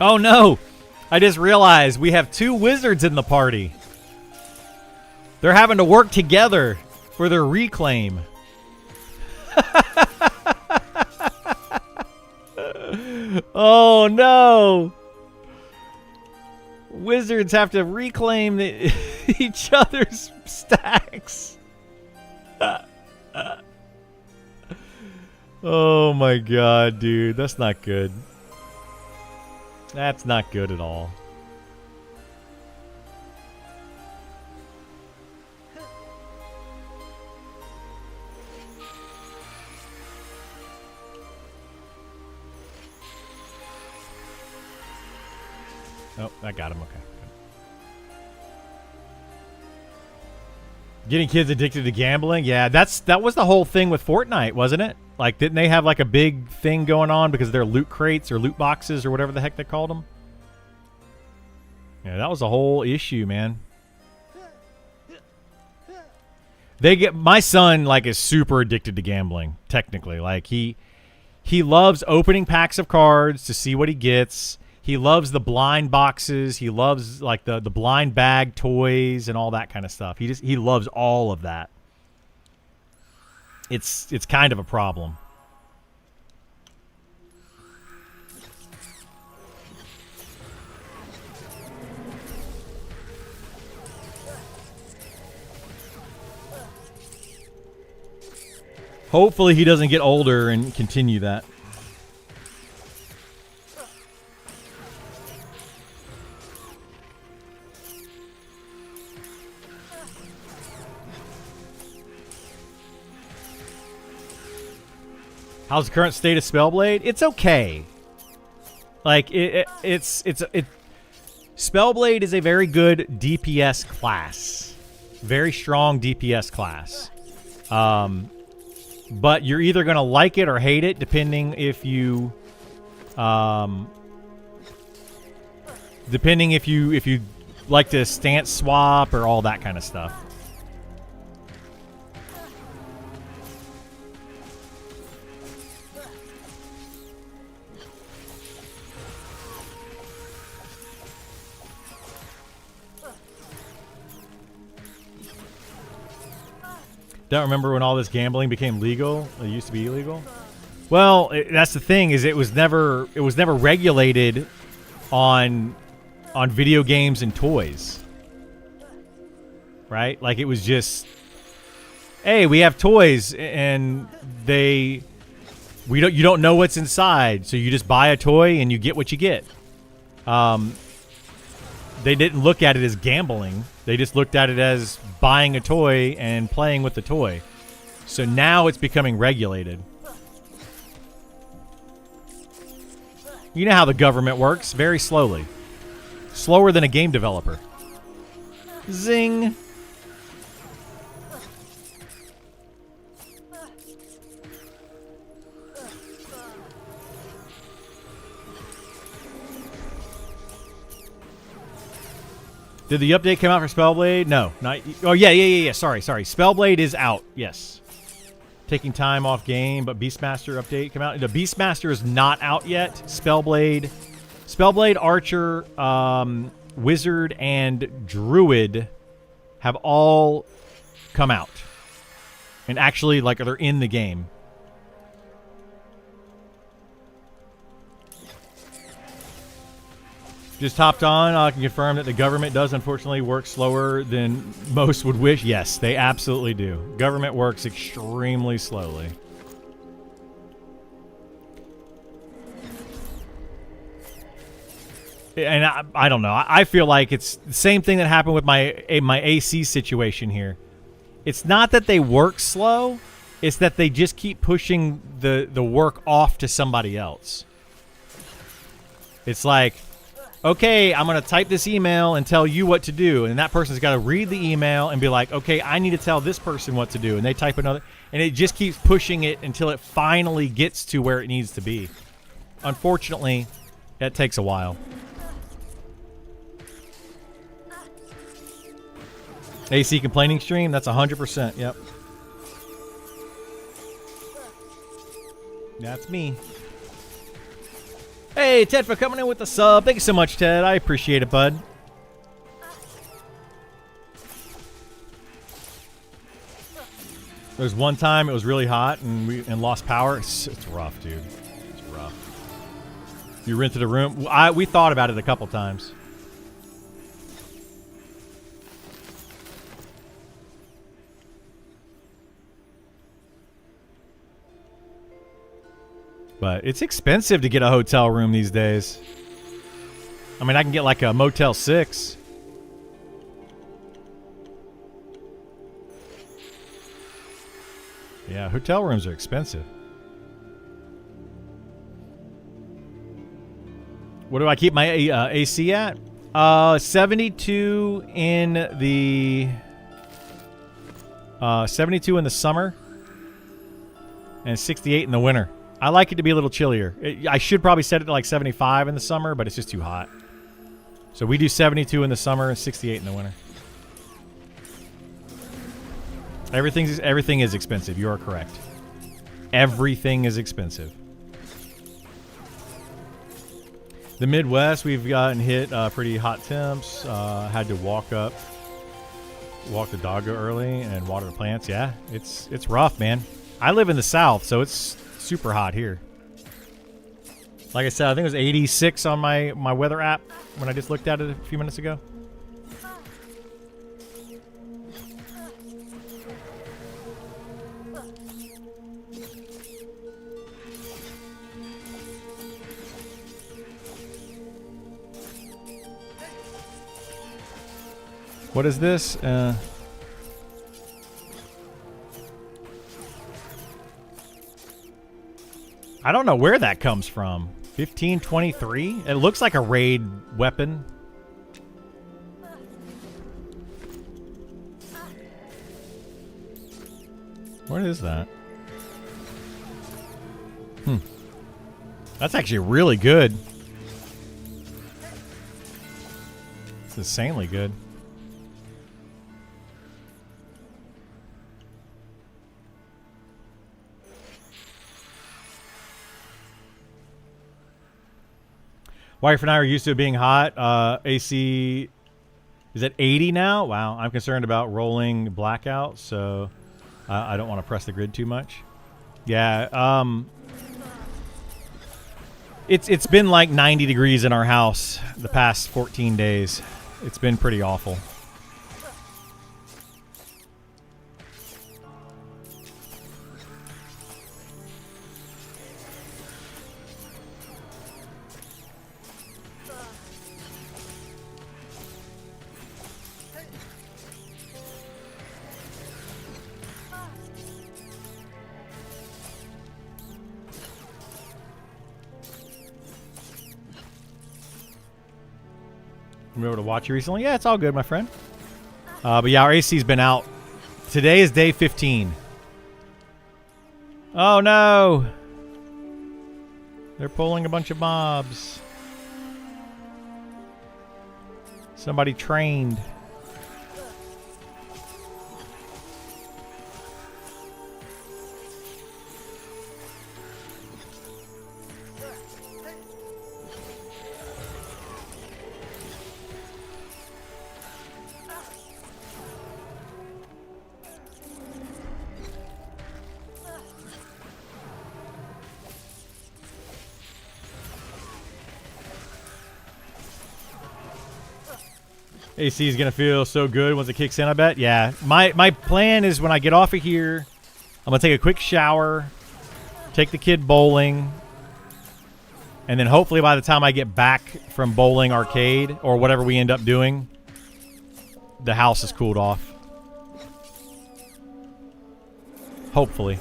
Oh no! I just realized we have 2 wizards in the party. They're having to work together for their reclaim. Oh no! Wizards have to reclaim each other's stacks. Oh my god, dude. That's not good. That's not good at all. Oh, I got him. Okay. Good. Getting kids addicted to gambling? Yeah, that was the whole thing with Fortnite, wasn't it? Like, didn't they have like a big thing going on because they're loot crates or loot boxes or whatever the heck they called them? Yeah, that was a whole issue, man. My son like is super addicted to gambling, technically. Like he loves opening packs of cards to see what he gets. He loves the blind boxes. He loves like the blind bag toys and all that kind of stuff. He loves all of that. It's kind of a problem. Hopefully he doesn't get older and continue that. How's the current state of Spellblade? It's okay. Like Spellblade is a very good DPS class, very strong DPS class. But you're either gonna like it or hate it, depending if you like to stance swap or all that kind of stuff. Don't remember when all this gambling became legal. It used to be illegal. Well, that's the thing, is it was never regulated on video games and toys. Right? Like it was just, hey, we have toys, and they You don't know what's inside, so you just buy a toy and you get what you get. They didn't look at it as gambling. They just looked at it as buying a toy and playing with the toy. So now it's becoming regulated. You know how the government works, very slowly. Slower than a game developer. Zing. Did the update come out for Spellblade? No, not. Oh yeah. Sorry. Spellblade is out. Yes. Taking time off game, but Beastmaster update come out. The Beastmaster is not out yet. Spellblade, Archer, Wizard, and Druid have all come out, and actually, like, they're in the game. Just hopped on. I can confirm that the government does unfortunately work slower than most would wish. Yes, they absolutely do. Government works extremely slowly. And I don't know. I feel like it's the same thing that happened with my AC situation here. It's not that they work slow. It's that they just keep pushing the work off to somebody else. It's like, okay, I'm going to type this email and tell you what to do. And that person's got to read the email and be like, okay, I need to tell this person what to do. And they type another. And it just keeps pushing it until it finally gets to where it needs to be. Unfortunately, that takes a while. AC complaining stream? That's 100%. Yep. That's me. Hey, Ted, for coming in with the sub. Thank you so much, Ted. I appreciate it, bud. There's one time it was really hot and lost power. It's rough, dude. It's rough. You rented a room. We thought about it a couple times. But it's expensive to get a hotel room these days. I mean, I can get like a Motel 6. Yeah, hotel rooms are expensive. What do I keep my AC at? 72 in the 72 in the summer and 68 in the winter. I like it to be a little chillier. I should probably set it to like 75 in the summer, but it's just too hot. So we do 72 in the summer and 68 in the winter. Everything is expensive. You are correct. Everything is expensive. The Midwest, we've gotten hit pretty hot temps. Had to walk the dog early and water the plants. Yeah, it's rough, man. I live in the South, so it's super hot here. Like I said, I think it was 86 on my weather app when I just looked at it a few minutes ago. What is this? I don't know where that comes from. 1523? It looks like a raid weapon. What is that? That's actually really good. It's insanely good. Wife and I are used to it being hot. AC is at 80 now. Wow, I'm concerned about rolling blackout, so I don't want to press the grid too much. Yeah, it's been like 90 degrees in our house the past 14 days. It's been pretty awful. been able to watch you recently. Yeah, it's all good, my friend. But yeah, our AC's been out. Today is day 15. Oh no! They're pulling a bunch of mobs. Somebody trained. AC is going to feel so good once it kicks in, I bet. Yeah. My plan is when I get off of here, I'm going to take a quick shower, take the kid bowling, and then hopefully by the time I get back from bowling arcade or whatever we end up doing, the house is cooled off. Hopefully.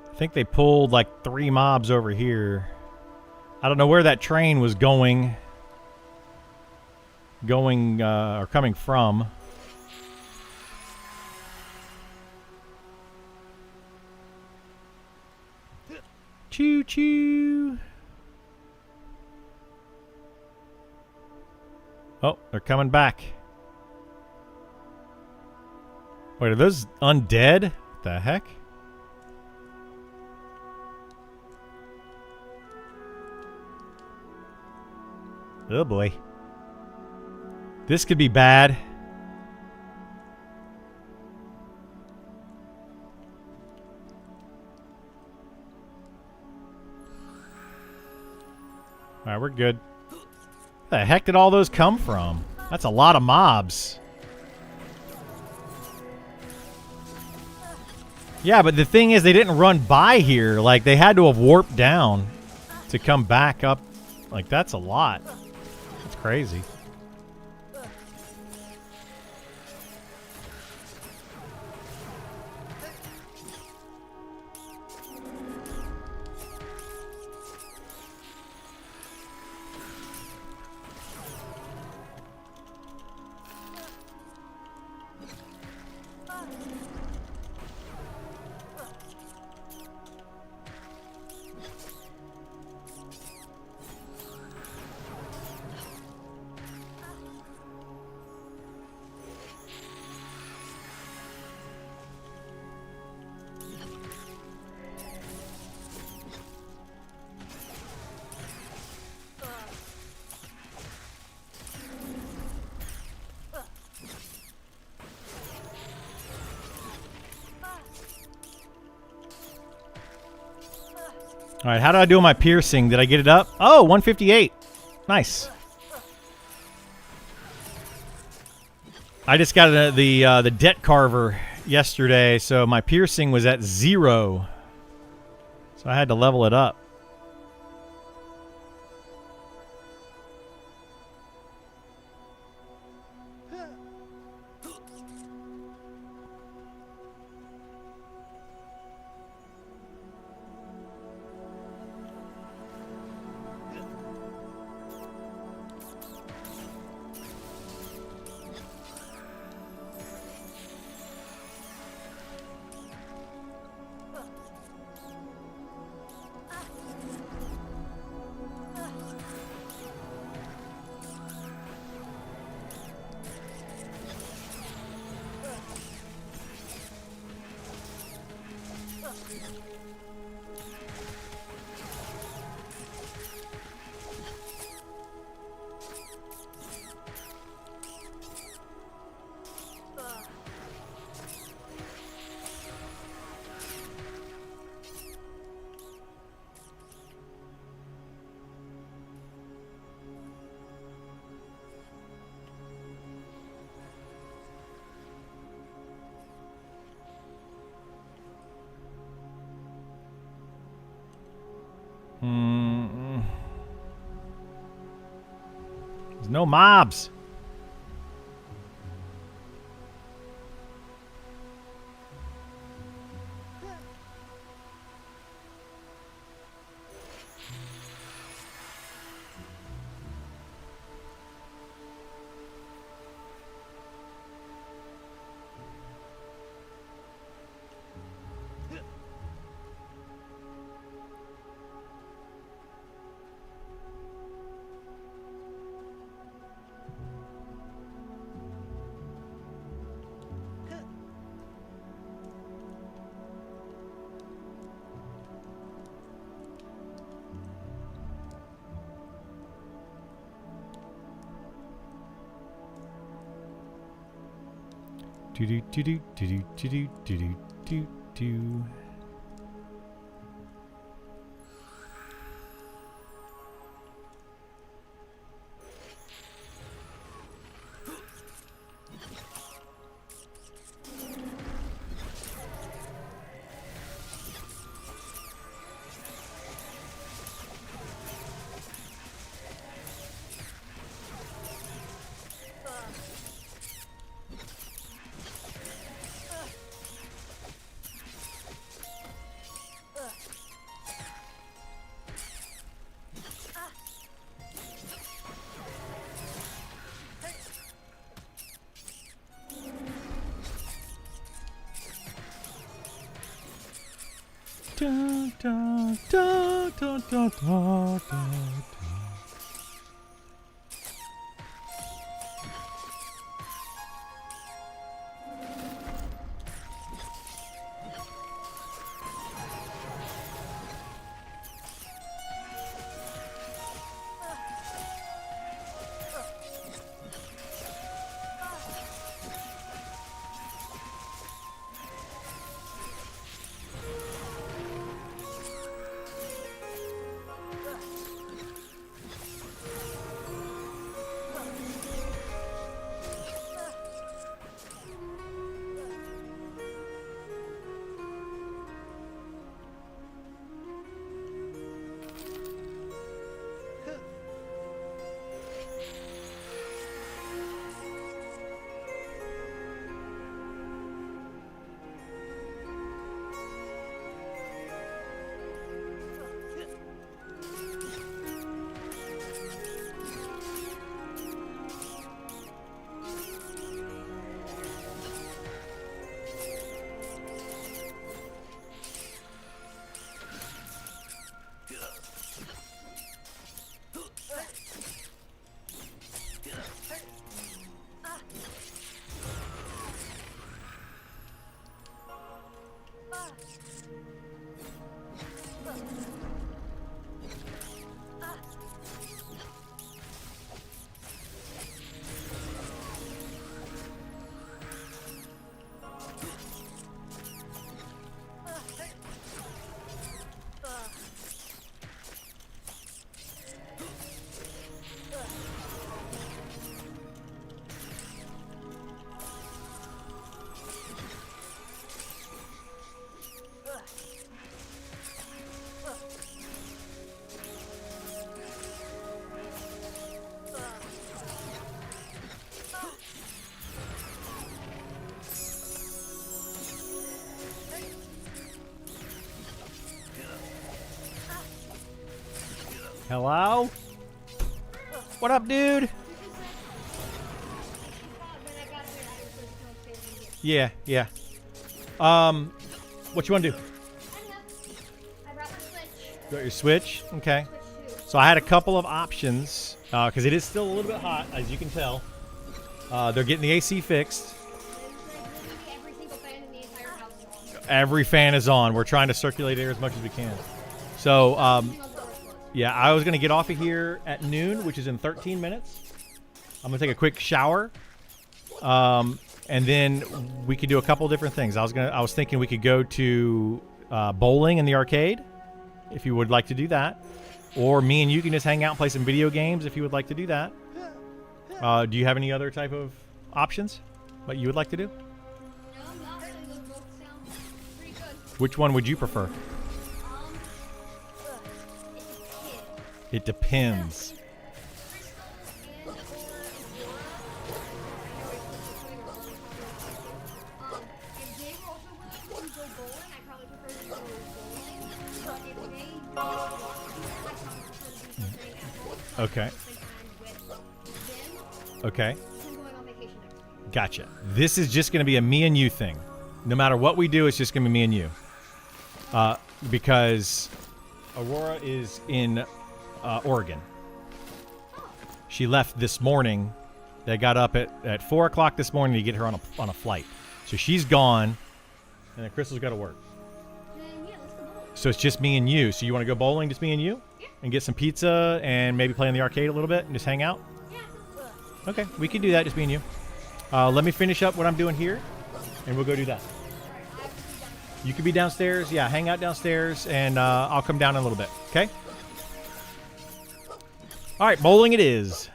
I think they pulled like 3 mobs over here. I don't know where that train was going or coming from. Choo choo. Oh, they're coming back. Wait, are those undead? What the heck? Oh boy. This could be bad. Alright, we're good. Where the heck did all those come from? That's a lot of mobs. Yeah, but the thing is they didn't run by here. Like, they had to have warped down to come back up. Like, that's a lot. That's crazy. All right, how do I do my piercing? Did I get it up? Oh, 158. Nice. I just got the debt carver yesterday, so my piercing was at 0. So I had to level it up. There's no mobs. Do do do do do do do do do do. Da, da, da, da, da, da, da. Hello? What up, dude? Yeah, yeah. What you want to do? I brought my Switch. You got your Switch? Okay. So I had a couple of options, because it is still a little bit hot, as you can tell. They're getting the AC fixed. Every single fan in the entire house is on. Every fan is on. We're trying to circulate air as much as we can. So, yeah, I was going to get off of here at noon, which is in 13 minutes. I'm going to take a quick shower. And then we could do a couple different things. I was thinking we could go to bowling in the arcade, if you would like to do that. Or me and you can just hang out and play some video games if you would like to do that. Do you have any other type of options that you would like to do? No, I'm not. Those both sound pretty good. Which one would you prefer? It's a kid. It depends. Crystal and Okay. spend time with them. Okay. I'm going on vacation next week. Gotcha. This is just going to be a me and you thing. No matter what we do, it's just going to be me and you. Because Aurora is in Oregon. She left this morning. They got up at 4 o'clock this morning to get her on a flight. So she's gone, and then Crystal's got to work. Then yeah, let's go bowling. So it's just me and you. So you want to go bowling, just me and you? Yeah. And get some pizza and maybe play in the arcade a little bit and just hang out? Yeah. Okay, we can do that, just me and you. Let me finish up what I'm doing here, and we'll go do that. You could be downstairs. Yeah, hang out downstairs, and I'll come down in a little bit. Okay? All right, bowling it is.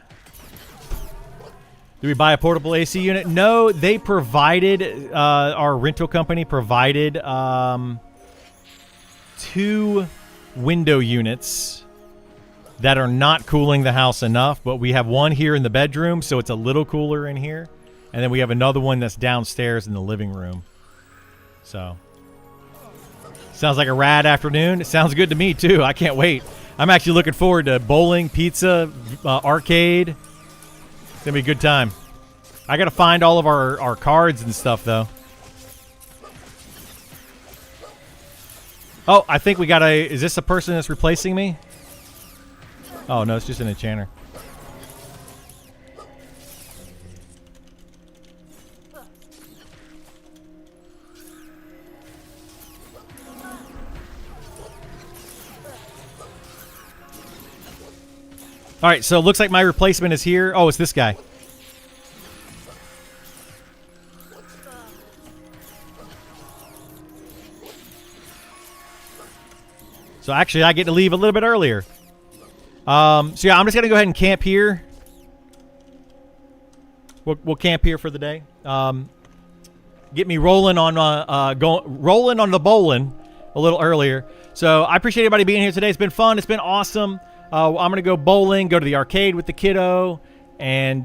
Did we buy a portable AC unit? No, they provided, our rental company provided 2 window units that are not cooling the house enough, but we have one here in the bedroom, so it's a little cooler in here. And then we have another one that's downstairs in the living room. So, sounds like a rad afternoon. It sounds good to me, too. I can't wait. I'm actually looking forward to bowling, pizza, arcade. It's going to be a good time. I got to find all of our cards and stuff, though. Oh, I think we got a... Is this a person that's replacing me? Oh, no, it's just an enchanter. All right, so it looks like my replacement is here. Oh, it's this guy. So actually, I get to leave a little bit earlier. So yeah, I'm just gonna go ahead and camp here. We'll camp here for the day. Get me rolling on rolling on the bowling a little earlier. So I appreciate everybody being here today. It's been fun. It's been awesome. I'm gonna go bowling, go to the arcade with the kiddo, and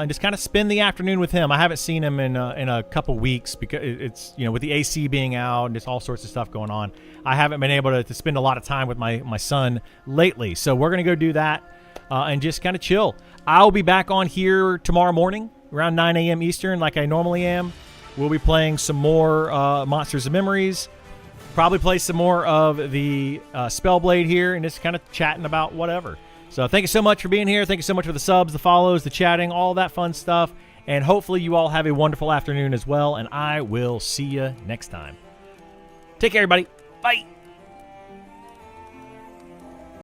just kind of spend the afternoon with him. I haven't seen him in a couple weeks because it's, you know, with the AC being out and just all sorts of stuff going on. I haven't been able to spend a lot of time with my son lately. So we're gonna go do that and just kind of chill. I'll be back on here tomorrow morning around 9 a.m. Eastern, like I normally am. We'll be playing some more Monsters and Memories. Probably play some more of the Spellblade here and just kind of chatting about whatever. So thank you so much for being here. Thank you so much for the subs, the follows, the chatting, all that fun stuff. And hopefully you all have a wonderful afternoon as well. And I will see you next time. Take care, everybody. Bye.